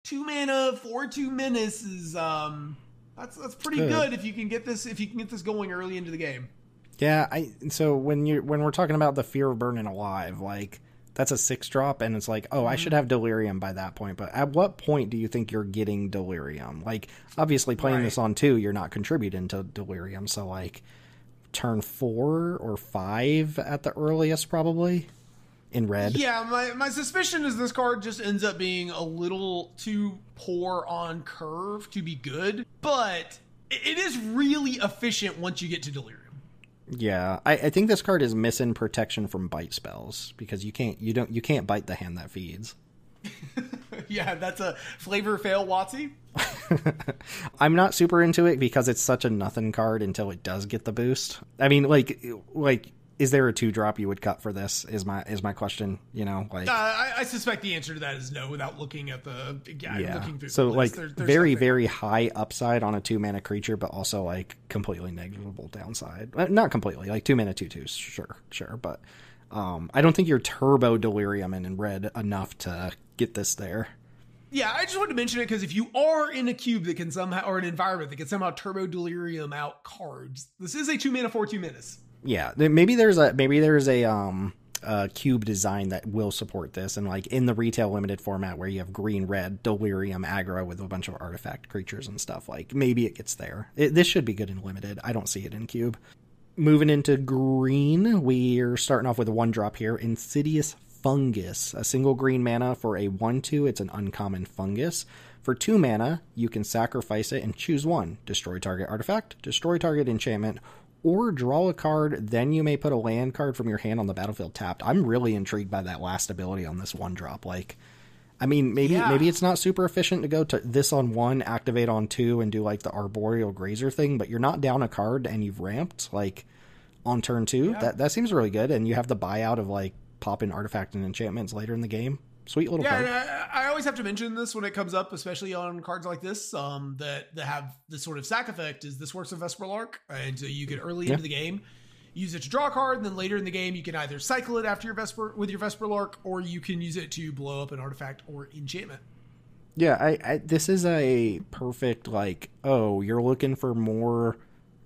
S2: 2 mana, 4/2 Menace is that's pretty good if you can get this going early into the game.
S1: Yeah, so when we're talking about the Fear of Burning Alive, like that's a 6-drop, and it's like, oh, I should have Delirium by that point. But at what point do you think you're getting Delirium? Like, obviously playing this on 2, you're not contributing to Delirium, so like turn 4 or 5 at the earliest, probably in red.
S2: Yeah, my suspicion is this card just ends up being a little too poor on curve to be good, but it is really efficient once you get to Delirium.
S1: Yeah, I think this card is missing protection from bite spells, because you can't bite the Hand That Feeds.
S2: Yeah, that's a flavor fail, Watsy.
S1: I'm not super into it because it's such a nothing card until it does get the boost. I mean, like is there a 2-drop you would cut for this? Is my question. You know, like
S2: I suspect the answer to that is no, without looking at the looking through.
S1: So
S2: the
S1: like
S2: there's
S1: very high upside on a 2-mana creature, but also like completely negligible downside. Not completely, like 2 mana 2/2s, sure, but I don't think you're turbo Delirium in red enough to get this there.
S2: Yeah, I just wanted to mention it because if you are in a cube that can somehow, or an environment that can somehow turbo Delirium out cards, this is a 2 mana 4/2 Menace.
S1: Yeah, maybe there's a cube design that will support this, and like in the retail limited format where you have green, red, delirium, aggro with a bunch of artifact creatures and stuff, like maybe it gets there. This should be good in limited. I don't see it in cube. Moving into green, we're starting off with a 1-drop here, Insidious Fungus, a single green mana for a 1/2. It's an uncommon fungus. For 2 mana, you can sacrifice it and choose one. Destroy target artifact, destroy target enchantment, or draw a card, then you may put a land card from your hand on the battlefield tapped. I'm really intrigued by that last ability on this 1-drop. Like, I mean, maybe it's not super efficient to go to this on 1, activate on 2, and do like the Arboreal Grazer thing, but you're not down a card and you've ramped, like, on turn 2. Yeah. That seems really good, and you have the buyout of, like, popping artifact and enchantments later in the game. Sweet little card.
S2: Yeah, I always have to mention this when it comes up, especially on cards like this, that have this sort of sack effect, is this works with Vesper Lark. And so you get early into the game, use it to draw a card, and then later in the game, you can either cycle it after your Vesper Lark, or you can use it to blow up an artifact or enchantment.
S1: Yeah, this is a perfect, like, oh, you're looking for more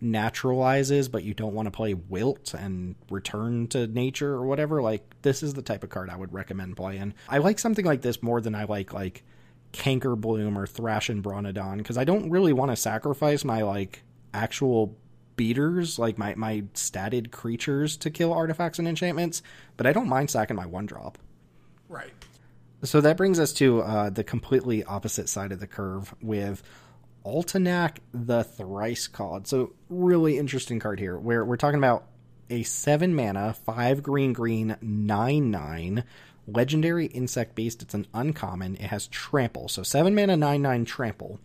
S1: naturalizes, but you don't want to play Wilt and return to nature or whatever. Like, this is the type of card I would recommend playing. I like something like this more than I like Canker Bloom or Thrash and Bronodon, because I don't really want to sacrifice my, like, actual beaters, like my statted creatures to kill artifacts and enchantments, but I don't mind sacking my 1-drop.
S2: Right.
S1: So that brings us to the completely opposite side of the curve with Altenac the Thrice Called. So really interesting card here, where we're talking about a 7 mana, 5 green, 9/9 legendary insect beast. It's an uncommon. It has trample. So 7 mana, 9/9 trample.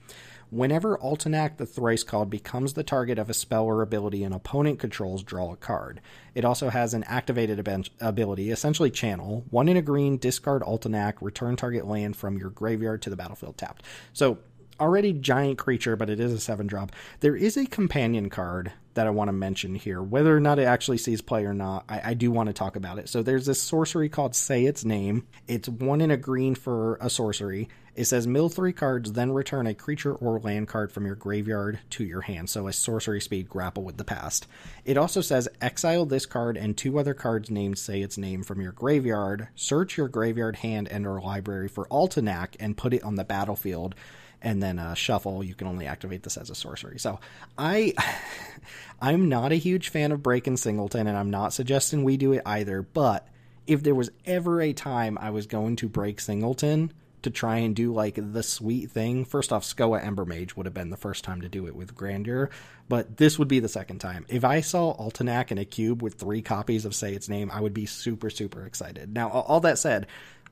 S1: Whenever Altenac the Thrice Called becomes the target of a spell or ability an opponent controls, draw a card. It also has an activated ability, essentially channel. 1 in a green, discard Altenac, return target land from your graveyard to the battlefield tapped. So already giant creature, but it is a 7-drop. There is a companion card that I want to mention here. Whether or not it actually sees play or not, I do want to talk about it. So there's this sorcery called Say Its Name. It's 1 in a green for a sorcery. It says mill 3 cards, then return a creature or land card from your graveyard to your hand. So a sorcery speed, grapple with the past. It also says exile this card and 2 other cards named Say Its Name from your graveyard. Search your graveyard, hand, and or library for Altenac and put it on the battlefield. And then shuffle, you can only activate this as a sorcery. So I'm not a huge fan of breaking Singleton, and I'm not suggesting we do it either. But if there was ever a time I was going to break Singleton to try and do like the sweet thing, first off, Skoa Embermage would have been the first time to do it with Grandeur, but this would be the second time. If I saw Altenac in a cube with 3 copies of Say Its Name, I would be super, super excited. Now, all that said,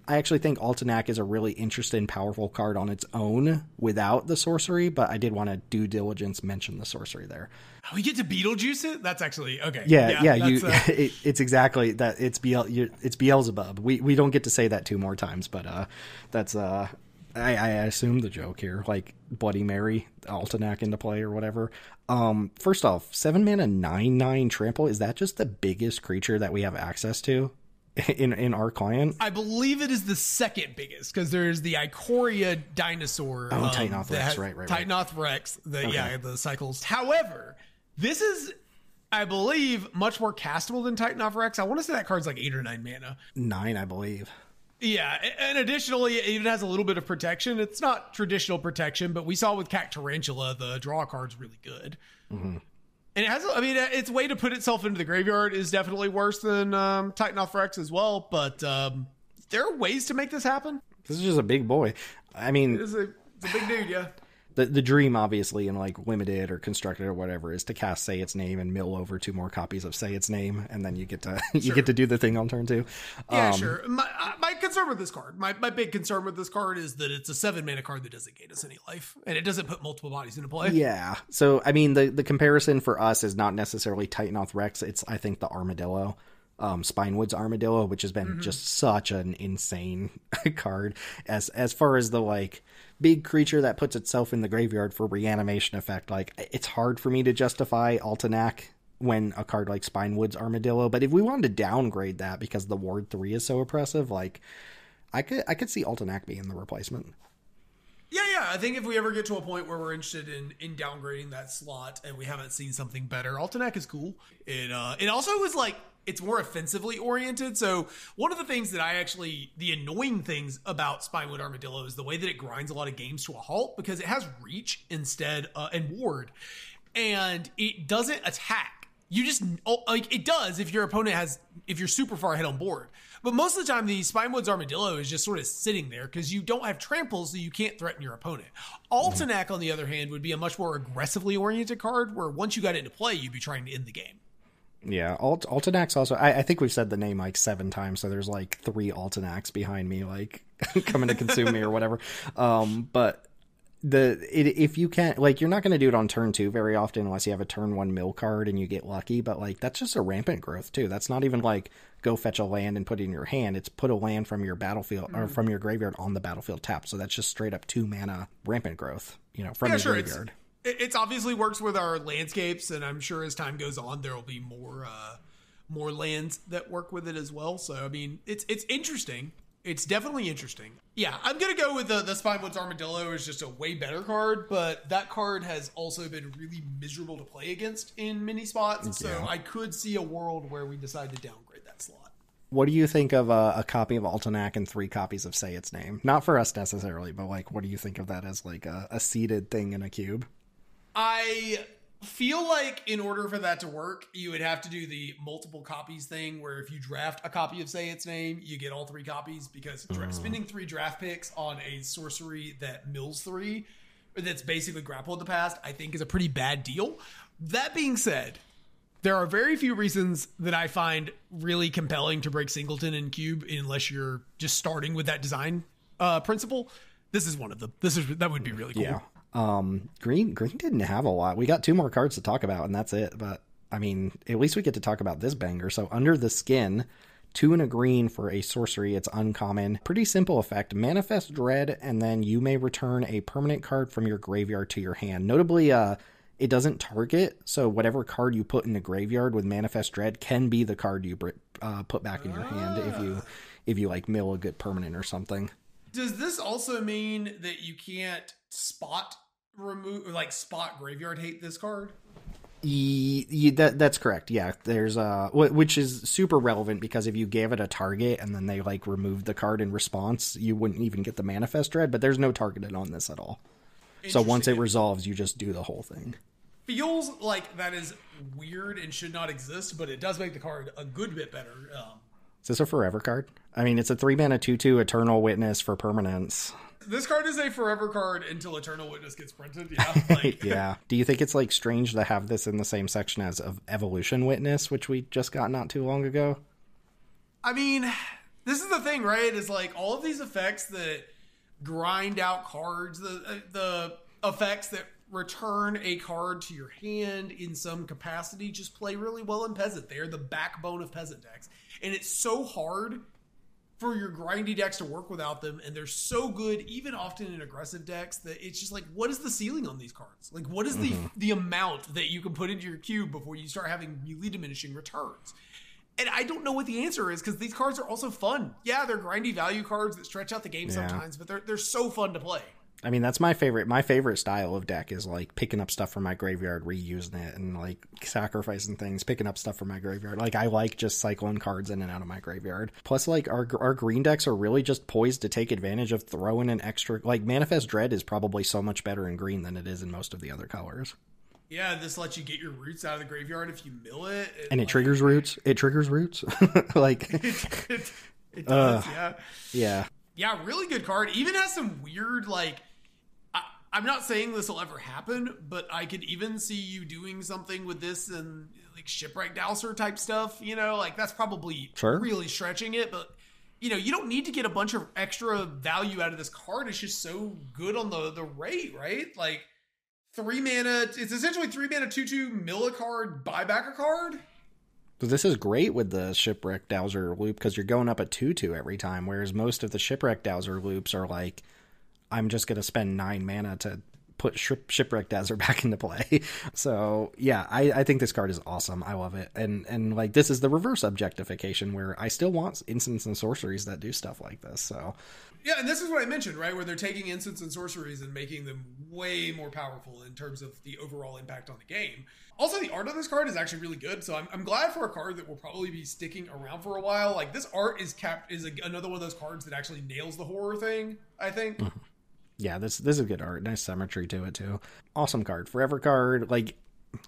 S1: I actually think Altenac is a really interesting, powerful card on its own without the sorcery, but I did want to due diligence mention the sorcery there.
S2: Oh, we get to Beetlejuice it? That's actually okay.
S1: Yeah. It's exactly that. It's Beelzebub. We don't get to say that 2 more times, but that's I assume the joke here, like Bloody Mary, Altenac into play or whatever. First off, 7 mana 9/9 trample. Is that just the biggest creature that we have access to in our client?
S2: I believe it is the second biggest, because there's the Ikoria dinosaur.
S1: Oh, Titanoth Rex, right.
S2: Titanoth Rex, the cycles. However, this is, I believe, much more castable than Titanoth Rex. I want to say that card's like 8 or 9 mana.
S1: 9, I believe.
S2: Yeah, and additionally, it even has a little bit of protection. It's not traditional protection, but we saw with Cat Tarantula, the draw card's really good. Mm-hmm. And it has, I mean, its way to put itself into the graveyard is definitely worse than Titanoth Rex as well. But there are ways to make this happen.
S1: This is just a big boy. I mean,
S2: it's a big dude, yeah.
S1: The dream, obviously, in like limited or constructed or whatever, is to cast Say Its Name and mill over 2 more copies of Say Its Name, and then you get to get to do the thing on turn 2.
S2: Yeah, sure. My concern with this card, my big concern with this card is that it's a 7 mana card that doesn't gain us any life, and it doesn't put multiple bodies into play.
S1: Yeah. So I mean, the comparison for us is not necessarily Titanoth Rex. It's, I think, the Armadillo. Spinewood's Armadillo, which has been just such an insane card as far as the like big creature that puts itself in the graveyard for reanimation effect. Like, it's hard for me to justify Altenac when a card like Spinewood's Armadillo, but if we wanted to downgrade that because the Ward 3 is so oppressive, like I could see Altenac being the replacement.
S2: Yeah. I think if we ever get to a point where we're interested in downgrading that slot and we haven't seen something better, Altenac is cool. It also is like, it's more offensively oriented. So one of the things that the annoying things about Spinewood Armadillo is the way that it grinds a lot of games to a halt, because it has reach instead and ward, and it doesn't attack. You just, like, it does if your opponent if you're super far ahead on board. But most of the time, the Spinewood's Armadillo is just sort of sitting there because you don't have tramples, so you can't threaten your opponent. Altenac, on the other hand, would be a much more aggressively oriented card, where once you got it into play, you'd be trying to end the game.
S1: Yeah, Altenac's also, I think we've said the name like 7 times, so there's like 3 Altenacs behind me, like, coming to consume me or whatever. But if you can't, like, you're not going to do it on turn 2 very often unless you have a turn 1 mill card and you get lucky, but like, that's just a rampant growth too. That's not even like, go fetch a land and put it in your hand. It's put a land from your battlefield or from your graveyard on the battlefield tap. So that's just straight up 2 mana rampant growth, from your graveyard.
S2: It's obviously works with our landscapes, and I'm sure as time goes on, there will be more lands that work with it as well. So, I mean, it's interesting. It's definitely interesting. Yeah, I'm going to go with the Spinewood's Armadillo is just a way better card, but that card has also been really miserable to play against in many spots. So I could see a world where we decide to downgrade that slot.
S1: What do you think of a copy of Altenac and 3 copies of Say Its Name? Not for us necessarily, but like, what do you think of that as like a seeded thing in a cube?
S2: I feel like in order for that to work, you would have to do the multiple copies thing, where if you draft a copy of Say Its Name, you get all 3 copies, because spending 3 draft picks on a sorcery that mills 3, or that's basically grappled the past, I think is a pretty bad deal. That being said, there are very few reasons that I find really compelling to break Singleton and Cube unless you're just starting with that design principle. This is one of them. That would be really cool.
S1: Yeah. Green didn't have a lot. We got 2 more cards to talk about, and that's it. But I mean, at least we get to talk about this banger. So Under the Skin, 2 and a green for a sorcery. It's uncommon. Pretty simple effect. Manifest Dread, and then you may return a permanent card from your graveyard to your hand. Notably, it doesn't target, so whatever card you put in the graveyard with Manifest Dread can be the card you put back in your hand if you like mill a good permanent or something.
S2: Does this also mean that you can't spot graveyard hate this card?
S1: That's correct. Yeah, there's which is super relevant, because if you gave it a target and then they like removed the card in response, you wouldn't even get the Manifest Dread. But there's no targeted on this at all. So once it resolves, you just do the whole thing.
S2: Feels like that is weird and should not exist, but it does make the card a good bit better.
S1: Is this a forever card? I mean, it's a 3-mana 2/2 Eternal Witness for permanence.
S2: This card is a forever card until Eternal Witness gets printed. Yeah.
S1: Yeah. Do you think it's like strange to have this in the same section as of Evolution Witness, which we just got not too long ago?
S2: I mean, this is the thing, right? Is like all of these effects that grind out cards, the effects that return a card to your hand in some capacity just play really well in Peasant. They're the backbone of Peasant decks. And it's so hard for your grindy decks to work without them, and they're so good, even often in aggressive decks, that it's just like, what is the ceiling on these cards? Like, what is the amount that you can put into your cube before you start having really diminishing returns? And I don't know what the answer is, because these cards are also fun. Yeah, they're grindy value cards that stretch out the game sometimes, but they're so fun to play.
S1: I mean, that's my favorite. My favorite style of deck is like picking up stuff from my graveyard, reusing it, and like sacrificing things, picking up stuff from my graveyard. Like, I like just cycling cards in and out of my graveyard. Plus, like, our green decks are really just poised to take advantage of throwing an extra. Like, Manifest Dread is probably so much better in green than it is in most of the other colors.
S2: Yeah, this lets you get your roots out of the graveyard if you mill it.
S1: And it triggers roots. It triggers roots. Like,
S2: it does, yeah.
S1: Yeah.
S2: Yeah, really good card. Even has some weird, like, I'm not saying this will ever happen, but I could even see you doing something with this and like Shipwreck Dowser type stuff, like that's probably really stretching it, but you don't need to get a bunch of extra value out of this card. It's just so good on the rate, right? Like 3 mana, it's essentially 3 mana 2/2 mill a card, buy back a card.
S1: So this is great with the Shipwreck Dowser loop, because you're going up at 2/2 every time, whereas most of the Shipwreck Dowser loops are like, I'm just going to spend 9 mana to put Shipwreck Desert back into play. So yeah, I think this card is awesome. I love it. And like, this is the reverse objectification where I still want instants and sorceries that do stuff like this. So
S2: yeah, and this is what I mentioned, right? Where they're taking instants and sorceries and making them way more powerful in terms of the overall impact on the game. Also, the art of this card is actually really good, so I'm glad for a card that will probably be sticking around for a while. Like, this art is another one of those cards that actually nails the horror thing, I think.
S1: Mm-hmm. Yeah, this is good art. Nice symmetry to it, too. Awesome card. Forever card, like,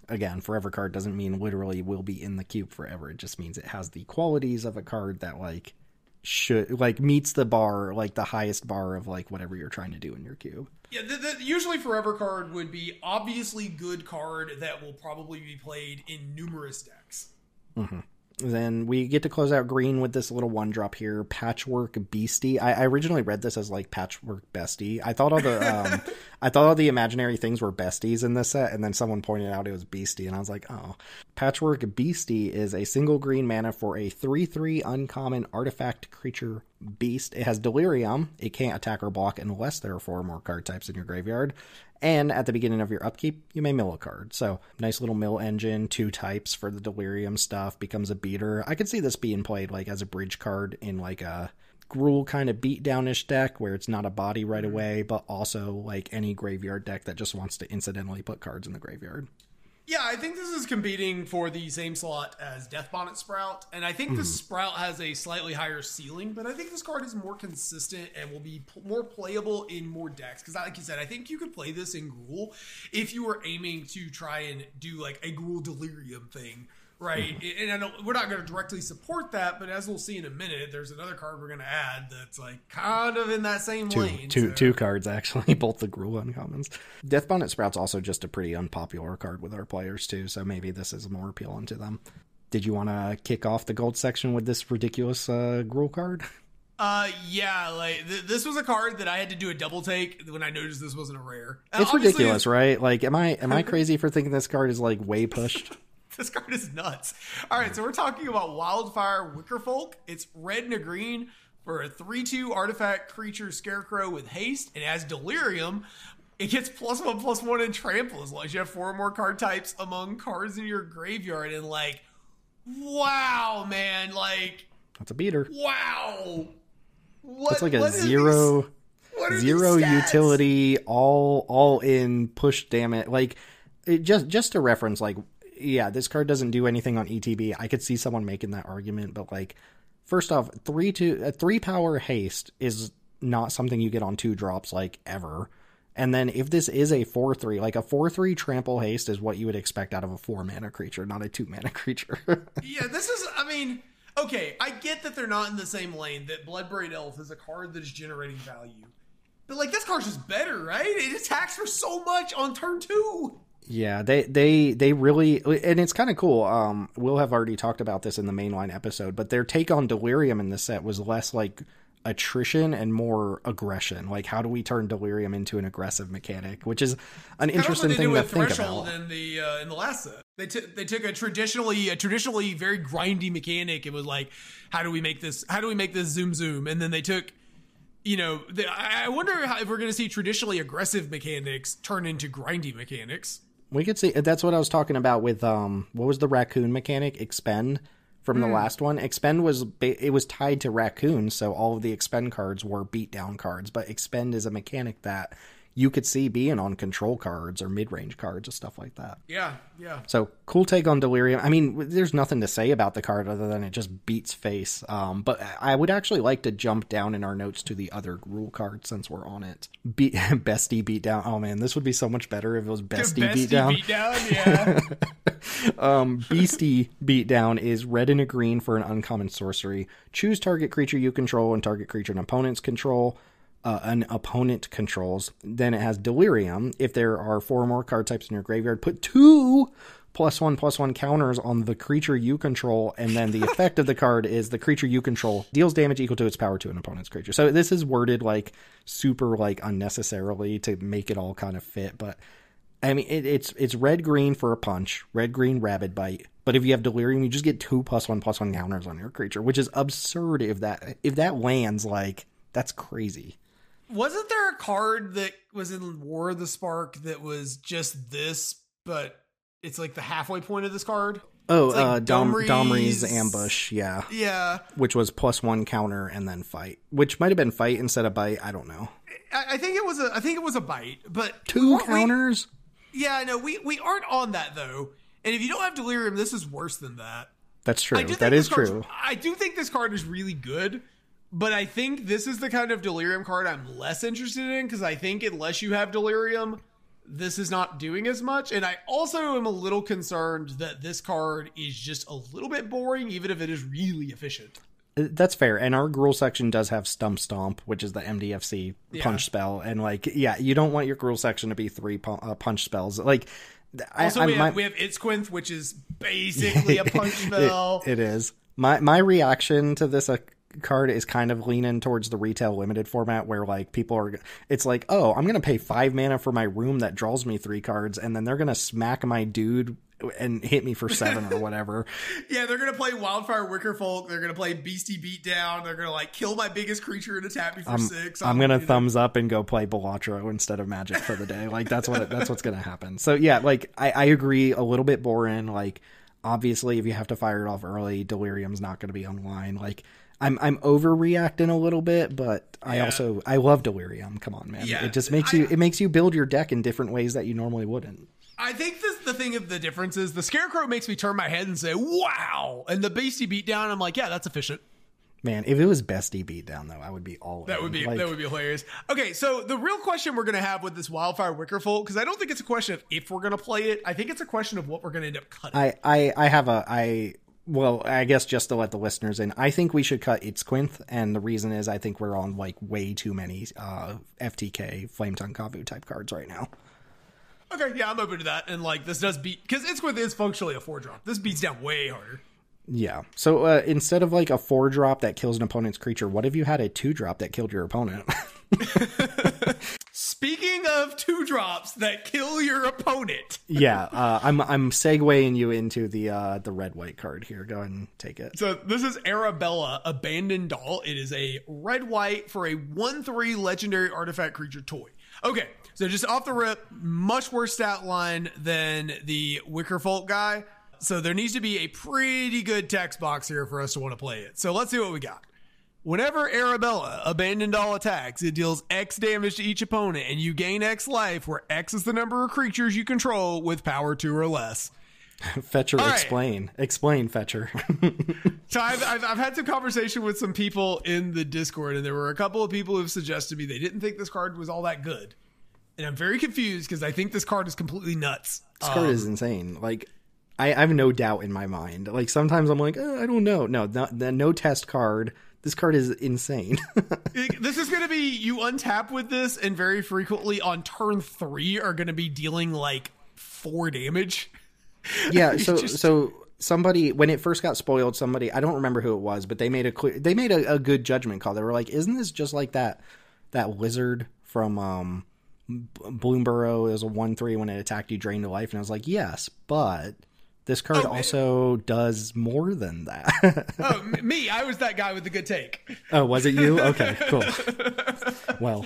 S1: again, forever card doesn't mean literally will be in the cube forever. It just means it has the qualities of a card that, like, should, like, meets the bar, like, the highest bar of, like, whatever you're trying to do in your cube.
S2: Yeah, usually forever card would be obviously good card that will probably be played in numerous decks.
S1: Mm-hmm. Then we get to close out green with this little 1-drop here, Patchwork Beastie. I originally read this as like Patchwork Bestie. I thought all the imaginary things were besties in this set, and then someone pointed out it was Beastie, and I was like, oh. Patchwork Beastie is a single green mana for a 3/3 uncommon artifact creature beast. It has Delirium. It can't attack or block unless there are 4 or more card types in your graveyard. And at the beginning of your upkeep, you may mill a card. So, nice little mill engine, 2 types for the Delirium stuff, becomes a beater. I could see this being played like as a bridge card in like a Gruul kind of beatdownish deck where it's not a body right away, but also like any graveyard deck that just wants to incidentally put cards in the graveyard.
S2: Yeah, I think this is competing for the same slot as Death Bonnet Sprout, and I think this Sprout has a slightly higher ceiling, but I think this card is more consistent and will be more playable in more decks, because like you said, I think you could play this in Gruul if you were aiming to try and do like a Gruul Delirium thing, right? And we're not going to directly support that, but as we'll see in a minute, there's another card we're going to add that's like kind of in that same lane.
S1: Two cards, actually, both the Gruul uncommons. Death Bonnet Sprout's also just a pretty unpopular card with our players, too, so maybe this is more appealing to them. Did you want to kick off the gold section with this ridiculous Gruul card?
S2: Yeah, like this was a card that I had to do a double take when I noticed this wasn't a rare.
S1: It's ridiculous, right? Like, am I crazy for thinking this card is like way pushed?
S2: This card is nuts. All right, so we're talking about Wildfire Wickerfolk. It's red and a green for a 3/2 artifact creature scarecrow with haste. It has Delirium. It gets +1/+1 and trample as long as you have 4 or more card types among cards in your graveyard. And like, wow, man, like
S1: that's a beater.
S2: Wow,
S1: it's like a zero utility, all in push. Damn it! Like, just to reference, like. Yeah, this card doesn't do anything on ETB. I could see someone making that argument, but like, first off, 3 power haste is not something you get on 2 drops like ever. And then if this is a 4/3, like a 4/3 trample haste is what you would expect out of a 4 mana creature, not a 2 mana creature.
S2: Yeah, this is, I mean, okay, I get that they're not in the same lane, that Bloodbraid Elf is a card that is generating value. But like, this card's just better, right? It attacks for so much on turn 2.
S1: Yeah, they really, and it's kind of cool. We'll have already talked about this in the mainline episode, but their take on Delirium in this set was less like attrition and more aggression. Like, how do we turn Delirium into an aggressive mechanic? Which is an interesting thing to think about.
S2: In the last set, they took a traditionally very grindy mechanic. It was like, how do we make this zoom, and then they took. I wonder if we're going to see traditionally aggressive mechanics turn into grindy mechanics.
S1: We could see. That's what I was talking about with what was the raccoon mechanic? Expend from the last one. Expend was tied to raccoon, so all of the expend cards were beatdown cards. But expend is a mechanic that you could see being on control cards or mid-range cards and stuff like that.
S2: Yeah.
S1: So cool take on Delirium. I mean, there's nothing to say about the card other than it just beats face. But I would actually like to jump down in our notes to the other Gruul card since we're on it. Bestie Beatdown. Oh man, this would be so much better if it was Bestie Beatdown.
S2: Yeah.
S1: Beastie Beatdown is red and a green for an uncommon sorcery. Choose target creature you control and target creature an opponent's control. An opponent controls. Then it has Delirium. If there are 4 or more card types in your graveyard, put 2 +1/+1 counters on the creature you control, and then the effect of the card is the creature you control deals damage equal to its power to an opponent's creature. So this is worded like super like unnecessarily to make it all kind of fit, but I mean it's red-green for a punch, red-green rabid bite. But if you have Delirium, you just get 2 +1/+1 counters on your creature, which is absurd if that lands. Like, that's crazy.
S2: Wasn't there a card that was in War of the Spark that was just this, but it's like the halfway point of this card?
S1: Oh,
S2: like
S1: Domri's Ambush, yeah.
S2: Yeah.
S1: Which was +1 counter and then fight. Which might have been fight instead of bite, I don't know.
S2: I think it was a bite, but
S1: 2 counters?
S2: Yeah, I know. We aren't on that though. And if you don't have Delirium, this is worse than that.
S1: That's true. That is true.
S2: I do think this card is really good, but I think this is the kind of Delirium card I'm less interested in, because I think unless you have Delirium, this is not doing as much. And I also am a little concerned that this card is just a little bit boring, even if it is really efficient.
S1: That's fair. And our Gruul section does have Stomp, which is the MDFC punch spell. And you don't want your Gruul section to be 3 punch spells. Like,
S2: also, we have Itzquinth, which is basically a punch spell.
S1: It is. My reaction to this card is kind of leaning towards the retail limited format, where like people are, it's like, oh, I'm gonna pay 5 mana for my room that draws me 3 cards, and then they're gonna smack my dude and hit me for 7 or whatever.
S2: Yeah, they're gonna play Wildfire Wickerfolk, they're gonna play Beastie Beatdown, they're gonna like kill my biggest creature and attack me for 6.
S1: I'm gonna thumbs up and go play Balatro instead of Magic for the day. Like that's what's gonna happen. So yeah, like I agree, a little bit boring. Like obviously if you have to fire it off early, Delirium's not gonna be online. Like I'm overreacting a little bit, but I love Delirium. Come on, man.
S2: Yeah,
S1: it just makes you build your deck in different ways that you normally wouldn't.
S2: I think the thing of the difference is the Scarecrow makes me turn my head and say, wow. And the Beastie Beatdown, I'm like, yeah, that's efficient.
S1: Man, if it was Bestie Beatdown, though, I would be all in.
S2: That would be hilarious. Okay, so the real question we're going to have with this Wildfire Wickerfolk, because I don't think it's a question of if we're going to play it. I think it's a question of what we're going to end up cutting. Well, I guess just to let the listeners in, I think we should cut Itzquinth, and the reason is I think we're on like way too many FTK Flametongue Kavu type cards right now. Okay, yeah, I'm open to that, and like this does beat, because Itzquinth is functionally a 4-drop. This beats down way harder.
S1: Yeah, so instead of like a 4-drop that kills an opponent's creature, what if you had a 2-drop that killed your opponent?
S2: Speaking of 2-drops that kill your opponent.
S1: Yeah, I'm segueing you into the red-white card here. Go ahead and take it.
S2: So this is Arabella, Abandoned Doll. It is a red-white for a 1/3 legendary artifact creature toy. Okay, so just off the rip, much worse stat line than the Wickerfolk guy. So there needs to be a pretty good text box here for us to want to play it. So let's see what we got. Whenever Arabella, Abandoned Doll, attacks, it deals X damage to each opponent, and you gain X life, where X is the number of creatures you control with power 2 or less.
S1: Fetcher, explain. Explain, Fetcher.
S2: So I've had some conversation with some people in the Discord, and there were a couple of people who've suggested to me they didn't think this card was all that good. And I'm very confused because I think this card is completely nuts.
S1: This card is insane. Like, I have no doubt in my mind. Like, sometimes I'm like, I don't know. No, the no test card. This card is insane.
S2: This is going to be, you untap with this, and very frequently on turn 3 are going to be dealing like 4 damage.
S1: Yeah, so somebody, when it first got spoiled, somebody, I don't remember who it was, but they made a good judgment call. They were like, isn't this just like that wizard from Bloomburrow? It was a 1/3 when it attacked you, drained the life. And I was like, yes, but this card also does more than that.
S2: Me, I was that guy with the good take.
S1: Oh, was it you? Okay, cool. Well,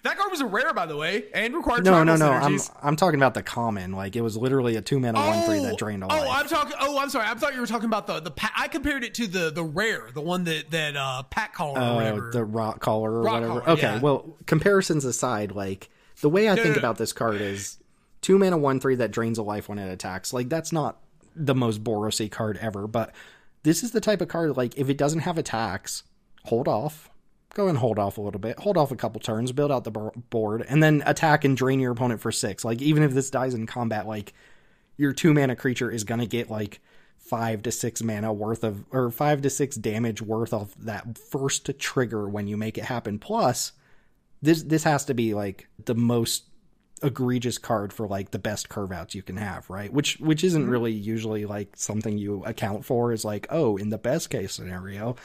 S2: that card was a rare, by the way, and required
S1: no.
S2: synergies.
S1: I'm talking about the common. Like, it was literally a 2-mana 1/3 that drained a life.
S2: I'm sorry. I thought you were talking about the I compared it to the rare, the one that Pat Caller or whatever.
S1: The Rock Caller or
S2: Rock
S1: whatever.
S2: Caller,
S1: okay,
S2: yeah.
S1: Well, comparisons aside, like the way I think about this card is 2-mana 1/3 that drains a life when it attacks. Like, that's not the most Boros-y card ever, but this is the type of card, like, if it doesn't have attacks, hold off. Go and hold off a little bit. Hold off a couple turns, build out the board, and then attack and drain your opponent for 6. Like, even if this dies in combat, like, your 2-mana creature is going to get, like, 5 to 6 mana worth of, or 5 to 6 damage worth of that first trigger when you make it happen. Plus, this has to be, like, the most egregious card for, like, the best curve outs you can have, right? Which isn't really usually, like, something you account for, is like, oh, in the best case scenario.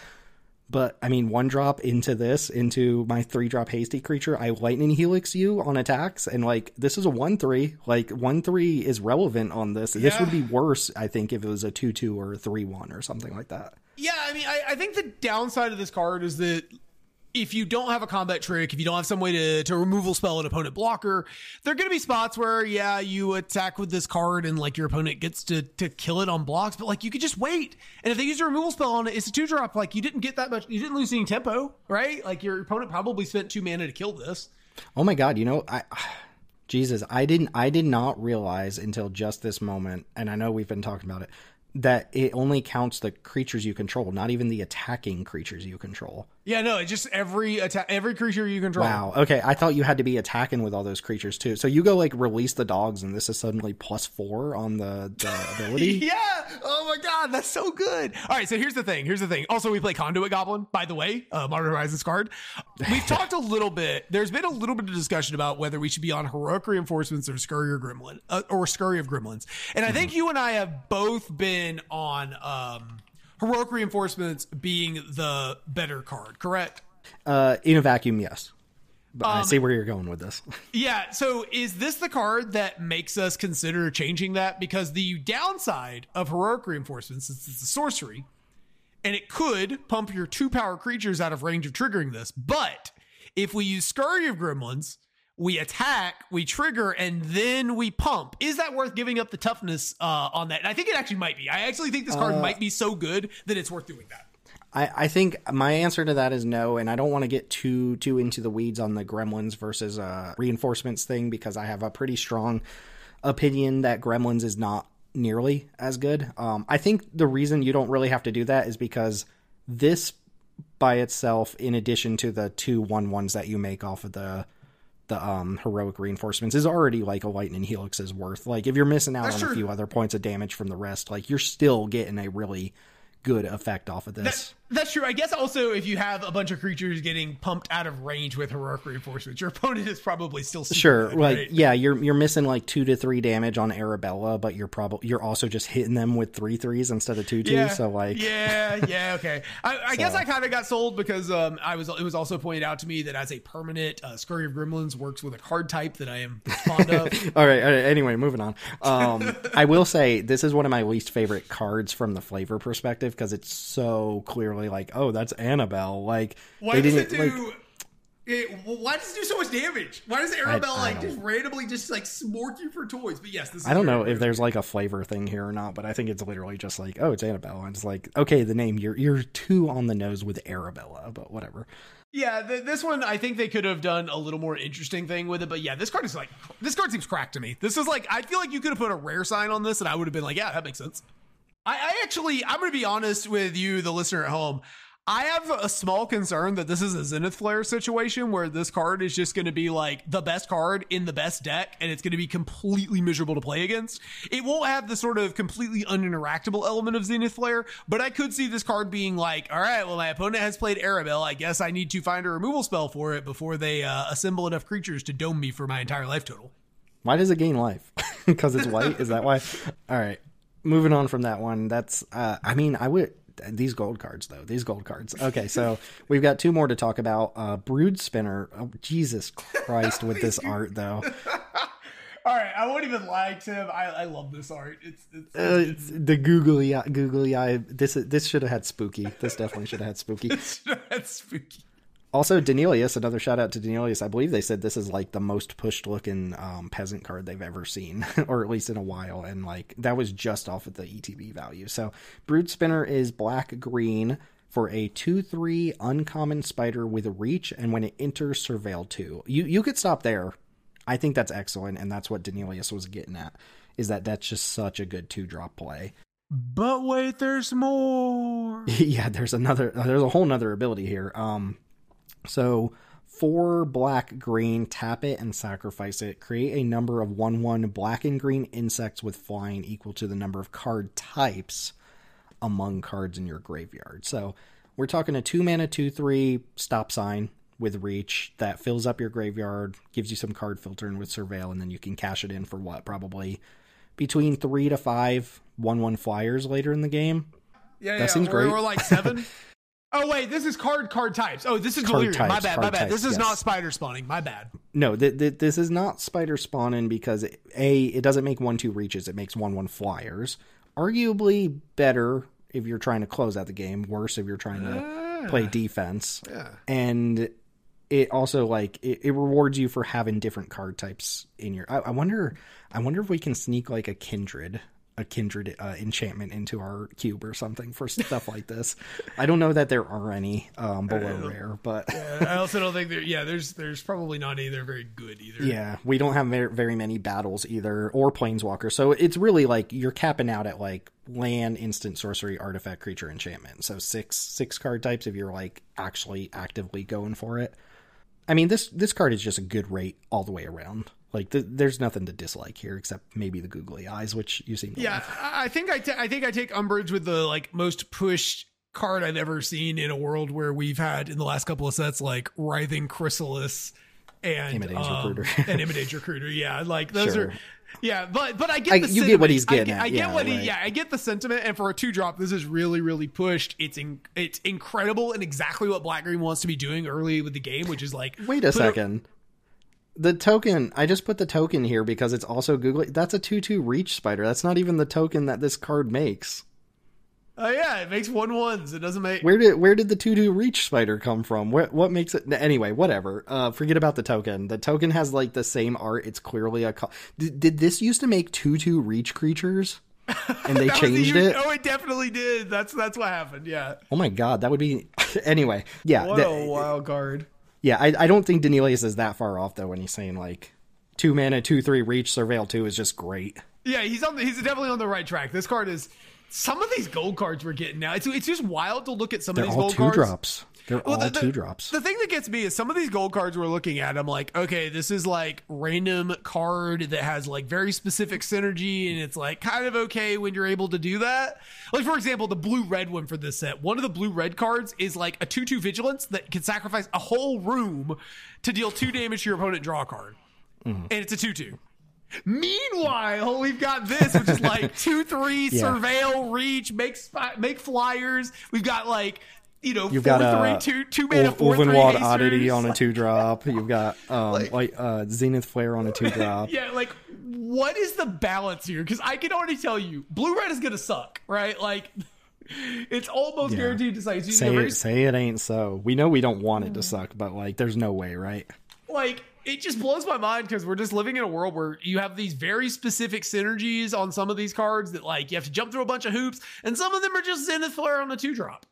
S1: But, I mean, 1-drop into my 3-drop hasty creature, I lightning helix you on attacks, and, like, this is a 1/3. Like, 1/3 is relevant on this. Yeah. This would be worse, I think, if it was a 2/2 or a 3/1 or something like that.
S2: Yeah, I mean, I think the downside of this card is that if you don't have a combat trick, if you don't have some way to removal spell an opponent blocker, there are going to be spots where, yeah, you attack with this card and like your opponent gets to kill it on blocks, but like you could just wait. And if they use a removal spell on it, it's a 2-drop. Like you didn't get that much, you didn't lose any tempo, right? Like your opponent probably spent 2 mana to kill this.
S1: Oh my God. Jesus, I did not realize until just this moment, and I know we've been talking about it, that it only counts the creatures you control, not even the attacking creatures you control.
S2: Yeah, no, it's just every creature you control.
S1: Wow. Okay, I thought you had to be attacking with all those creatures too. So you go like release the dogs, and this is suddenly +4 on the ability.
S2: Yeah. Oh my God, that's so good. All right, so here's the thing. Also, we play Conduit Goblin, by the way, Modern Horizons card. We've talked a little bit. There's been a little bit of discussion about whether we should be on Heroic Reinforcements or Scurry of Gremlins. And I think you and I have both been on Heroic Reinforcements being the better card, correct?
S1: In a vacuum, yes. But I see where you're going with this.
S2: Yeah, so is this the card that makes us consider changing that? Because the downside of Heroic Reinforcements is it's a sorcery, and it could pump your 2-power creatures out of range of triggering this. But if we use Scurry of Gremlins, we attack, we trigger, and then we pump. Is that worth giving up the toughness on that? And I think it actually might be. I actually think this card might be so good that it's worth doing that.
S1: I think my answer to that is no, and I don't want to get too into the weeds on the Gremlins versus reinforcements thing, because I have a pretty strong opinion that Gremlins is not nearly as good. I think the reason you don't really have to do that is because this by itself, in addition to the 2 1/1s that you make off of the heroic reinforcements, is already like a lightning helix's worth. Like if you're missing out on a few other points of damage from the rest, like you're still getting a really good effect off of this.
S2: That's true. I guess also if you have a bunch of creatures getting pumped out of range with heroic reinforcements, your opponent is probably still super good,
S1: like
S2: right?
S1: Yeah, you're missing like 2 to 3 damage on Arabella, but you're also just hitting them with 3/3s instead of 2/2s.
S2: Yeah,
S1: so like
S2: okay. I guess I kind of got sold because it was also pointed out to me that as a permanent, Scurry of Gremlins works with a card type that I am fond of.
S1: All right. Anyway, moving on. I will say this is one of my least favorite cards from the flavor perspective, because it's so clearly like, oh, that's Annabelle. Like,
S2: why does it do? Why does it do so much damage? Why does Arabelle just randomly just like smork you for toys? But yes, this is
S1: I don't know if there's like a flavor thing here or not, but I think it's literally just like, oh, it's Annabelle. And it's like, okay, the name, you're too on the nose with Arabella, but whatever.
S2: Yeah, this one, I think they could have done a little more interesting thing with it. But yeah, this card seems cracked to me. This is like, I feel like you could have put a rare sign on this and I would have been like, yeah, that makes sense. I'm going to be honest with you, the listener at home. I have a small concern that this is a Zenith Flare situation where this card is just going to be like the best card in the best deck, and it's going to be completely miserable to play against. It won't have the sort of completely uninteractable element of Zenith Flare, but I could see this card being like, all right, well, my opponent has played Arabelle. I guess I need to find a removal spell for it before they assemble enough creatures to dome me for my entire life total.
S1: Why does it gain life? Because it's white? Is that why? All right. Moving on from that one, that's, these gold cards, though. These gold cards. Okay, so we've got 2 more to talk about. Brood Spinner. Oh, Jesus Christ, with this art, though.
S2: All right, I won't even lie, Tim. I love this art. It's
S1: the googly eye. This should have had spooky. This definitely should have had spooky.
S2: It should have had spooky.
S1: Also, Danelius, another shout out to Danelius. I believe they said this is like the most pushed looking peasant card they've ever seen, or at least in a while. And like that was just off of the ETB value. So Brood Spinner is black green for a 2/3 uncommon spider with a reach. And when it enters, surveil 2. You could stop there. I think that's excellent. And that's what Danelius was getting at, is that's just such a good 2-drop play.
S2: But wait, there's more.
S1: Yeah, there's a whole nother ability here. So 4 black green, tap it and sacrifice it. Create a number of 1/1 black and green insects with flying equal to the number of card types among cards in your graveyard. So we're talking a 2-mana 2/3 stop sign with reach that fills up your graveyard, gives you some card filtering with surveil, and then you can cash it in for what? Probably between 3 to 5 1/1 flyers later in the game. That seems great.
S2: Or like 7. Oh, wait, this is card types. Oh, this is Delirium. My bad. This is not spider spawning. My bad.
S1: No, this is not spider spawning because, it doesn't make 1/2 reaches. It makes 1/1 flyers. Arguably better if you're trying to close out the game. Worse if you're trying to play defense.
S2: Yeah.
S1: And it also like it rewards you for having different card types in your. I wonder if we can sneak like a kindred enchantment into our cube or something for stuff like this. I don't know that there are any below rare, but
S2: yeah, I also don't think there's probably not any that are very good either.
S1: Yeah, we don't have very many battles either, or planeswalker. So it's really like you're capping out at like land, instant, sorcery, artifact, creature, enchantment. So six card types if you're like actually actively going for it. I mean, this card is just a good rate all the way around. Like there's nothing to dislike here except maybe the googly eyes, which you seem to love.
S2: I think I take umbrage with the like most pushed card I've ever seen in a world where we've had in the last couple of sets like Writhing Chrysalis and Imidage Recruiter. Yeah, like those are. Yeah, but I get the sentiment.
S1: You get what he's getting
S2: I get the sentiment, and for a 2-drop, this is really, really pushed. It's incredible and exactly what Black Green wants to be doing early with the game, which is like
S1: wait a second. The token, I just put the token here because it's also googly. That's a 2/2 reach spider. That's not even the token that this card makes.
S2: Oh yeah, it makes 1/1s. It doesn't make.
S1: Where did the 2/2 reach spider come from? What makes it? Anyway, whatever. Forget about the token. The token has like the same art. It's clearly a. Did this used to make 2/2 reach creatures? And they changed it.
S2: Oh, it definitely did. That's what happened. Yeah.
S1: Oh my god, that would be. Anyway, yeah.
S2: What a wild card.
S1: Yeah, I don't think Danelius is that far off though when he's saying like 2 mana, 2/3 reach, Surveil 2 is just great.
S2: Yeah, he's definitely on the right track. This card is. Some of these gold cards we're getting now, it's just wild to look at some of these gold cards.
S1: They're all 2-drops.
S2: The thing that gets me is some of these gold cards we're looking at, I'm like, okay, this is like random card that has like very specific synergy, and it's like kind of okay when you're able to do that. Like, for example, the blue-red one for this set. One of the blue-red cards is like a 2/2 Vigilance that can sacrifice a whole room to deal 2 damage to your opponent, draw a card. Mm-hmm. And it's a 2/2. Meanwhile, we've got this, which is like 2/3 surveil, reach, make flyers. We've got like, you know,
S1: you've got a
S2: 2 mana 4/3
S1: Oddity on a 2-drop. You've got Zenith Flare on a 2-drop.
S2: Yeah, like what is the balance here? Because I can already tell you, blue red is gonna suck, right? Like it's almost guaranteed to suck.
S1: Say it ain't so. We know we don't want it to suck, but like there's no way, right?
S2: Like it just blows my mind because we're just living in a world where you have these very specific synergies on some of these cards that like you have to jump through a bunch of hoops, and some of them are just Zenith Flare on a 2-drop.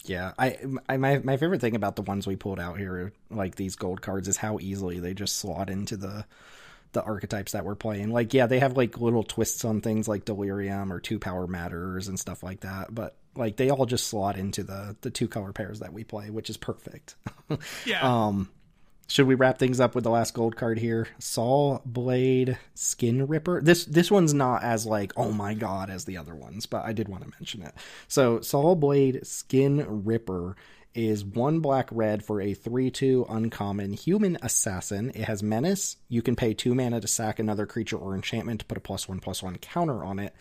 S1: Yeah, my favorite thing about the ones we pulled out here, like these gold cards, is how easily they just slot into the archetypes that we're playing. Like, yeah, they have like little twists on things like Delirium or 2-power matters and stuff like that, but like they all just slot into the 2-color pairs that we play, which is perfect.
S2: Yeah.
S1: Should we wrap things up with the last gold card here? Saw Blade Skin Ripper. This one's not as like, oh my god, as the other ones, but I did want to mention it. So Saw Blade Skin Ripper is 1 black-red for a 3/2 uncommon human assassin. It has menace. You can pay 2 mana to sack another creature or enchantment to put a +1/+1 counter on it.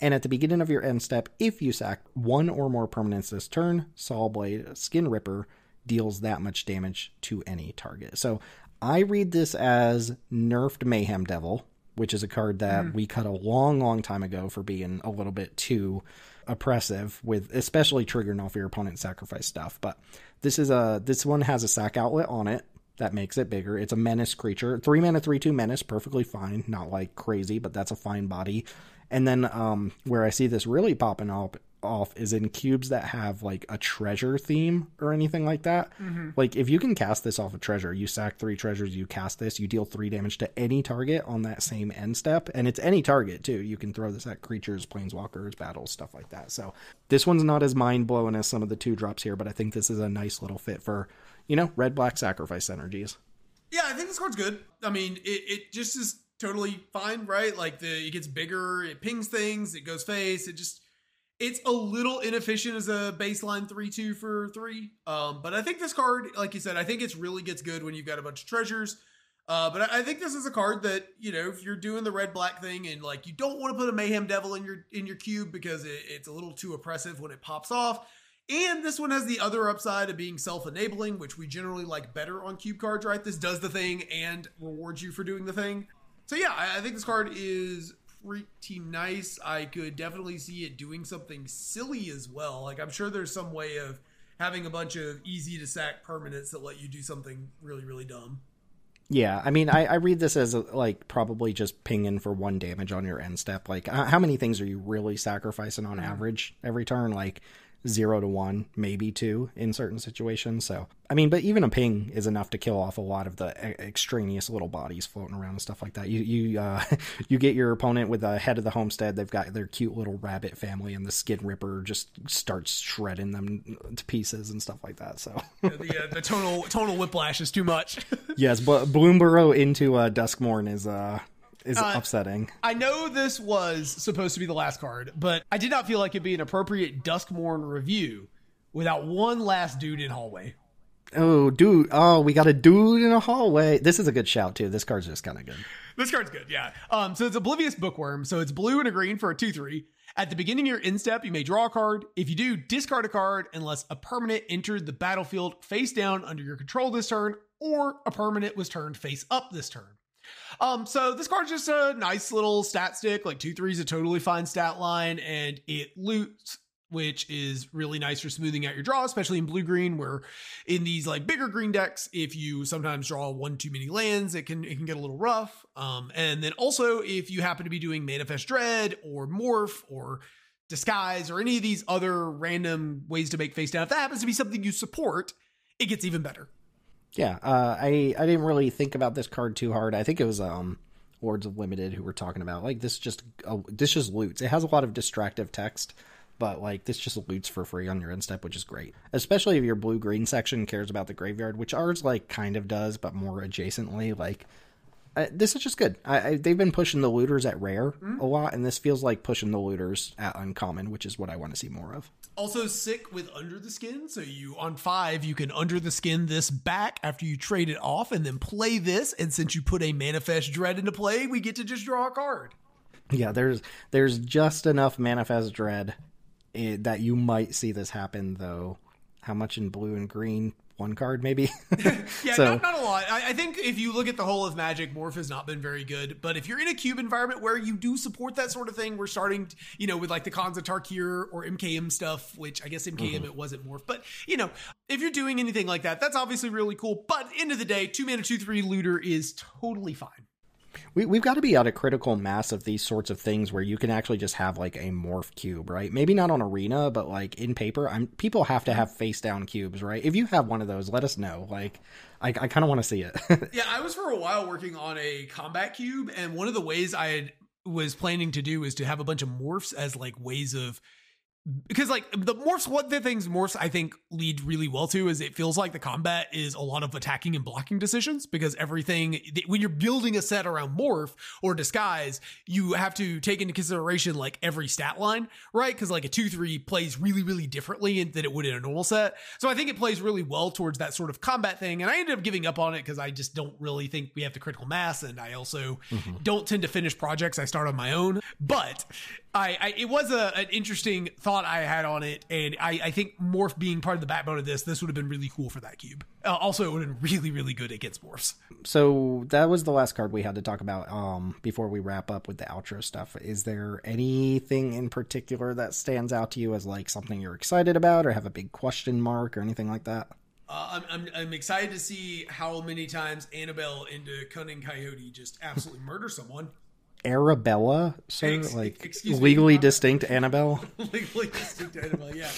S1: And at the beginning of your end step, if you sack 1 or more permanents this turn, Saw Blade Skin Ripper deals that much damage to any target. So I read this as nerfed Mayhem Devil, which is a card that we cut a long time ago for being a little bit too oppressive, with especially triggering off your opponent's sacrifice stuff. But this one has a sack outlet on it that makes it bigger. It's a menace creature, 3 mana 3/2 menace, perfectly fine, not like crazy, but that's a fine body. And then where I see this really popping off is in cubes that have like a treasure theme or anything like that. Mm-hmm. Like if you can cast this off a treasure, you sack 3 treasures, you cast this, you deal 3 damage to any target on that same end step, and it's any target too. You can throw this at creatures, planeswalkers, battles, stuff like that. So this one's not as mind-blowing as some of the 2-drops here, but I think this is a nice little fit for, you know, red-black sacrifice energies.
S2: Yeah, I think this card's good. I mean, it just is totally fine, right? Like it gets bigger, it pings things, it goes face, it's a little inefficient as a baseline 3/2 for 3. But I think this card, like you said, I think it really gets good when you've got a bunch of treasures. But I think this is a card that, you know, if you're doing the red-black thing and like you don't want to put a Mayhem Devil in your cube because it's a little too oppressive when it pops off. And this one has the other upside of being self-enabling, which we generally like better on cube cards, right? This does the thing and rewards you for doing the thing. So yeah, I think this card is pretty nice. I could definitely see it doing something silly as well. Like I'm sure there's some way of having a bunch of easy to sack permanents that let you do something really, really dumb.
S1: Yeah, I mean, I read this as like probably just pinging for 1 damage on your end step. Like, how many things are you really sacrificing on average every turn? Like 0 to 1, maybe 2 in certain situations. So, I mean, but even a ping is enough to kill off a lot of the extraneous little bodies floating around and stuff like that. You get your opponent with the head of the homestead. They've got their cute little rabbit family, and the Skin Ripper just starts shredding them to pieces and stuff like that. So
S2: the tonal whiplash is too much.
S1: Yes, but Bloomburrow into Duskmourn is upsetting.
S2: I know this was supposed to be the last card, but I did not feel like it'd be an appropriate Duskmourn review without one last Dude in Hallway.
S1: Oh, dude. Oh, we got a Dude in a Hallway. This is a good shout, too. This card's just kind of good.
S2: This card's good, yeah. So it's Oblivious Bookworm. So it's blue and a green for a 2/3. At the beginning of your end step, you may draw a card. If you do, discard a card unless a permanent entered the battlefield face down under your control this turn, or a permanent was turned face up this turn. So this card's just a nice little stat stick. Like 2/3 is a totally fine stat line, and it loots, which is really nice for smoothing out your draw, especially in blue-green, where in these like bigger green decks, if you sometimes draw one too many lands, it can get a little rough. And then also if you happen to be doing Manifest Dread or Morph or Disguise or any of these other random ways to make face down, if that happens to be something you support, it gets even better.
S1: Yeah, I didn't really think about this card too hard. I think it was Lords of Limited who were talking about like this just loots. It has a lot of distractive text, but like this just loots for free on your end step, which is great. Especially if your blue-green section cares about the graveyard, which ours like kind of does, but more adjacently. Like this is just good. They've been pushing the looters at rare a lot, and this feels like pushing the looters at uncommon, which is what I want to see more of.
S2: Also sick with Under the Skin, so you on 5 you can Under the Skin this back after you trade it off and then play this, and since you put a Manifest Dread into play, we get to just draw a card.
S1: Yeah, there's just enough Manifest Dread that you might see this happen, though. How much in blue and green? 1 card, maybe?
S2: Yeah, so, not a lot. I think if you look at the whole of Magic, Morph has not been very good. But if you're in a cube environment where you do support that sort of thing, we're starting, with like the Khans of Tarkir or MKM stuff, which I guess MKM it wasn't Morph. But, if you're doing anything like that, that's obviously really cool. But end of the day, 2-mana, 2/3 looter is totally fine.
S1: We've got to be at a critical mass of these sorts of things where you can actually just have like a morph cube, right? Maybe not on Arena, but like in paper, people have to have face down cubes, right? If you have one of those, let us know. Like, I kind of want to see it.
S2: Yeah, I was for a while working on a combat cube, and one of the ways was planning to do is to have a bunch of morphs as like ways of, because like the morphs, what the things morphs I think lead really well to is it feels like the combat is a lot of attacking and blocking decisions, because everything, when you're building a set around morph or disguise, you have to take into consideration like every stat line, right? Because like a 2/3 plays really, really differently than it would in a normal set. So I think it plays really well towards that sort of combat thing. And I ended up giving up on it because I just don't really think we have the critical mass. And I also don't tend to finish projects I start on my own. But it was an interesting thought I had on it, and I think morph being part of the backbone of this would have been really cool for that cube. Also, it would have been really, really good against morphs.
S1: So that was the last card we had to talk about before we wrap up with the outro stuff. Is there anything in particular that stands out to you as like something you're excited about, or have a big question mark or anything like that?
S2: I'm excited to see how many times Annabelle into Cunning Coyote just absolutely murders someone.
S1: Arabella, sir? Legally distinct Annabelle?
S2: Legally distinct Annabelle, yeah.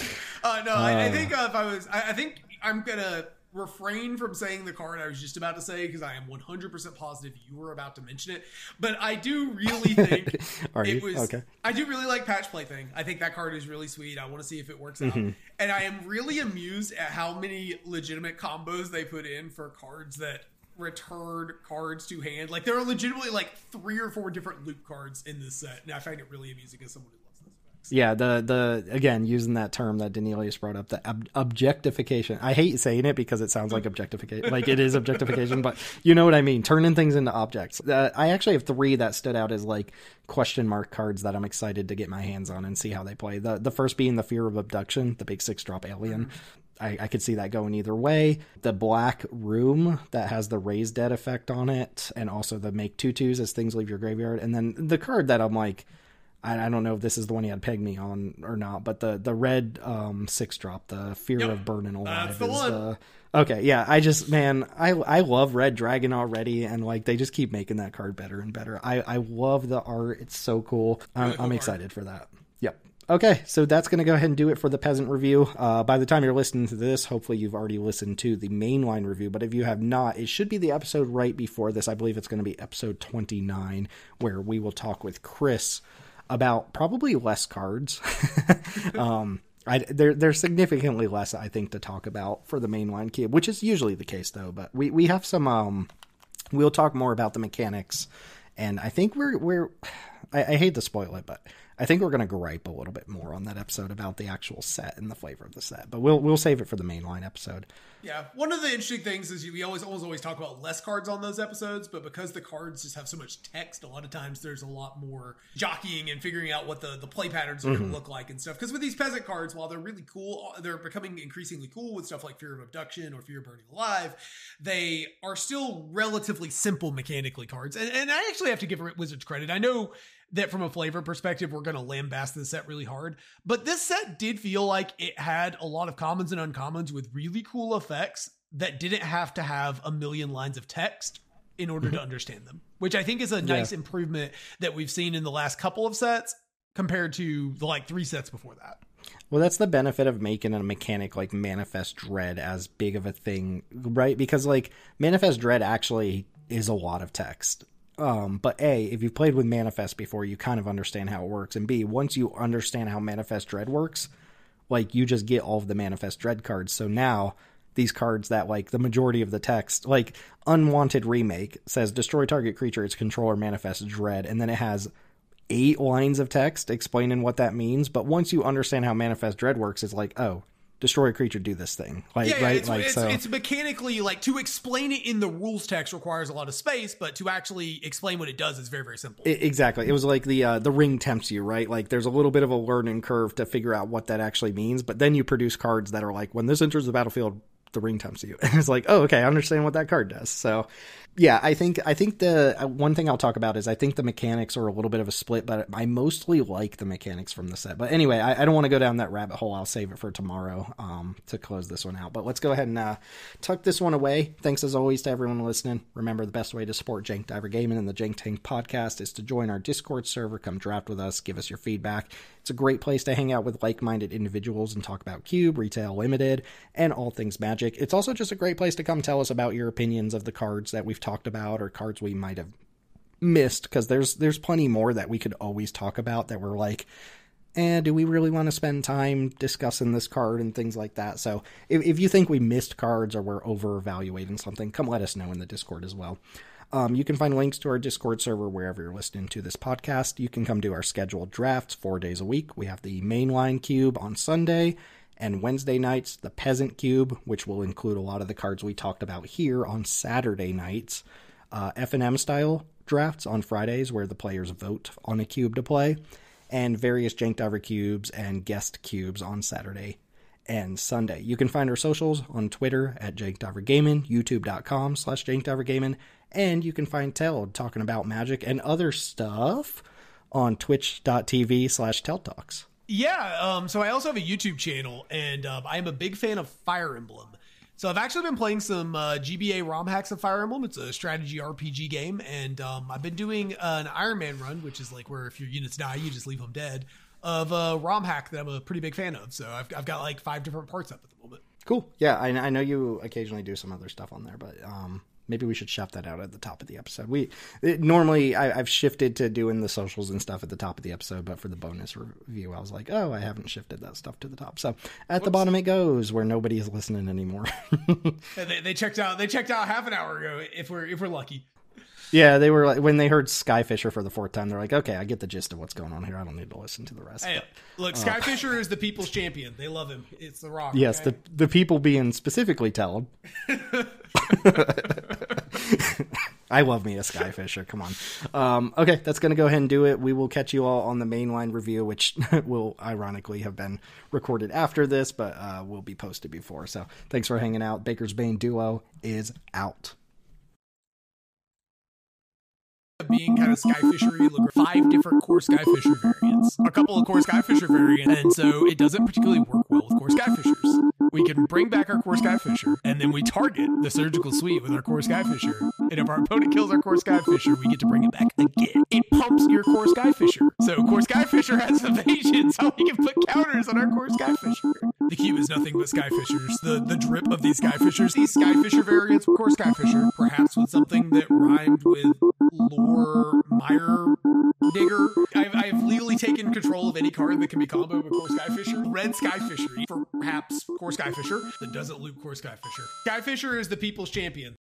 S2: I think I think I'm going to refrain from saying the card I was just about to say, because I am 100% positive you were about to mention it. But I do really think
S1: Okay.
S2: I do really like Patch Plaything. I think that card is really sweet. I want to see if it works out. And I am really amused at how many legitimate combos they put in for cards that return cards to hand. Like there are legitimately like 3 or 4 different loop cards in this set, and I find it really amusing as someone who loves those effects.
S1: Yeah, the again, using that term that Denelius brought up, the objectification. I hate saying it because it sounds like objectification, like it is objectification, but you know what I mean, turning things into objects. I actually have 3 that stood out as like question mark cards that I'm excited to get my hands on and see how they play. The first being the Fear of Abduction, the big 6-drop alien. I could see that going either way. The Black Room that has the Raise Dead effect on it, and also the make 2/2s as things leave your graveyard. And then the card that I'm like, I don't know if this is the one he had pegged me on or not, but the red 6-drop, the Fear of Burning Alive.
S2: That's the one.
S1: Okay, yeah, I love Red Dragon already, and like they just keep making that card better and better. I love the art. It's so cool. I'm excited for that. Yep. Okay, so that's going to go ahead and do it for the Peasant review. By the time you're listening to this, hopefully you've already listened to the mainline review, but if you have not, it should be the episode right before this. I believe it's going to be episode 29, where we will talk with Chris about probably less cards. There's significantly less, I think, to talk about for the mainline cube, which is usually the case, though. But we have some, we'll talk more about the mechanics, and I think I hate to spoil it, but I think we're going to gripe a little bit more on that episode about the actual set and the flavor of the set, but we'll save it for the mainline episode.
S2: Yeah, one of the interesting things is we always talk about less cards on those episodes, but because the cards just have so much text, a lot of times there's a lot more jockeying and figuring out what the play patterns are going to look like and stuff. Because with these peasant cards, while they're really cool, they're becoming increasingly cool with stuff like Fear of Abduction or Fear of Burning Alive. They are still relatively simple mechanically cards, and I actually have to give Wizards credit. I know that from a flavor perspective, we're going to lambast this set really hard, but this set did feel like it had a lot of commons and uncommons with really cool effects that didn't have to have a million lines of text in order to understand them, which I think is a nice improvement that we've seen in the last couple of sets compared to the 3 sets before that.
S1: Well, that's the benefit of making a mechanic like Manifest Dread as big of a thing, right? Because Manifest Dread actually is a lot of text. But A, if you've played with Manifest before, you kind of understand how it works. And B, once you understand how Manifest Dread works, you just get all of the Manifest Dread cards. So now these cards that the majority of the text, Unwanted Remake says destroy target creature, its controller Manifest Dread. And then it has 8 lines of text explaining what that means. But once you understand how Manifest Dread works, it's oh, destroy a creature, do this thing.
S2: It's mechanically, to explain it in the rules text requires a lot of space, but to actually explain what it does is very, very simple.
S1: Exactly. It was the ring tempts you, right? There's a little bit of a learning curve to figure out what that actually means, but then you produce cards that are when this enters the battlefield, the ring tempts you. And it's oh, okay, I understand what that card does. So yeah, I think the one thing I'll talk about is I think the mechanics are a little bit of a split, but I mostly like the mechanics from the set. But anyway, I don't want to go down that rabbit hole. I'll save it for tomorrow to close this one out. But let's go ahead and tuck this one away. Thanks as always to everyone listening. Remember, the best way to support Jank Diver Gaming and the Jank Tank podcast is to join our Discord server. Come draft with us. Give us your feedback. It's a great place to hang out with like-minded individuals and talk about Cube, Retail Limited, and all things Magic. It's also just a great place to come tell us about your opinions of the cards that we've talked about or cards we might have missed, because there's plenty more that we could always talk about that we're do we really want to spend time discussing this card and things like that. So if you think we missed cards or we're over-evaluating something, come let us know in the Discord as well. You can find links to our Discord server wherever you're listening to this podcast. You can come to our scheduled drafts 4 days a week. We have the mainline cube on Sunday, and Wednesday nights, the Peasant cube, which will include a lot of the cards we talked about here on Saturday nights. F&M style drafts on Fridays where the players vote on a cube to play, and various Jank Diver cubes and guest cubes on Saturday and Sunday. You can find our socials on Twitter at Jank Diver Gaming, youtube.com/Jank Diver Gaming, and you can find Teld talking about Magic and other stuff on twitch.tv/Teld Talks.
S2: Yeah, so I also have a YouTube channel, and I am a big fan of Fire Emblem. So I've actually been playing some GBA ROM hacks of Fire Emblem. It's a strategy RPG game, and I've been doing an Iron Man run, which is where if your units die, you just leave them dead, of a ROM hack that I'm a pretty big fan of. So I've got 5 different parts up at the moment.
S1: Cool. Yeah, I know you occasionally do some other stuff on there, but maybe we should shout that out at the top of the episode. Normally I've shifted to doing the socials and stuff at the top of the episode, but for the bonus review, I was I haven't shifted that stuff to the top. So at the bottom it goes, where nobody is listening anymore.
S2: they checked out half an hour ago if we're lucky.
S1: Yeah, they were when they heard Skyfisher for the 4th time, they're okay, I get the gist of what's going on here. I don't need to listen to the rest.
S2: Hey, look, Skyfisher is the people's champion. They love him. It's the Rock.
S1: Yes, okay? the people being specifically Teld. I love me a Skyfisher. Come on. Okay, that's going to go ahead and do it. We will catch you all on the mainline review, which will ironically have been recorded after this, but will be posted before. So thanks for hanging out. Baker's Bane Duo is out.
S2: being kind of skyfishery, look at 5 different core skyfisher variants, a couple of core skyfisher variants, and so it doesn't particularly work well with core skyfishers. We can bring back our core skyfisher, and then we target the surgical suite with our core skyfisher. And if our opponent kills our core skyfisher, we get to bring it back again. It pumps your core skyfisher. So core skyfisher has evasion, so we can put counters on our core skyfisher. The cube is nothing but skyfishers. The drip of these skyfishers, these skyfisher variants, core skyfisher, perhaps with something that rhymed with lore mire digger. I've legally taken control of any card that can be comboed with core skyfisher. Red skyfisher, for perhaps core skyfisher that doesn't loop core skyfisher. Skyfisher is the people's champion.